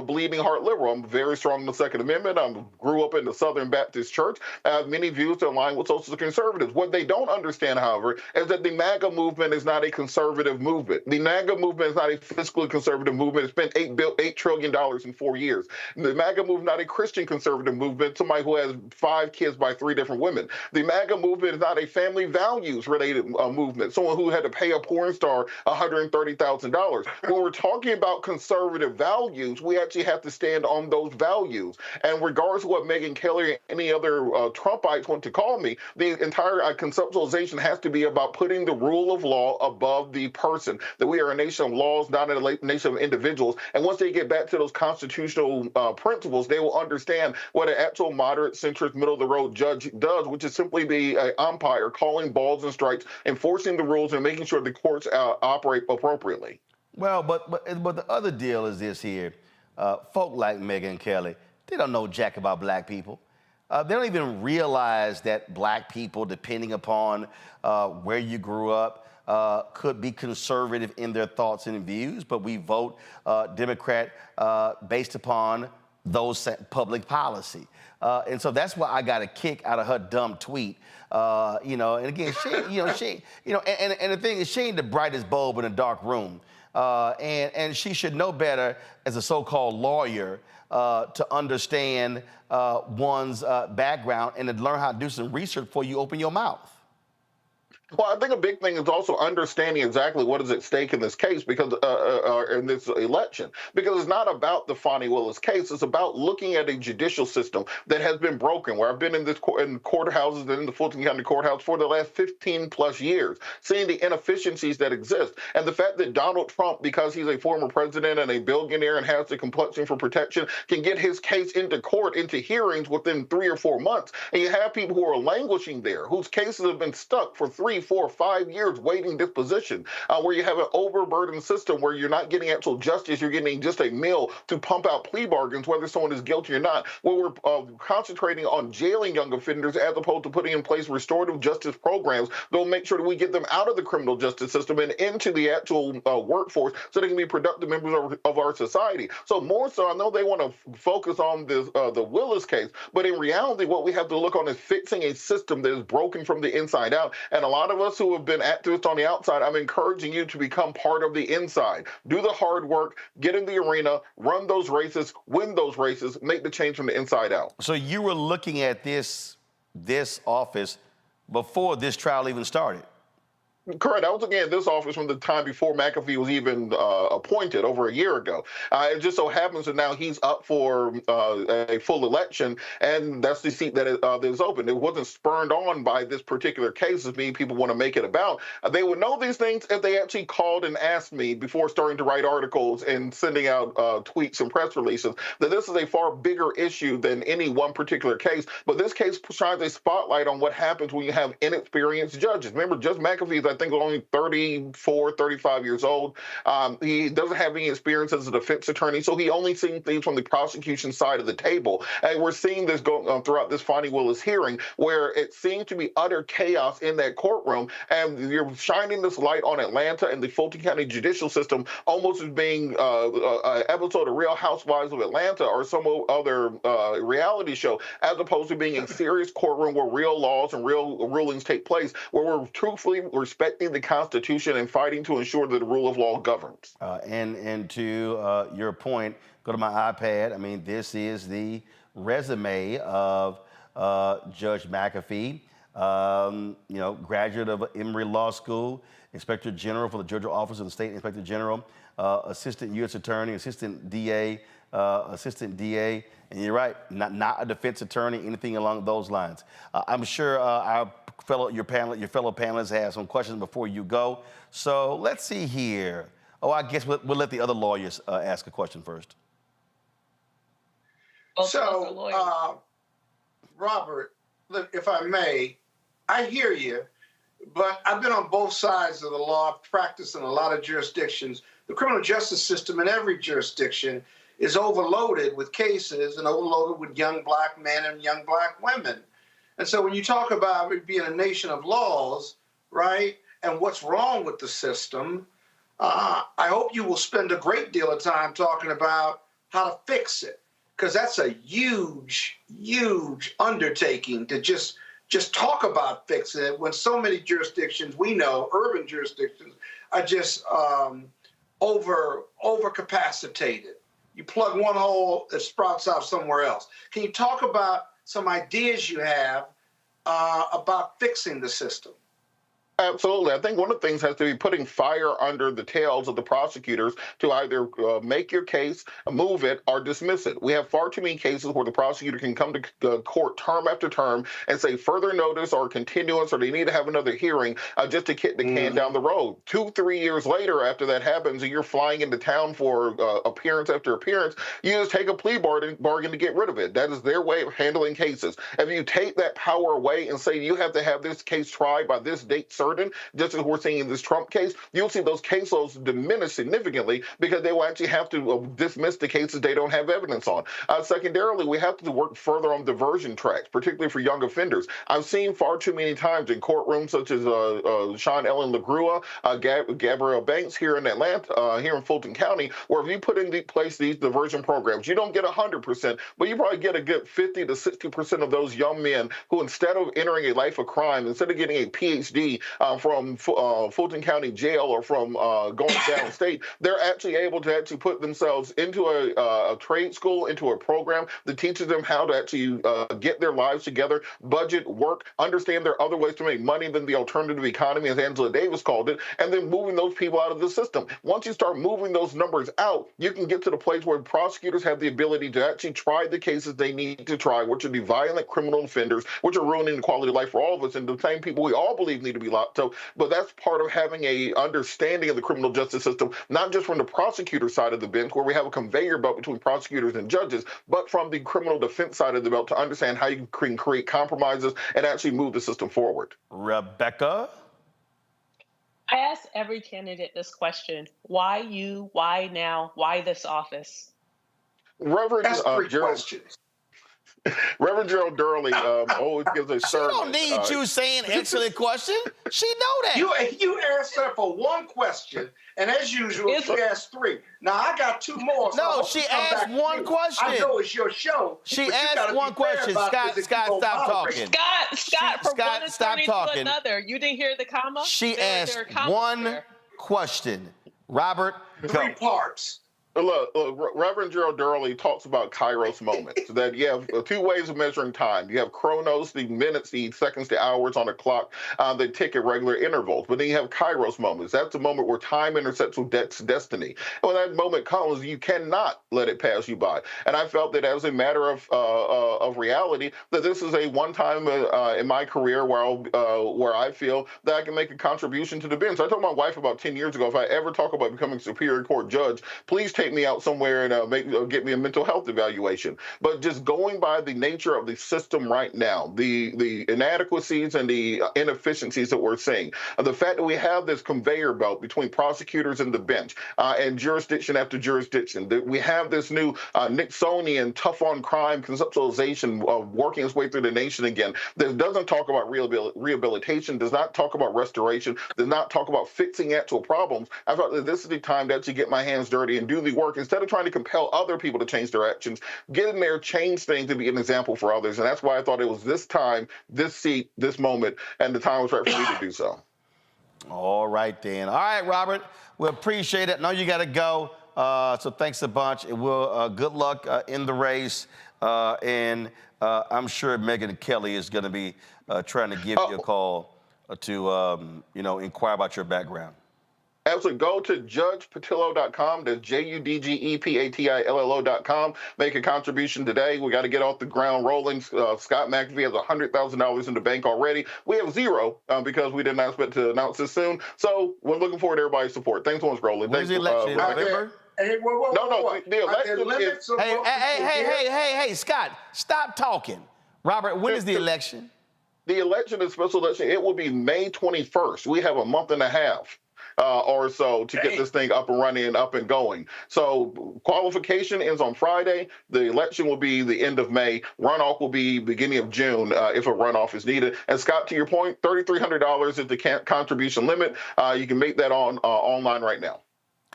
bleeding heart liberal. I'm very strong in the Second Amendment. I grew up in the Southern Baptist Church. I have many views that align with social conservatives. What they don't understand, however, is that the MAGA movement is not a conservative movement. The MAGA movement is not a fiscally conservative movement. It spent $8 trillion in 4 years. The MAGA movement is not a Christian conservative movement, somebody who has 5 kids by 3 different women. The MAGA movement is not a family values related movement, someone who had to pay a porn star $130,000. When we're talking about conservative values, we actually have to stand on those values. And regardless of what Megyn Kelly and any other Trumpites want to call me, the entire conceptualization has to be about putting the rule of law above the person. That we are a nation of laws, not a nation of individuals. And once they get back to those constitutional principles, they will understand what an actual moderate, centrist, middle-of-the-road judge does, which is simply be an umpire calling balls and strikes, enforcing the rules, and making sure the courts operate appropriately. Well, but the other deal is this here. Folk like Megyn Kelly, they don't know jack about black people. They don't even realize that black people, depending upon where you grew up, could be conservative in their thoughts and views, but we vote Democrat based upon those public policy. And so that's why I got a kick out of her dumb tweet. And again, and the thing is, she ain't the brightest bulb in a dark room. And she should know better as a so-called lawyer to understand one's background and to learn how to do some research before you open your mouth. Well, I think a big thing is also understanding exactly what is at stake in this case, because in this election, because it's not about the Fani Willis case. It's about looking at a judicial system that has been broken. Where I've been in courthouses and in the Fulton County Courthouse for the last 15 plus years, seeing the inefficiencies that exist, and the fact that Donald Trump, because he's a former president and a billionaire and has the complexion for protection, can get his case into court, into hearings within 3 or 4 months, and you have people who are languishing there, whose cases have been stuck for 3, 4, 5 years waiting disposition, where you have an overburdened system where you're not getting actual justice, you're getting just a mill to pump out plea bargains, whether someone is guilty or not, where we're concentrating on jailing young offenders as opposed to putting in place restorative justice programs that will make sure that we get them out of the criminal justice system and into the actual workforce so they can be productive members of our society. So more so, I know they want to focus on this the Willis case, but in reality, what we have to look on is fixing a system that is broken from the inside out. And a lot of us who have been activists on the outside, I'm encouraging you to become part of the inside. Do the hard work, get in the arena, run those races, win those races, make the change from the inside out. So you were looking at this office before this trial even started? Correct. I was looking at this office from the time before McAfee was even appointed over a year ago. It just so happens that now he's up for a full election, and that's the seat that is open. It wasn't spurned on by this particular case as many people want to make it about. They would know these things if they actually called and asked me before starting to write articles and sending out tweets and press releases that this is a far bigger issue than any one particular case. But this case shines a spotlight on what happens when you have inexperienced judges. Remember, Judge McAfee, I think, was only 34, 35 years old. He doesn't have any experience as a defense attorney, so he only seen things from the prosecution side of the table. And we're seeing this go throughout this Fani Willis hearing, where it seemed to be utter chaos in that courtroom. And you're shining this light on Atlanta and the Fulton County judicial system almost as being an episode of Real Housewives of Atlanta or some other reality show, as opposed to being a serious courtroom where real laws and real rulings take place, where we're truthfully respecting the Constitution and fighting to ensure that the rule of law governs. And to your point, go to my iPad. I mean, this is the resume of Judge McAfee. Graduate of Emory Law School, Inspector General for the Georgia Office of the State Inspector General, Assistant U.S. Attorney, Assistant DA, and you're right, not a defense attorney, anything along those lines. I'm sure your fellow panelists have some questions before you go. So let's see here. Oh, I guess we'll let the other lawyers ask a question first. So, Robert, look, if I may, I hear you, but I've been on both sides of the law. I've practiced in a lot of jurisdictions. The criminal justice system in every jurisdiction is overloaded with cases and overloaded with young black men and young black women. And so when you talk about it being a nation of laws, right, and what's wrong with the system, I hope you will spend a great deal of time talking about how to fix it, because that's a huge, huge undertaking to just talk about fixing it when so many jurisdictions, we know, urban jurisdictions, are just overcapacitated. You plug one hole, it sprouts out somewhere else. Can you talk about some ideas you have about fixing the system? Absolutely. I think one of the things has to be putting fire under the tails of the prosecutors to either make your case, move it, or dismiss it. We have far too many cases where the prosecutor can come to court term after term and say further notice or continuance, or they need to have another hearing just to kick the can down the road. 2-3 years later, after that happens, and you're flying into town for appearance after appearance, you just take a plea bargain to get rid of it. That is their way of handling cases. If you take that power away and say you have to have this case tried by this date certain, burden, just as we're seeing in this Trump case, you'll see those caseloads diminish significantly because they will actually have to dismiss the cases they don't have evidence on. Secondarily, we have to work further on diversion tracks, particularly for young offenders. I've seen far too many times in courtrooms such as Sean Ellen LaGrua, Gabrielle Banks here in Atlanta, here in Fulton County, where if you put in place these diversion programs, you don't get 100%, but you probably get a good 50 to 60% of those young men who, instead of entering a life of crime, instead of getting a PhD from Fulton County Jail or from going downstate, they're actually able to actually put themselves into a trade school, into a program that teaches them how to actually get their lives together, budget, work, understand there are other ways to make money than the alternative economy, as Angela Davis called it, and then moving those people out of the system. Once you start moving those numbers out, you can get to the place where prosecutors have the ability to actually try the cases they need to try, which are the violent criminal offenders, which are ruining the quality of life for all of us, and the same people we all believe need to be locked up. But that's part of having a understanding of the criminal justice system, not just from the prosecutor side of the bench, where we have a conveyor belt between prosecutors and judges, but from the criminal defense side of the belt to understand how you can create compromises and actually move the system forward. Rebecca? I ask every candidate this question: why you? Why now? Why this office? Reverend That's three questions. Reverend Gerald Durley always gives a sermon. She don't need you saying excellent question. She know that. You asked her for one question, and as usual, she asked three. Now I got two more. No, she asked one question. I know it's your show. She asked one question. Scott, stop talking. Scott, from one stop attorney talking. to another. You didn't hear the comma? She asked one question. Robert, three parts. Look, Reverend Gerald Durley talks about Kairos moments, that you have two ways of measuring time. You have chronos, the minutes, the seconds, the hours on a clock that tick at regular intervals. But then you have Kairos moments. That's the moment where time intersects with destiny. And when that moment comes, you cannot let it pass you by. And I felt that as a matter of reality, that this is a one time in my career where I feel that I can make a contribution to the bench. I told my wife about 10 years ago, if I ever talk about becoming Superior Court judge, please take me out somewhere and get me a mental health evaluation. But just going by the nature of the system right now, the inadequacies and the inefficiencies that we're seeing, the fact that we have this conveyor belt between prosecutors and the bench and jurisdiction after jurisdiction, that we have this new Nixonian tough on crime conceptualization of working its way through the nation again, that doesn't talk about rehabilitation, does not talk about restoration, does not talk about fixing actual problems. I thought that this is the time to actually get my hands dirty and do the work instead of trying to compel other people to change their actions. Get in there, change things, to be an example for others. And that's why I thought it was this time, this seat, this moment, and the time was right for me to do so. All right, then. All right, Robert, we appreciate it. I know you got to go, so thanks a bunch. And good luck in the race. And I'm sure Megyn Kelly is going to be trying to give you a call to, inquire about your background. Absolutely. Go to judgepatillo.com. That's JUDGEPATILLO.com. Make a contribution today. We got to get off the ground rolling. Scott McAfee has $100,000 in the bank already. We have zero because we did not expect to announce this soon. So we're looking forward to everybody's support. Thanks so much, Roland. When's the election? November? Hey, the election is... Hey, Scott, stop talking. Robert, when is the election? The election is special election. It will be May 21st. We have a month and a half. Or so to get this thing up and running and up and going. So qualification ends on Friday. The election will be the end of May. Runoff will be beginning of June if a runoff is needed. And Scott, to your point, $3,300 is the contribution limit. You can make that online right now.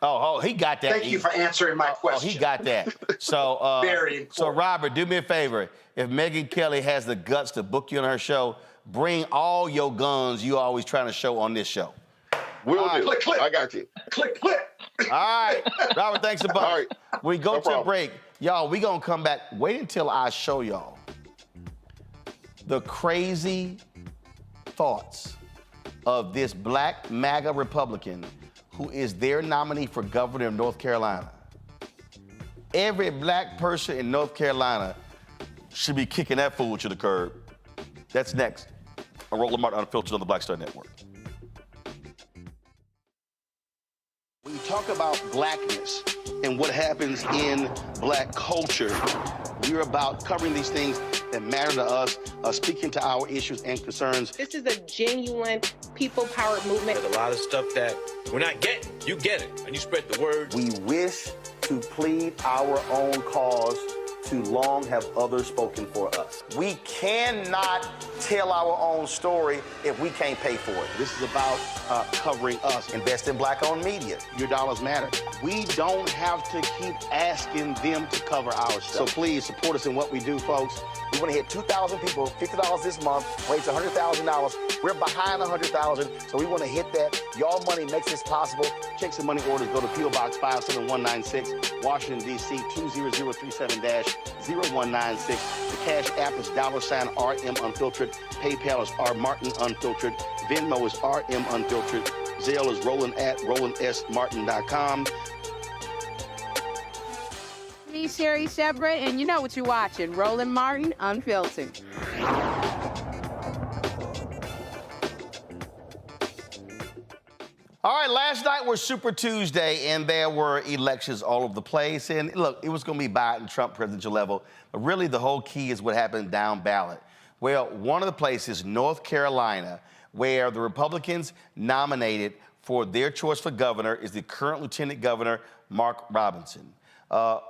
Oh, he got that. Thank you for answering my question. Oh, he got that. So, so Robert, do me a favor. If Megyn Kelly has the guts to book you on her show, bring all your guns you always trying to show on this show. Will do. Click, click. I got you. Click, click. All right. Robert, thanks a bunch. All right. We go to a break. Y'all, we going to come back. Wait until I show y'all the crazy thoughts of this black MAGA Republican who is their nominee for governor of North Carolina. Every black person in North Carolina should be kicking that fool to the curb. That's next. On Roland Martin Unfiltered on the Black Star Network. When you talk about blackness and what happens in black culture, we're about covering these things that matter to us, speaking to our issues and concerns. This is a genuine people-powered movement. There's a lot of stuff that we're not getting. You get it, and you spread the word. We wish to plead our own cause. Too long have others spoken for us. We cannot tell our own story if we can't pay for it. This is about covering us. Invest in Black-owned media. Your dollars matter. We don't have to keep asking them to cover our stuff. So please support us in what we do, folks. We want to hit 2,000 people, $50 this month, raise $100,000. We're behind 100,000, so we want to hit that. Y'all money makes this possible. Check some money orders. Go to P.O. Box 57196, Washington, D.C. 20037-0196. The Cash App is $RM Unfiltered. PayPal is R Martin Unfiltered. Venmo is RM Unfiltered. Zelle is Roland@RolandSMartin.com. Me, Sherry Shepard, and you know what you're watching, Roland Martin Unfiltered. All right, last night was Super Tuesday, and there were elections all over the place. And look, it was going to be Biden, Trump, presidential level. But really, the whole key is what happened down ballot. Well, one of the places, North Carolina, where the Republicans nominated for their choice for governor is the current Lieutenant Governor, Mark Robinson.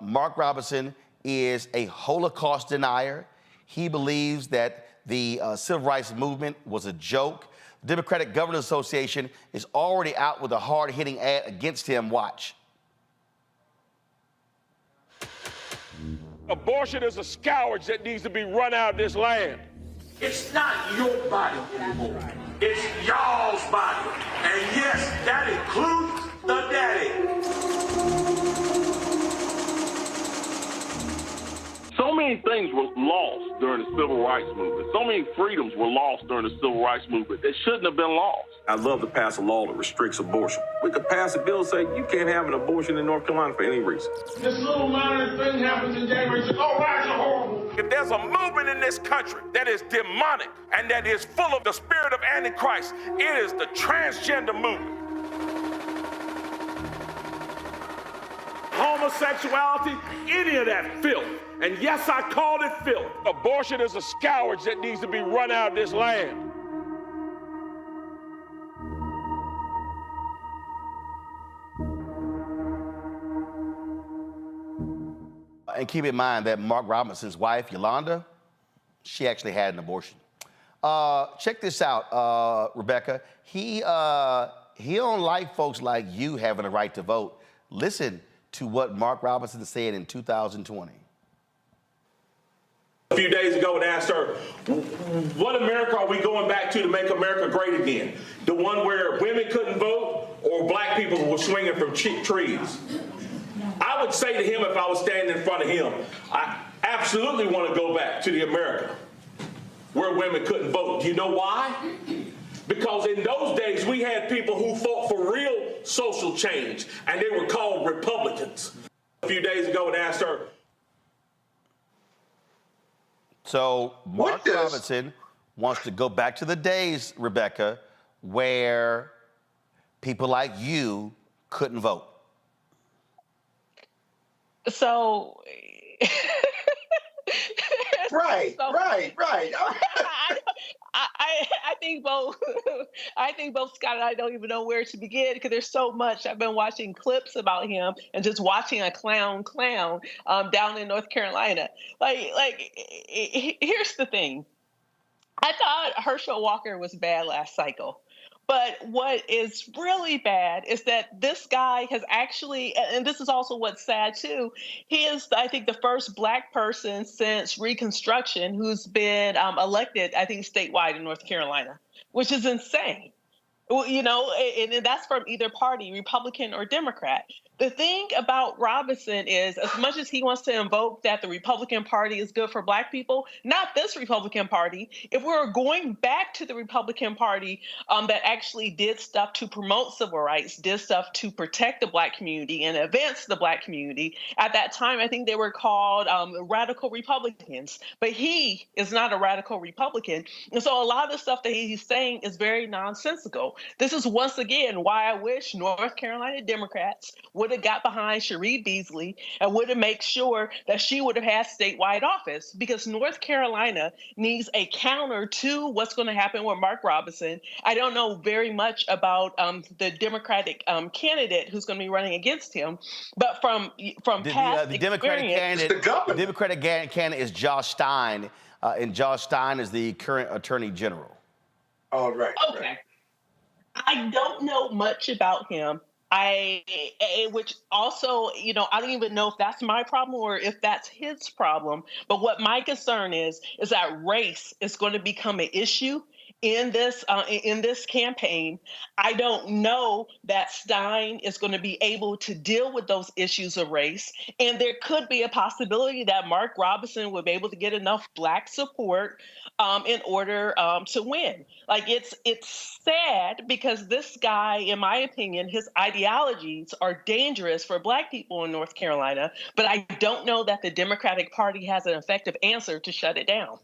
Mark Robinson is a Holocaust denier. He believes that the civil rights movement was a joke. The Democratic Governors Association is already out with a hard-hitting ad against him. Watch. Abortion is a scourge that needs to be run out of this land. It's not your body anymore. It's y'all's body. And yes, that includes the daddy. So many things were lost during the civil rights movement. So many freedoms were lost during the civil rights movement that shouldn't have been lost. I'd love to pass a law that restricts abortion. We could pass a bill that say you can't have an abortion in North Carolina for any reason. This little minor thing happens in January. Oh, that's horrible. If there's a movement in this country that is demonic and that is full of the spirit of Antichrist, it is the transgender movement. Homosexuality, any of that filth. And yes, I called it filth. Abortion is a scourge that needs to be run out of this land. And keep in mind that Mark Robinson's wife, Yolanda, she actually had an abortion. Check this out, Rebecca. He don't like folks like you having a right to vote. Listen to what Mark Robinson said in 2020. A few days ago, and asked her, what America are we going back to make America great again? The one where women couldn't vote or black people were swinging from trees? I would say to him, if I was standing in front of him, I absolutely want to go back to the America where women couldn't vote. Do you know why? Because in those days, we had people who fought for real social change, and they were called Republicans. A few days ago, and asked her. So Mark Robinson wants to go back to the days, Rebecca, where people like you couldn't vote. So, right. I think both. I think both Scott and I don't even know where to begin because there's so much. I've been watching clips about him and just watching a clown down in North Carolina. Here's the thing. I thought Herschel Walker was bad last cycle. But what is really bad is that this guy has actually, and this is also what's sad too, he is, I think, the first Black person since Reconstruction who's been elected, I think, statewide in North Carolina, which is insane. Well, you know, and that's from either party, Republican or Democrat. The thing about Robinson is, as much as he wants to invoke that the Republican Party is good for Black people, not this Republican Party. If we were going back to the Republican Party that actually did stuff to promote civil rights, did stuff to protect the Black community and advance the Black community, at that time, I think they were called radical Republicans. But he is not a radical Republican. And so a lot of the stuff that he's saying is very nonsensical. This is once again why I wish North Carolina Democrats would would have got behind Cherie Beasley and would have made sure that she would have had statewide office, because North Carolina needs a counter to what's going to happen with Mark Robinson. I don't know very much about the Democratic candidate who's going to be running against him, but from past the Democratic candidate is Josh Stein, and Josh Stein is the current Attorney General. Oh, right. Okay. Right. I don't know much about him. Which also, I don't even know if that's my problem or if that's his problem. But what my concern is that race is going to become an issue in this campaign. I don't know that Stein is going to be able to deal with those issues of race. And there could be a possibility that Mark Robinson would be able to get enough Black support in order to win. Like, it's sad because this guy, in my opinion, his ideologies are dangerous for Black people in North Carolina, but I don't know that the Democratic Party has an effective answer to shut it down.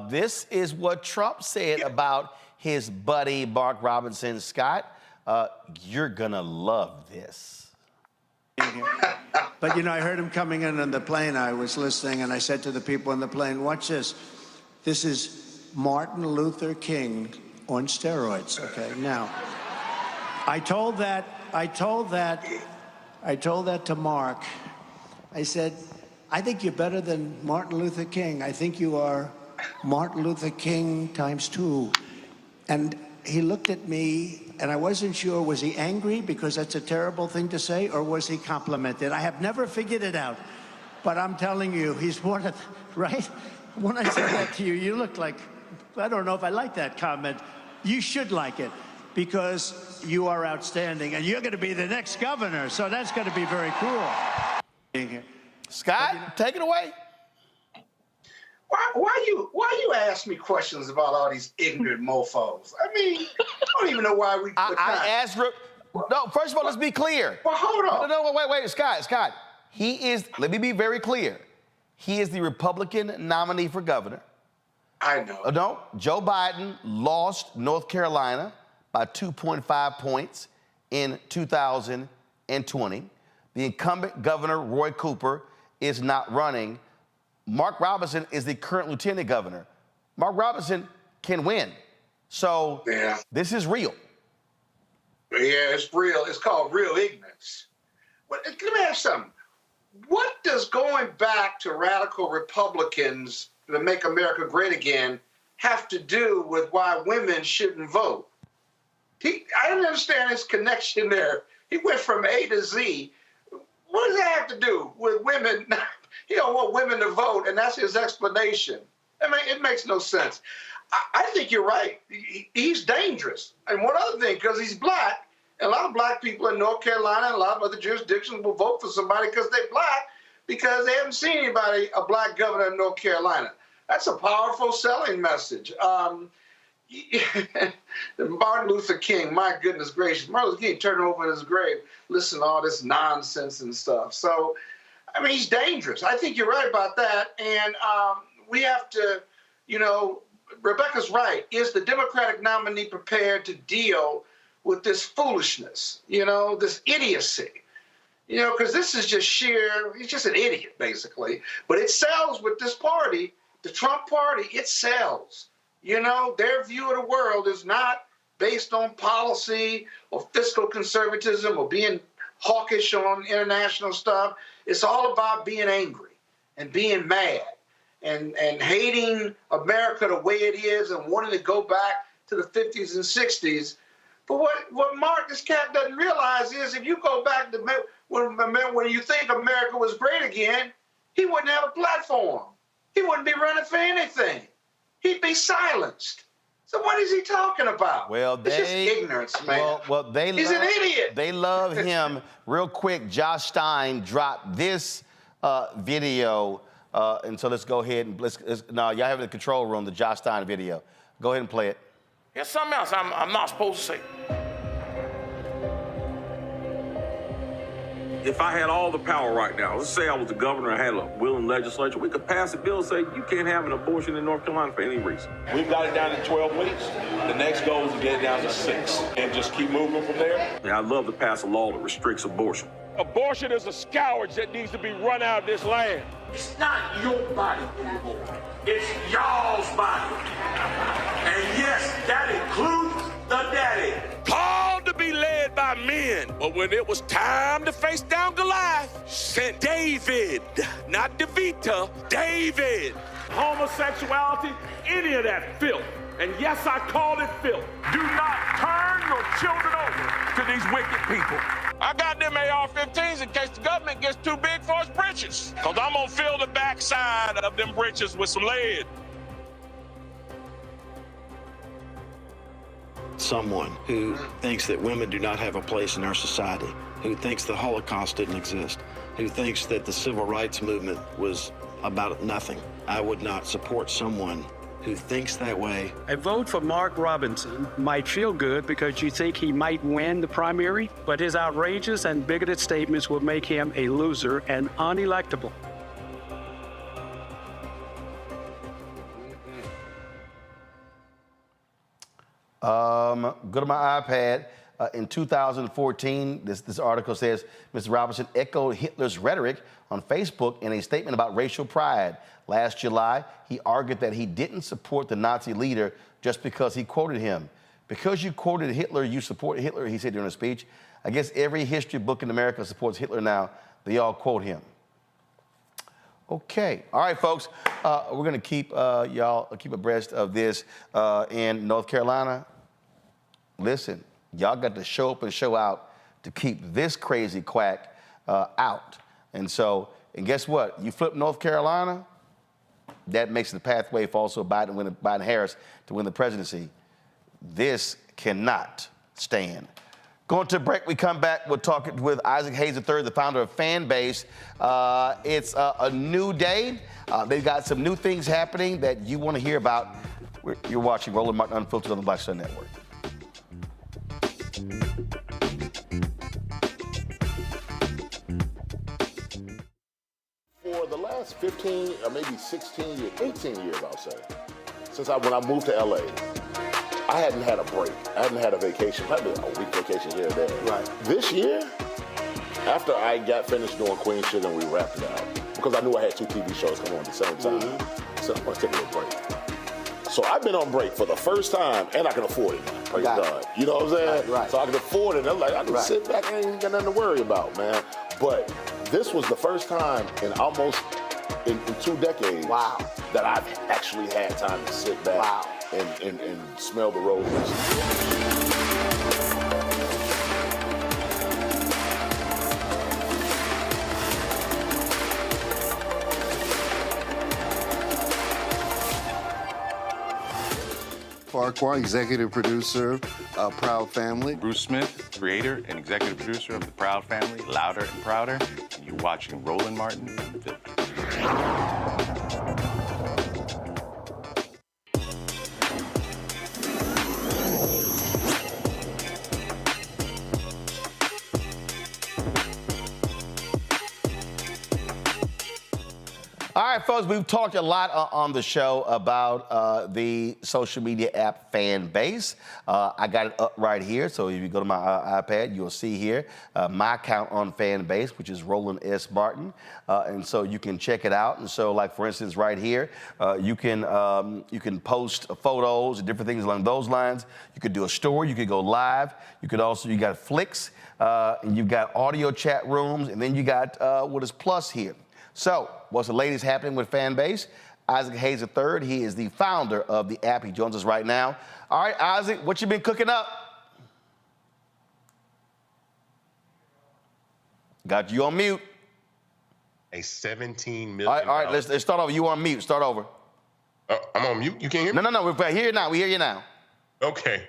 This is what Trump said about his buddy Mark Robinson. Scott, you're gonna love this. But I heard him coming in on the plane. I was listening, and I said to the people on the plane, watch this. This is Martin Luther King on steroids, okay? Now, I told that to Mark. I said, I think you're better than Martin Luther King. I think you are Martin Luther King ×2. And he looked at me, and I wasn't sure, was he angry because that's a terrible thing to say, or was he complimented? I have never figured it out, but I'm telling you, he's one of, right? When I said that to you, you looked like, I don't know if I like that comment. You should like it, because you are outstanding, and you're going to be the next governor, so that's going to be very cool. Scott, take it away. Why you ask me questions about all these ignorant mofos? I mean, I don't even know why we. I asked. No, first of all, let's be clear. Well, hold on. No, wait, Scott. He is. Let me be very clear. He is the Republican nominee for governor. I know. No, Joe Biden lost North Carolina by 2.5 points in 2020. The incumbent governor, Roy Cooper, is not running. Mark Robinson is the current lieutenant governor. Mark Robinson can win. So This is real. Yeah, it's real. It's called real ignorance. But let me ask you something. What does going back to radical Republicans to make America great again have to do with why women shouldn't vote? I don't understand his connection there. He went from A to Z. What does that have to do with women? He don't want women to vote, and that's his explanation. I mean, it makes no sense. I think you're right. He's dangerous. And one other thing, because he's Black, and a lot of Black people in North Carolina and a lot of other jurisdictions will vote for somebody because they're Black, because they haven't seen anybody, a Black governor in North Carolina. That's a powerful selling message. Martin Luther King, my goodness gracious. Martin Luther King turned over in his grave, listen to all this nonsense and stuff. So, I mean, he's dangerous. I think you're right about that. And we have to, Rebecca's right. Is the Democratic nominee prepared to deal with this foolishness, this idiocy? Because this is just he's just an idiot, basically. But it sells with this party, the Trump party, it sells. Their view of the world is not based on policy or fiscal conservatism or being hawkish on international stuff. It's all about being angry and being mad and hating America the way it is and wanting to go back to the 50s and 60s. But what Mark, this cat doesn't realize is if you go back to when you think America was great again, he wouldn't have a platform. He wouldn't be running for anything. He'd be silenced. So what is he talking about? Well, it's just ignorance, man. He's an idiot. They love him. Real quick, Josh Stein dropped this video, and so let's go ahead and y'all have it in the control room, the Josh Stein video. Go ahead and play it. There's something else I'm not supposed to say. If I had all the power right now, let's say I was the governor and had a willing legislature, we could pass a bill saying you can't have an abortion in North Carolina for any reason. We've got it down to 12 weeks. The next goal is to get it down to 6 and just keep moving from there. Yeah, I'd love to pass a law that restricts abortion. Abortion is a scourge that needs to be run out of this land. It's not your body anymore. It's y'all's body. And yes, that includes the daddy. Called to be led by men, but when it was time to face down Goliath, sent David, not DeVita, David. Homosexuality, any of that filth. And yes, I call it filth. Do not turn your children over to these wicked people. I got them AR-15s in case the government gets too big for its britches. Because I'm going to fill the backside of them britches with some lead. Someone who thinks that women do not have a place in our society, who thinks the Holocaust didn't exist, who thinks that the civil rights movement was about nothing. I would not support someone who thinks that way. A vote for Mark Robinson might feel good because you think he might win the primary, but his outrageous and bigoted statements will make him a loser and unelectable. Go to my iPad. In 2014, this article says, Mr. Robinson echoed Hitler's rhetoric on Facebook in a statement about racial pride. Last July, he argued that he didn't support the Nazi leader just because he quoted him. Because you quoted Hitler, you support Hitler, he said during a speech. I guess every history book in America supports Hitler now. They all quote him. Okay. All right, folks. We're going to keep y'all keep abreast of this in North Carolina. Listen, y'all got to show up and show out to keep this crazy quack out. And guess what? You flip North Carolina, that makes the pathway for also Biden-Harris to win the presidency. This cannot stand. Going to a break, we come back, we'll talk with Isaac Hayes III, the founder of Fanbase. It's a new day. They've got some new things happening that you want to hear about. You're watching Roland Martin Unfiltered on the Black Sun Network. For the last 15 or maybe 16 years, 18 years, I'll say, since when I moved to LA, I hadn't had a break. I hadn't had a vacation, probably a week vacation here and there. Right. This year, after I got finished doing Queen Sugar and we wrapped it out, because I knew I had 2 TV shows coming on at the same time, so I'm going to take a little break. So I've been on break for the first time, and I can afford it. Praise God. You know what I'm saying? Right. So I can afford it. I'm like, I can sit back, I ain't got nothing to worry about, man. But this was the first time in almost in 2 decades that I've actually had time to sit back and smell the roses. Farquhar, executive producer of Proud Family. Bruce Smith, creator and executive producer of The Proud Family, Louder and Prouder. And you're watching Roland Martin Unfiltered. All right, folks, we've talked a lot on the show about the social media app Fanbase. I got it up right here, so if you go to my iPad, you'll see here my account on Fanbase, which is Roland S. Martin, and so you can check it out. And so, like for instance, right here, you can post photos and different things along those lines. You could do a story, you could go live. You got flicks, and you've got audio chat rooms, and then you got what is Plus here. So, what's the latest happening with Fanbase? Isaac Hayes III, he is the founder of the app. He joins us right now. All right, Isaac, what you been cooking up? Got you on mute. A $17 million. All right, let's start over. You on mute. Start over. I'm on mute. You can't hear me? No. We're here now. We hear you now. Okay.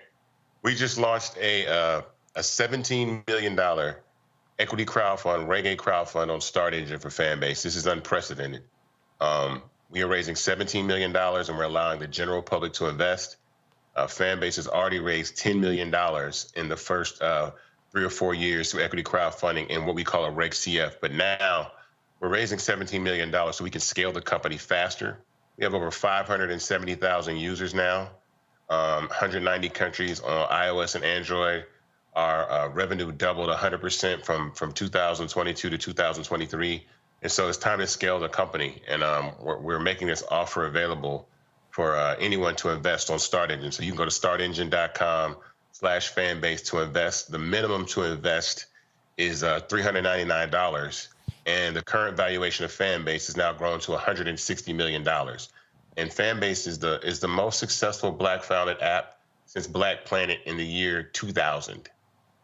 We just launched a $17 million equity crowdfund, reggae crowdfund on Start Engine for Fanbase. This is unprecedented. We are raising $17 million and we're allowing the general public to invest. Fanbase has already raised $10 million in the first 3 or 4 years through equity crowdfunding in what we call a Reg CF. But now we're raising $17 million so we can scale the company faster. We have over 570,000 users now, 190 countries on iOS and Android. Our revenue doubled 100% from 2022 to 2023. And so it's time to scale the company. And we're making this offer available for anyone to invest on Start Engine. So you can go to startengine.com/fanbase to invest. The minimum to invest is $399. And the current valuation of Fanbase has now grown to $160 million. And Fanbase is the most successful Black-founded app since Black Planet in the year 2000.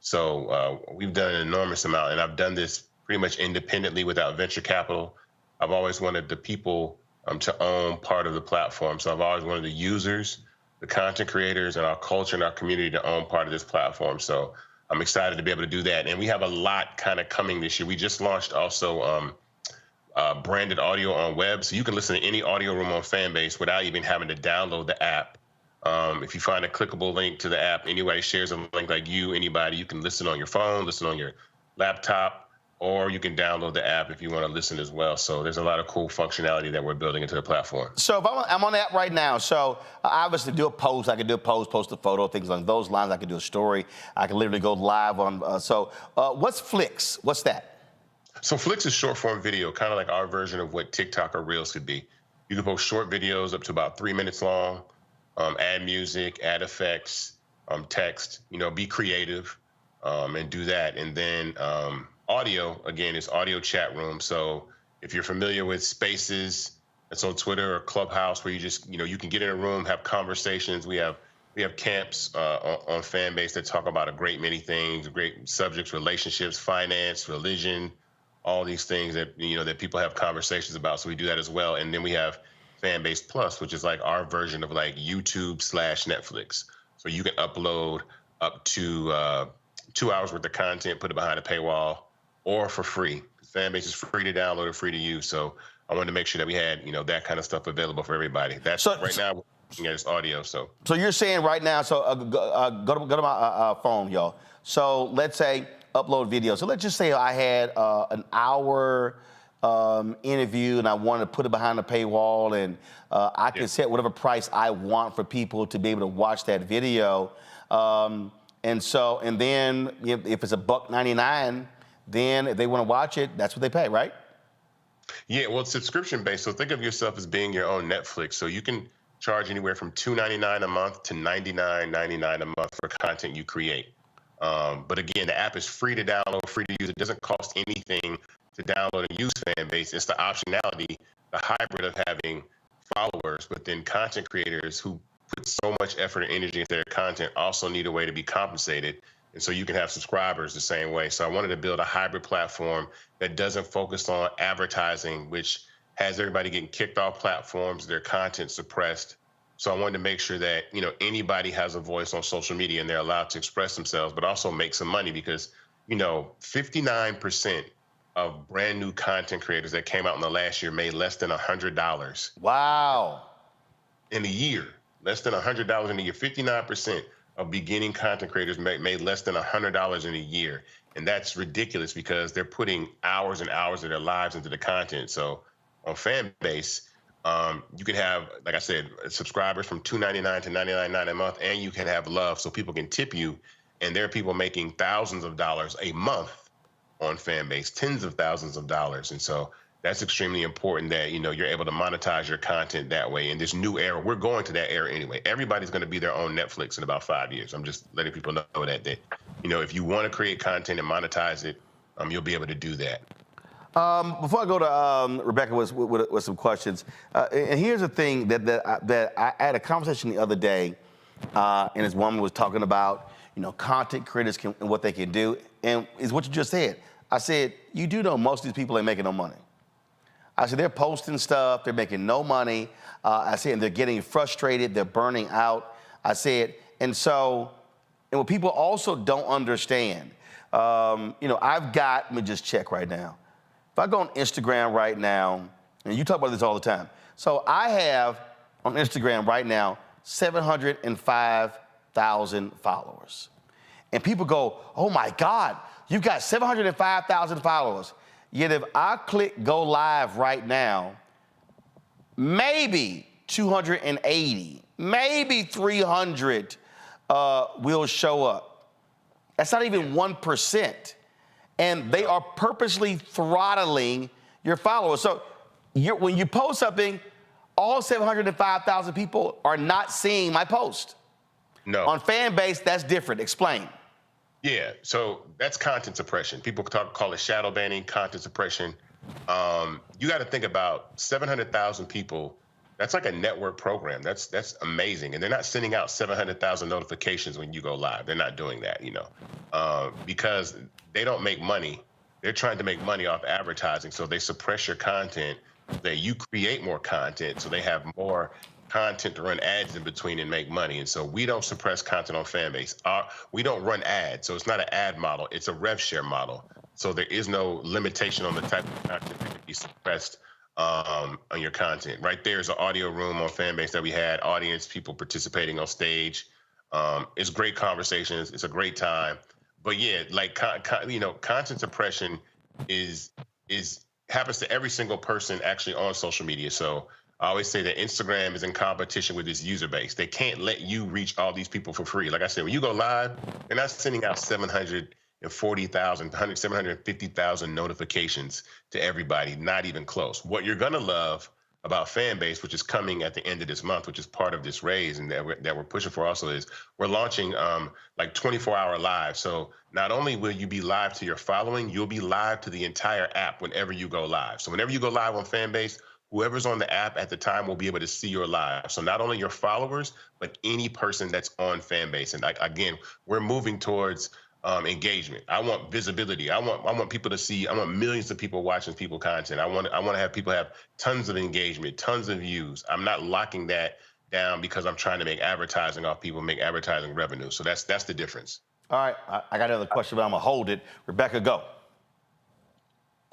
So we've done an enormous amount, and I've done this pretty much independently without venture capital. I've always wanted the people to own part of the platform. So I've always wanted the users, the content creators, and our culture and our community to own part of this platform. So I'm excited to be able to do that. And we have a lot kind of coming this year. We just launched also branded audio on web. So you can listen to any audio room on Fanbase without even having to download the app. If you find a clickable link to the app, anybody shares a link like anybody, you can listen on your phone, listen on your laptop, or you can download the app if you want to listen as well. So there's a lot of cool functionality that we're building into the platform. So if I'm on the app right now, so I obviously do a post. I can do a post a photo, things along those lines. I can do a story. I can literally go live on. What's Flix? What's that? So Flix is short form video, kind of like our version of what TikTok or Reels could be. You can post short videos up to about 3 minutes long, add music, add effects, text, be creative, and do that. And then audio, again, is audio chat room. So if you're familiar with Spaces, that's on Twitter, or Clubhouse, where you just, you can get in a room, have conversations. We have camps on Fanbase that talk about a great many things, great subjects, relationships, finance, religion, all these things that, that people have conversations about. So we do that as well. And then we have Fanbase Plus, which is like our version of like YouTube/Netflix. So you can upload up to 2 hours worth of content, put it behind a paywall, or for free. Fanbase is free to download and free to use. So I wanted to make sure that we had, that kind of stuff available for everybody. That's right now we're looking at this audio. So you're saying right now, go to my phone, y'all. So let's say upload video. So let's just say I had an hour interview and I wanted to put it behind a paywall, and I can set whatever price I want for people to be able to watch that video. And then if it's $1.99, then if they want to watch it, that's what they pay, right? Yeah, well, it's subscription based. So think of yourself as being your own Netflix. So you can charge anywhere from $2.99 a month to $99.99 a month for content you create. But again, the app is free to download, free to use. It doesn't cost anything to download and use Fanbase. It's the optionality, the hybrid of having followers, but then content creators who put so much effort and energy into their content also need a way to be compensated. And so you can have subscribers the same way. So I wanted to build a hybrid platform that doesn't focus on advertising, which has everybody getting kicked off platforms, their content suppressed. So I wanted to make sure that, anybody has a voice on social media and they're allowed to express themselves, but also make some money, because, 59% of brand new content creators that came out in the last year made less than $100. Wow. In a year, less than $100 in a year. 59% of beginning content creators made less than $100 in a year. And that's ridiculous, because they're putting hours and hours of their lives into the content. So on Fanbase, you can have, like I said, subscribers from $2.99 to $99.99 a month, and you can have love, so people can tip you. And there are people making thousands of dollars a month on Fanbase, tens of thousands of dollars. And so that's extremely important that, you're able to monetize your content that way. In this new era, we're going to that era anyway. Everybody's going to be their own Netflix in about 5 years. I'm just letting people know that, if you want to create content and monetize it, you'll be able to do that. Before I go to Rebecca with some questions, and here's the thing that I had a conversation the other day, and this woman was talking about, content creators and what they can do, and is what you just said. I said, you do know most of these people ain't making no money. I said, they're posting stuff, they're making no money. I said, and they're getting frustrated, they're burning out. I said, and what people also don't understand, let me just check right now. If I go on Instagram right now, and you talk about this all the time. So I have on Instagram right now 705,000 followers. And people go, oh my God, you've got 705,000 followers. Yet if I click go live right now, maybe 280, maybe 300 will show up. That's not even 1%. And they are purposely throttling your followers. So when you post something, all 705,000 people are not seeing my post. No. On Fanbase, that's different. Explain. Yeah, so that's content suppression. People call it shadow banning, content suppression. You got to think about 700,000 people. That's like a network program. That's amazing. And they're not sending out 700,000 notifications when you go live. They're not doing that, because they don't make money. They're trying to make money off advertising. So they suppress your content, that you create more content, so they have more content to run ads in between and make money. And so we don't suppress content on Fanbase. We don't run ads. So it's not an ad model. It's a rev share model. So there is no limitation on the type of content that can be suppressed on your content. Right there's an audio room on Fanbase that we had, audience, people participating on stage. It's great conversations. It's a great time. But yeah, like, content suppression happens to every single person actually on social media. So I always say that Instagram is in competition with its user base. They can't let you reach all these people for free. Like I said, when you go live, they're not sending out 750,000 notifications to everybody, not even close. What you're gonna love about Fanbase, which is coming at the end of this month, which is part of this raise and that we're pushing for also, is we're launching like 24-hour live. So not only will you be live to your following, you'll be live to the entire app whenever you go live. So whenever you go live on Fanbase, whoever's on the app at the time will be able to see your live. So not only your followers, but any person that's on Fanbase. And again, we're moving towards engagement. I want visibility. I want people to see. I want millions of people watching people content. I want to have people have tons of engagement, tons of views. I'm not locking that down because I'm trying to make advertising off people, make advertising revenue. So that's the difference. All right, I got another question, but I'm gonna hold it. Rebecca, go.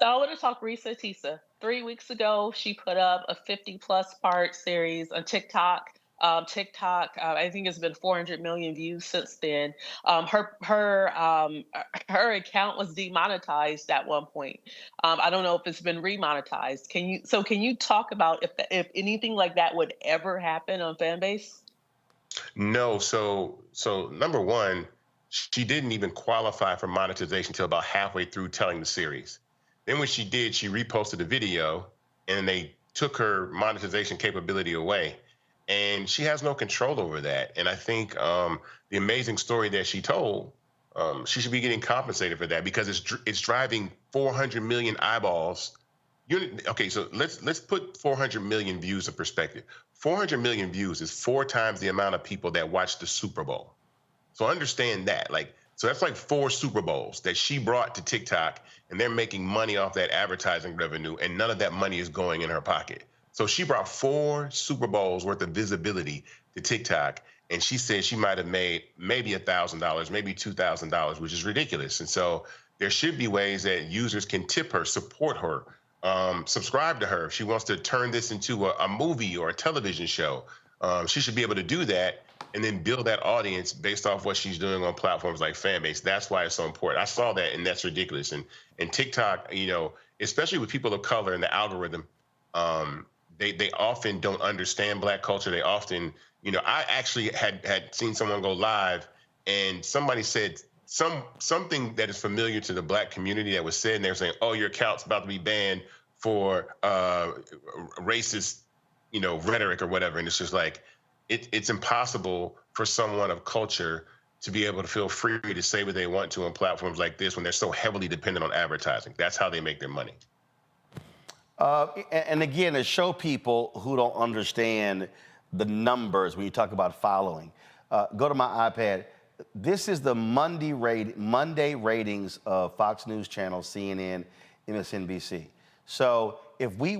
So I want to talk Risa Tisa. 3 weeks ago, she put up a 50-plus part series on TikTok. I think it's been 400 million views since then. Her account was demonetized at one point. I don't know if it's been remonetized. Can you talk about if anything like that would ever happen on Fanbase? No. So number one, she didn't even qualify for monetization until about halfway through telling the series. Then when she did, she reposted a video and they took her monetization capability away. And she has no control over that. And I think the amazing story that she told, she should be getting compensated for that because it's driving 400 million eyeballs. Okay, so let's put 400 million views in perspective. 400 million views is 4 times the amount of people that watch the Super Bowl. So understand that. So that's like 4 Super Bowls that she brought to TikTok, and they're making money off that advertising revenue, and none of that money is going in her pocket. So she brought 4 Super Bowls worth of visibility to TikTok, and she said she might have made maybe $1,000, maybe $2,000, which is ridiculous. And so there should be ways that users can tip her, support her, subscribe to her. If she wants to turn this into a movie or a television show, she should be able to do that and then build that audience based off what she's doing on platforms like Fanbase. That's why it's so important. I saw that, and that's ridiculous. And TikTok, especially with people of color in the algorithm, they often don't understand Black culture. They often, I actually had seen someone go live and somebody said something that is familiar to the Black community that was said, and they were saying, oh, your account's about to be banned for racist, rhetoric or whatever. And it's just like, it's impossible for someone of culture to be able to feel free to say what they want to on platforms like this when they're so heavily dependent on advertising. That's how they make their money. And again, to show people who don't understand the numbers when you talk about following, go to my iPad. This is the Monday ratings of Fox News Channel, CNN, MSNBC. So if we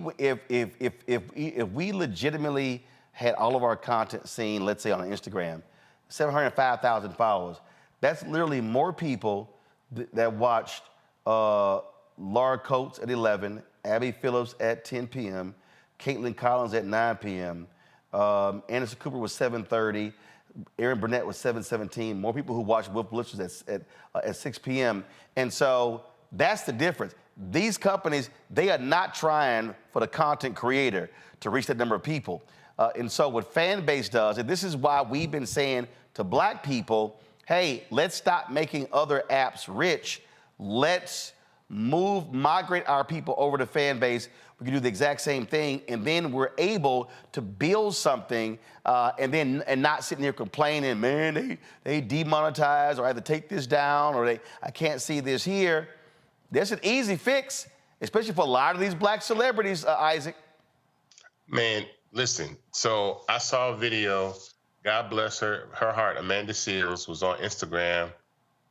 legitimately had all of our content seen, let's say on Instagram, 705,000 followers, that's literally more people that watched Laura Coates at 11, Abby Phillips at 10 p.m., Caitlin Collins at 9 p.m., Anderson Cooper was 7:30, Aaron Burnett was 7:17, more people who watched Wolf Blitzers at 6 p.m. And so that's the difference. These companies, they are not trying for the content creator to reach that number of people. And so what Fanbase does, and this is why we've been saying to Black people, hey, let's stop making other apps rich. Let's migrate our people over to Fanbase. We can do the exact same thing, and then we're able to build something, and not sitting here complaining, man, they demonetize, or I have to take this down, or I can't see this here. There's an easy fix, especially for a lot of these black celebrities, Isaac. Man, listen. So I saw a video. God bless her heart. Amanda Seales was on Instagram,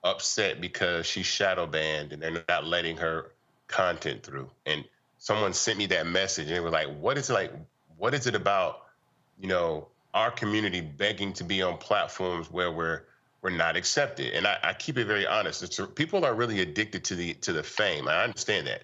upset because she's shadow banned and they're not letting her content through. And someone sent me that message and they were like, what is it about, our community begging to be on platforms where we're not accepted? And I keep it very honest. People are really addicted to the fame. I understand that.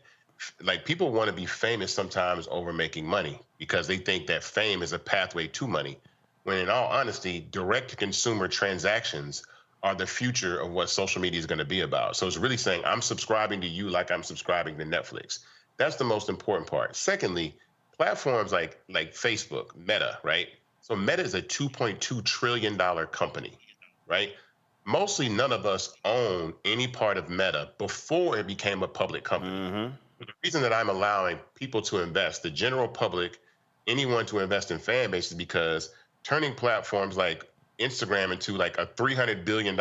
Like, people want to be famous sometimes over making money because they think that fame is a pathway to money. When in all honesty, direct to consumer transactions are the future of what social media is going to be about. So it's really saying, I'm subscribing to you like I'm subscribing to Netflix. That's the most important part. Secondly, platforms like Facebook, Meta, right? So Meta is a $2.2 trillion company, right? Mostly none of us own any part of Meta before it became a public company. Mm-hmm. The reason that I'm allowing people to invest, the general public, anyone to invest in Fanbase, is because turning platforms like Instagram into like a $300 billion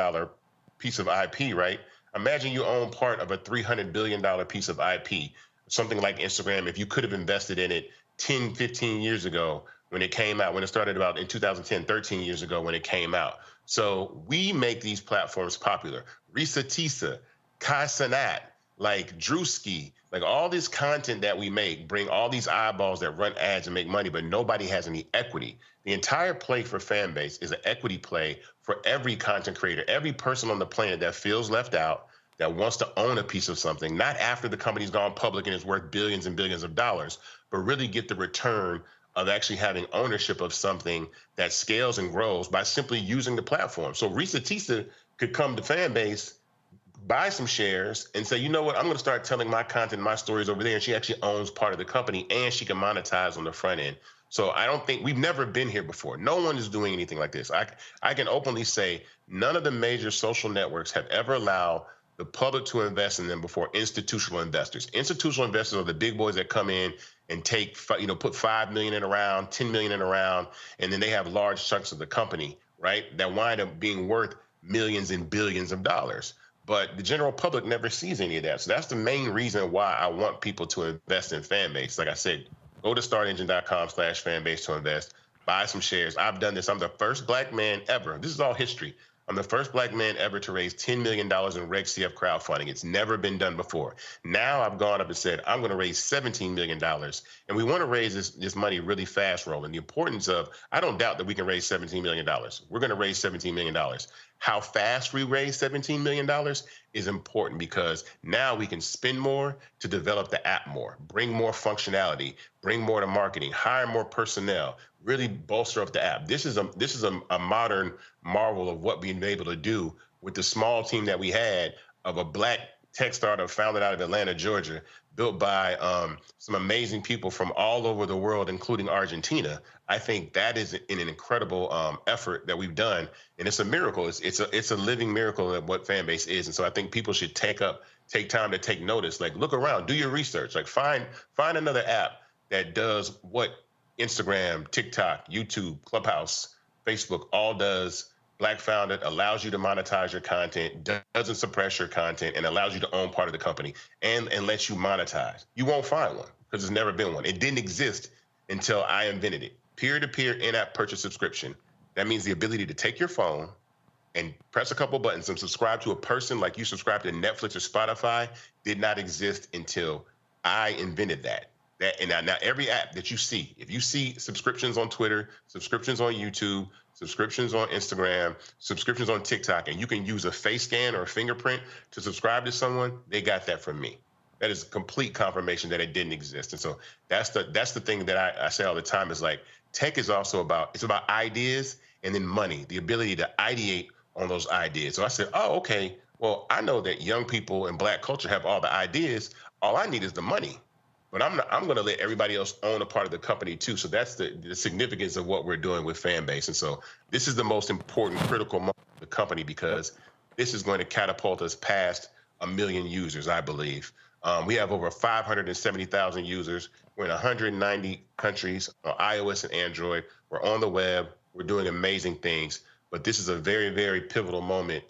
piece of IP, right? Imagine you own part of a $300 billion piece of IP, something like Instagram. If you could have invested in it 10, 15 years ago when it came out, when it started about in 2010, 13 years ago when it came out. So we make these platforms popular. Risa Tisa, Kai Cenat, like Drewski, like all this content that we make, bring all these eyeballs that run ads and make money, but nobody has any equity. The entire play for Fanbase is an equity play for every content creator, every person on the planet that feels left out, that wants to own a piece of something, not after the company's gone public and is worth billions and billions of dollars, but really get the return of actually having ownership of something that scales and grows by simply using the platform. So Risa Tisa could come to Fanbase, buy some shares, and say, you know what, I'm going to start telling my content, my stories over there, and she actually owns part of the company, and she can monetize on the front end. So I don't think, we've never been here before. No one is doing anything like this. I can openly say none of the major social networks have ever allowed the public to invest in them before institutional investors. Institutional investors are the big boys that come in and take, put 5 million in a round, 10 million in a round, and then they have large chunks of the company, right, that wind up being worth millions and billions of dollars. But the general public never sees any of that. So that's the main reason why I want people to invest in Fanbase. Like I said, go to startengine.com/Fanbase to invest, buy some shares. I've done this. I'm the first black man ever. This is all history. I'm the first black man ever to raise $10 million in Reg CF crowdfunding. It's never been done before. Now I've gone up and said, I'm going to raise $17 million. And we want to raise this money really fast, Roland. The importance of, I don't doubt that we can raise $17 million. We're going to raise $17 million. How fast we raise $17 million is important, because now we can spend more to develop the app more, bring more functionality, bring more to marketing, hire more personnel, really bolster up the app. This is a modern marvel of what we've been able to do with the small team that we had of a black tech startup founded out of Atlanta, Georgia, built by some amazing people from all over the world, including Argentina. I think that is an incredible effort that we've done, and it's a miracle. It's a living miracle of what Fanbase is, and so I think people should take time to take notice. Like, look around, do your research. Like, find another app that does what Instagram, TikTok, YouTube, Clubhouse, Facebook all does. Black founded, allows you to monetize your content, doesn't suppress your content, and allows you to own part of the company and lets you monetize. You won't find one because there's never been one. It didn't exist until I invented it. Peer-to-peer in-app purchase subscription. That means the ability to take your phone and press a couple buttons and subscribe to a person like you subscribe to Netflix or Spotify did not exist until I invented that. And now every app that you see, if you see subscriptions on Twitter, subscriptions on YouTube, subscriptions on Instagram, subscriptions on TikTok, and you can use a face scan or a fingerprint to subscribe to someone, they got that from me. That is complete confirmation that it didn't exist. And so that's the thing that I say all the time is, like, tech is also about ideas and then money, the ability to ideate on those ideas. So I said, oh, okay, well, I know that young people in black culture have all the ideas. All I need is the money. But I'm going to let everybody else own a part of the company too. So that's the significance of what we're doing with Fanbase. And so this is the most important, critical moment the company because this is going to catapult us past 1 million users, I believe. We have over 570,000 users. We're in 190 countries on iOS and Android. We're on the web. We're doing amazing things. But this is a very, very pivotal moment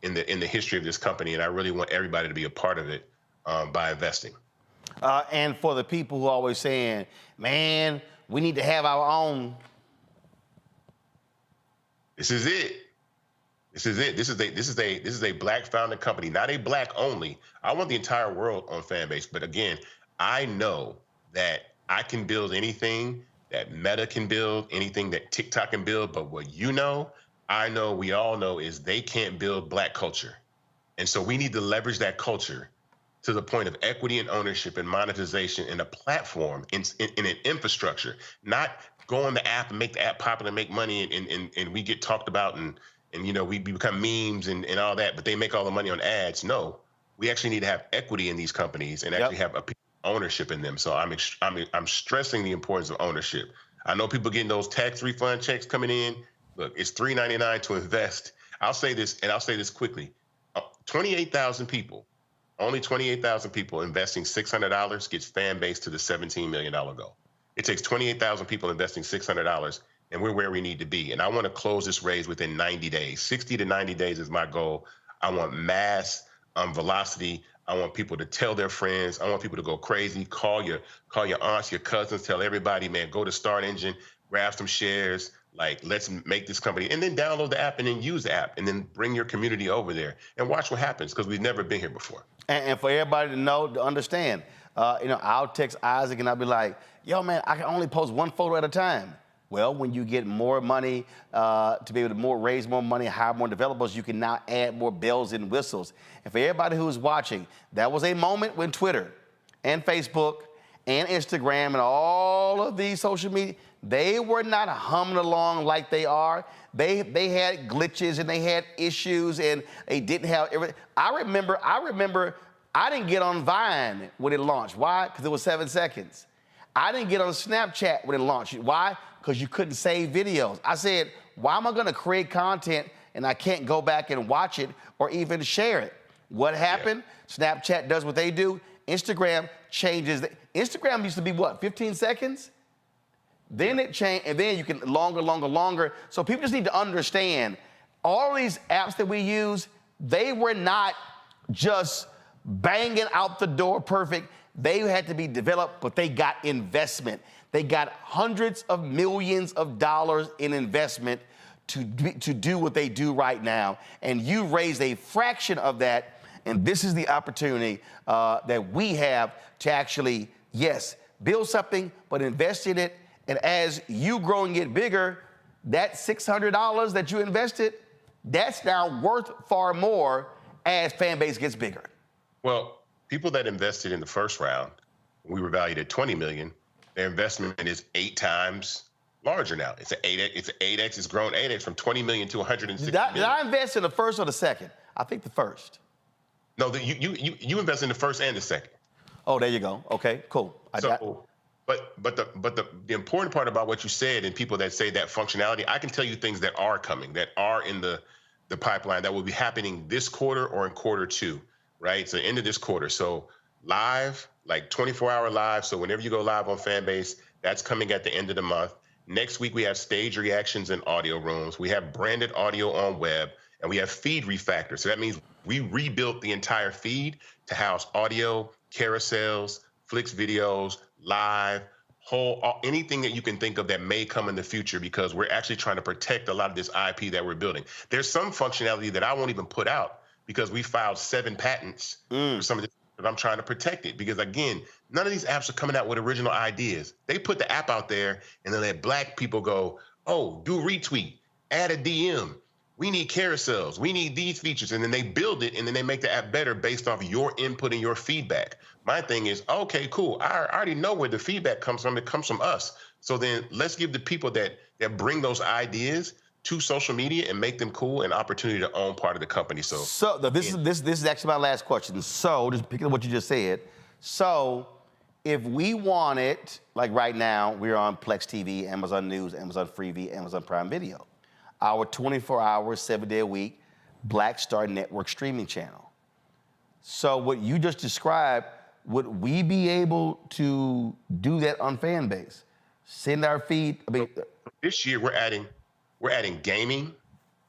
in the history of this company, and I really want everybody to be a part of it by investing. And for the people who are always saying, man, we need to have our own. This is it. This is it. This is a black founded company, not a black only. I want the entire world on Fanbase. But again, I know that I can build anything that Meta can build, anything that TikTok can build. But what I know, we all know is they can't build black culture. And so we need to leverage that culture to the point of equity and ownership and monetization in a platform, in an infrastructure, not go on the app and make the app popular, make money, and we get talked about and you know, we become memes and all that, but they make all the money on ads. No, we actually need to have equity in these companies and actually have a ownership in them. So I'm stressing the importance of ownership. I know people getting those tax refund checks coming in. Look, it's $3.99 to invest. I'll say this, and I'll say this quickly. 28,000 people, only 28,000 people investing $600 gets Fanbase to the $17 million goal. It takes 28,000 people investing $600, and we're where we need to be. And I want to close this raise within 90 days. 60 to 90 days is my goal. I want mass velocity. I want people to tell their friends. I want people to go crazy. Call your aunts, your cousins, tell everybody, man, go to Start Engine, grab some shares. Like, let's make this company, and then download the app and then use the app and then bring your community over there and watch what happens, because we've never been here before. And for everybody to know, to understand, you know, I'll text Isaac and I'll be like, yo, man, I can only post one photo at a time. Well, when you get more money to be able to raise more money, hire more developers, you can now add more bells and whistles. And for everybody who's watching, that was a moment when Twitter and Facebook and Instagram and all of these social media, they were not humming along like they are. They had glitches and they had issues and they didn't have everything. I remember I didn't get on Vine when it launched. Why? Because it was 7 seconds. I didn't get on Snapchat when it launched. Why? Because you couldn't save videos. I said, why am I gonna create content and I can't go back and watch it or even share it? What happened? Yeah. Snapchat does what they do. Instagram changes. Instagram used to be what, 15 seconds? Then it changed, and then you can longer. So people just need to understand, all these apps that we use, they were not just banging out the door perfect. They had to be developed, but they got investment. They got hundreds of millions of dollars in investment to do what they do right now. And you raised a fraction of that, and this is the opportunity that we have to actually, yes, build something, but invest in it. And as you grow and get bigger, that $600 that you invested, that's now worth far more as Fanbase gets bigger. Well, People that invested in the first round, we were valued at $20 million. Their investment is 8 times larger now. It's an 8x. It's 8x. It's grown 8x from 20 million to 160 million. Did I invest in the first or the second? I think the first. No, you invest in the first and the second. Oh, there you go. Okay, cool. But the important part about what you said, and people that say that functionality, I can tell you things that are coming, that are in the pipeline, that will be happening this quarter or in quarter 2, right? So end of this quarter. So live, like 24-hour live. So whenever you go live on Fanbase, that's coming at the end of the month. Next week, we have stage reactions in audio rooms. We have branded audio on web, and we have feed refactor. So that means we rebuilt the entire feed to house audio, carousels, Flicks videos, live, anything that you can think of that may come in the future, because we're actually trying to protect a lot of this IP that we're building. There's some functionality that I won't even put out because we filed 7 patents for some of this, but I'm trying to protect it because, again, none of these apps are coming out with original ideas. They put the app out there and then let black people go, oh, do retweet, add a DM. We need carousels. We need these features. And then they build it, and then they make the app better based off your input and your feedback. My thing is, okay, cool. I already know where the feedback comes from. It comes from us. So then let's give the people that bring those ideas to social media and make them cool an opportunity to own part of the company. So this is actually my last question. So just picking up what you just said. So if we want it, like right now, we're on Plex TV, Amazon News, Amazon Freevee, Amazon Prime Video. our 24-hour, 7-day-a-week Black Star Network streaming channel. So what you just described, would we be able to do that on Fanbase? Send our feed. I mean, this year we're adding gaming,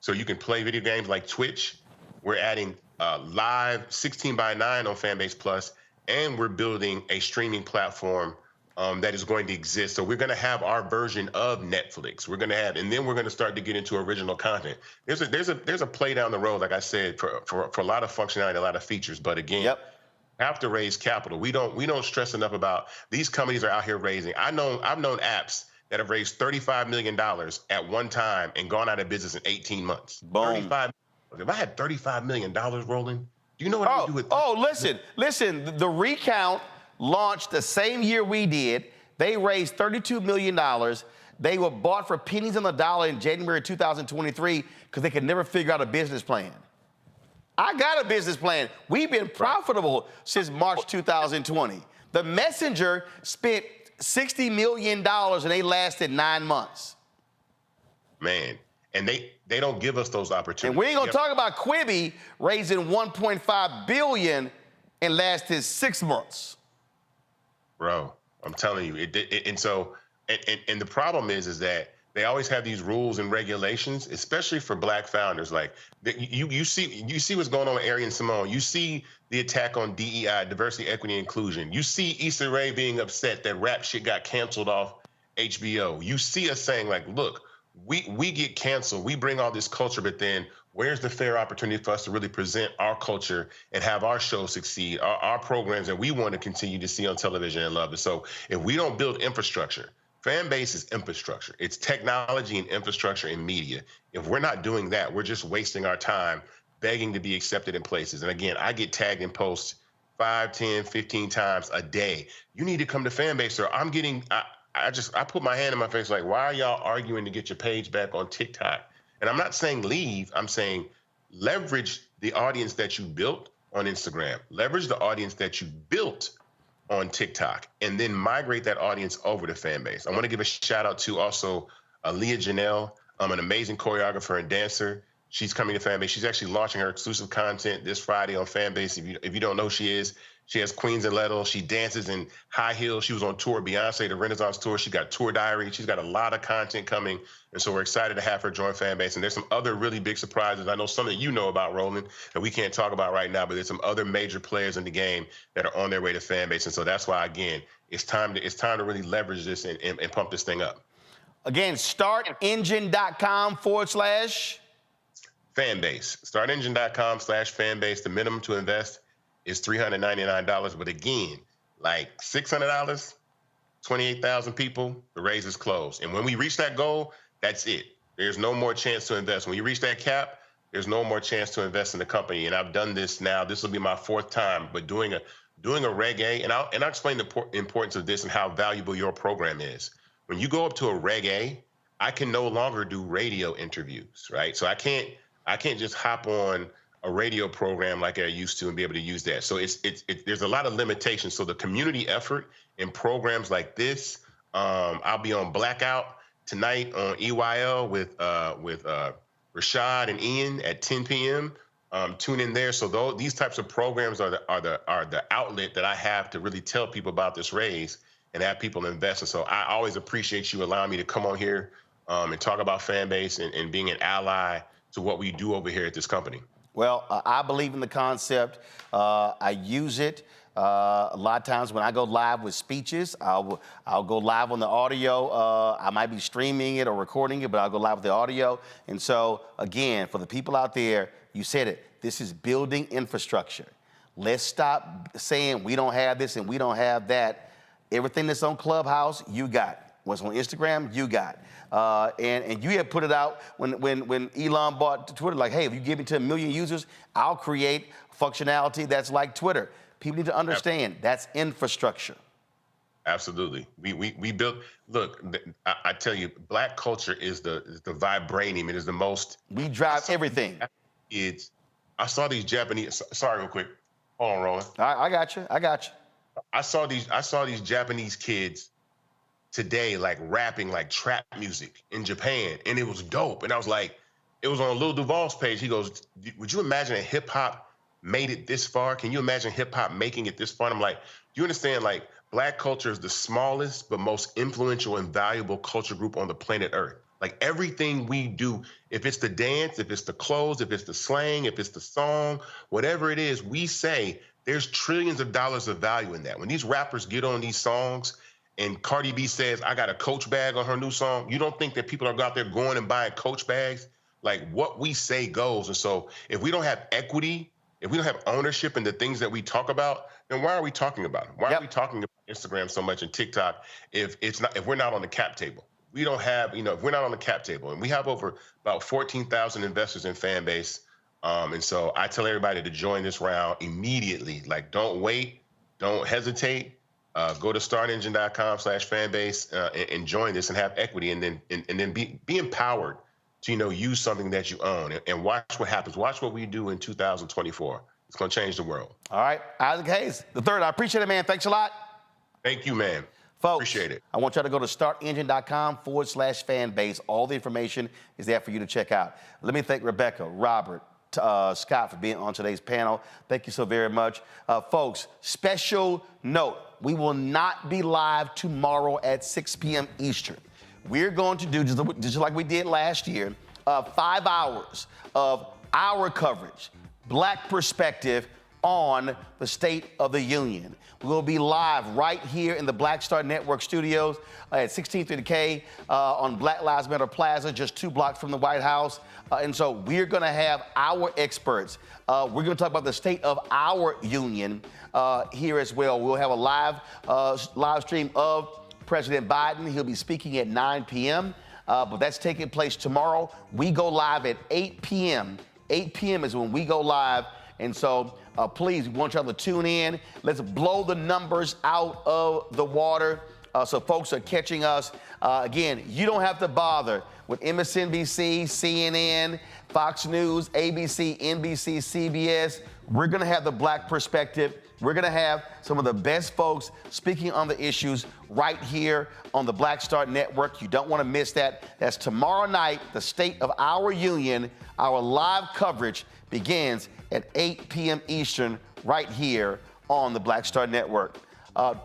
so you can play video games like Twitch. We're adding live 16:9 on Fanbase Plus, and we're building a streaming platform that is going to exist. So we're going to have our version of Netflix. We're going to have, and then we're going to start to get into original content. There's a play down the road, like I said, for a lot of functionality, a lot of features. But again, have to raise capital. We don't stress enough about these companies are out here raising. I've known apps that have raised $35 million at one time and gone out of business in 18 months. Boom. If I had $35 million rolling, do you know what I would do with that? Oh, listen, the Recount launched the same year we did. They raised $32 million. They were bought for pennies on the dollar in January 2023 because they could never figure out a business plan. I got a business plan. We've been profitable since March 2020. The Messenger spent $60 million and they lasted 9 months. Man, and they don't give us those opportunities. And we ain't gonna talk about Quibi raising $1.5 billion and lasted 6 months. Bro, I'm telling you, and the problem is that they always have these rules and regulations, especially for Black founders. Like you see what's going on with Ari and Simone. You see the attack on DEI, diversity, equity, inclusion. You see Issa Rae being upset that rap shit got canceled off HBO. You see us saying like, look, we get canceled. We bring all this culture, but then where's the fair opportunity for us to really present our culture and have our show succeed, our programs that we want to continue to see on television and love it. So if we don't build infrastructure, Fanbase is infrastructure. It's technology and infrastructure and media. If we're not doing that, we're just wasting our time begging to be accepted in places. And again, I get tagged in posts 5, 10, 15 times a day. You need to come to Fanbase, or I'm getting, I put my hand in my face like, why are y'all arguing to get your page back on TikTok? And I'm not saying leave, I'm saying leverage the audience that you built on Instagram, leverage the audience that you built on TikTok, and then migrate that audience over to Fanbase. I want to give a shout out to also Leah Janelle, an amazing choreographer and dancer. She's coming to Fanbase. She's actually launching her exclusive content this Friday on Fanbase. If you don't know who she is, she has Queens and Lettle. She dances in high heels. She was on tour, Beyonce, the Renaissance tour. She got Tour Diary. She's got a lot of content coming. And so we're excited to have her join Fanbase. And there's some other really big surprises. I know some that you know about, Roland, that we can't talk about right now, but there's some other major players in the game that are on their way to Fanbase. And so that's why, again, it's time to really leverage this and pump this thing up. Again, startengine.com/ Fanbase. Startengine.com/Fanbase. The minimum to invest is $399. But again, like $600, 28,000 people, the raise is closed. And when we reach that goal, that's it. There's no more chance to invest. When you reach that cap, there's no more chance to invest in the company. And I've done this now. This will be my 4th time, but doing a Reg A, and I'll explain the importance of this and how valuable your program is. When you go up to a Reg A, I can no longer do radio interviews, right? So I can't just hop on a radio program like I used to and be able to use that. So there's a lot of limitations. So the community effort in programs like this, I'll be on Blackout tonight on EYL with Rashad and Ian at 10 p.m. Tune in there. So these types of programs are the outlet that I have to really tell people about this raise and have people invest. And so I always appreciate you allowing me to come on here and talk about Fanbase and being an ally to what we do over here at this company. Well, I believe in the concept. I use it. A lot of times when I go live with speeches, I'll go live on the audio. I might be streaming it or recording it, but I'll go live with the audio. And so, again, for the people out there, you said it, this is building infrastructure. Let's stop saying we don't have this and we don't have that. Everything that's on Clubhouse, you got. What's on Instagram, you got. And you had put it out when Elon bought Twitter, like, hey, if you give me to 1 million users, I'll create functionality that's like Twitter. People need to understand that's infrastructure. Absolutely. We built, look, I tell you, Black culture is the vibranium. It is the most. We drive everything. I saw these Japanese, sorry, real quick. Hold on, Roland. I got you. I saw these Japanese kids today, like rapping like trap music in Japan, and it was dope. And I was like, It was on Lil Duval's page. He goes, would you imagine that hip hop made it this far? Can you imagine hip hop making it this far? And I'm like, you understand, like, Black culture is the smallest but most influential and valuable culture group on the planet Earth. Like, everything we do, if it's the dance, if it's the clothes, if it's the slang, if it's the song, whatever it is, we say there's trillions of dollars of value in that. When these rappers get on these songs and Cardi B says, I got a Coach bag on her new song, you don't think that people are out there going and buying Coach bags? Like, what we say goes. And so if we don't have equity, if we don't have ownership in the things that we talk about, then why are we talking about it? Why are we talking about Instagram so much and TikTok if we're not on the cap table? We don't have, if we're not on the cap table, and we have over about 14,000 investors in Fanbase. And so I tell everybody to join this round immediately. Like, don't wait, don't hesitate. Go to startengine.com/fanbase and join this and have equity, and then be empowered to, use something that you own and watch what happens. Watch what we do in 2024. It's going to change the world. All right. Isaac Hayes, the third. I appreciate it, man. Thanks a lot. Thank you, man. Folks, appreciate it. I want y'all to go to startengine.com/fanbase. All the information is there for you to check out. Let me thank Rebecca, Robert, Scott for being on today's panel. Thank you so very much. Folks, special note, we will not be live tomorrow at 6 p.m. Eastern. We're going to do, just like we did last year, 5 hours of our coverage, Black perspective on the State of the Union. We'll be live right here in the Black Star Network studios at 1630K on Black Lives Matter Plaza, just 2 blocks from the White House. And so we're going to have our experts. We're going to talk about the state of our union here as well. We'll have a live stream of President Biden. He'll be speaking at 9 p.m., but that's taking place tomorrow. We go live at 8 p.m. 8 p.m. is when we go live. And so please, we want y'all to tune in. Let's blow the numbers out of the water so folks are catching us. Again, you don't have to bother with MSNBC, CNN, Fox News, ABC, NBC, CBS. We're going to have the Black perspective. We're going to have some of the best folks speaking on the issues right here on the Black Star Network. You don't want to miss that. That's tomorrow night, the State of Our Union. Our live coverage begins at 8 p.m. Eastern right here on the Black Star Network.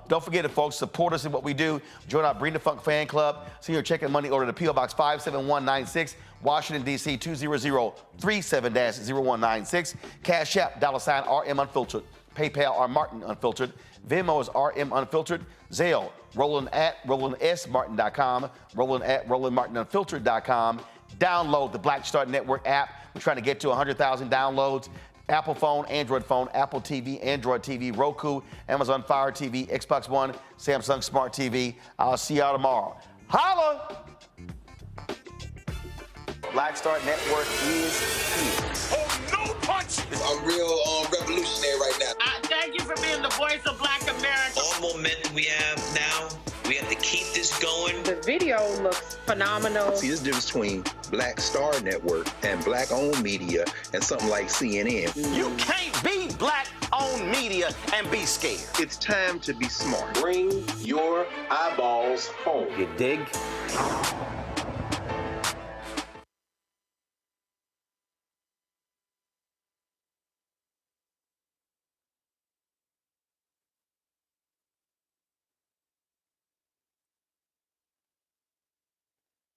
Don't forget it, folks. Support us in what we do. Join our Bring the Funk fan club. Send your check and money order to P.O. Box 57196, Washington, D.C. 20037-0196. Cash App, $RM Unfiltered. PayPal, R Martin Unfiltered. Venmo is RM Unfiltered. Zelle, Roland at RolandSMartin.com. Roland at RolandMartinUnfiltered.com. Download the Black Star Network app. We're trying to get to 100,000 downloads. Apple phone, Android phone, Apple TV, Android TV, Roku, Amazon Fire TV, Xbox One, Samsung Smart TV. I'll see y'all tomorrow. Holla! Black Star Network is here. Oh, no punch! I'm real revolutionary right now. Thank you for being the voice of Black America. All the momentum we have now, we have to keep this going. The video looks phenomenal. See, there's a difference between Black Star Network and Black-owned media and something like CNN. You can't be Black-owned media and be scared. It's time to be smart. Bring your eyeballs home. You dig?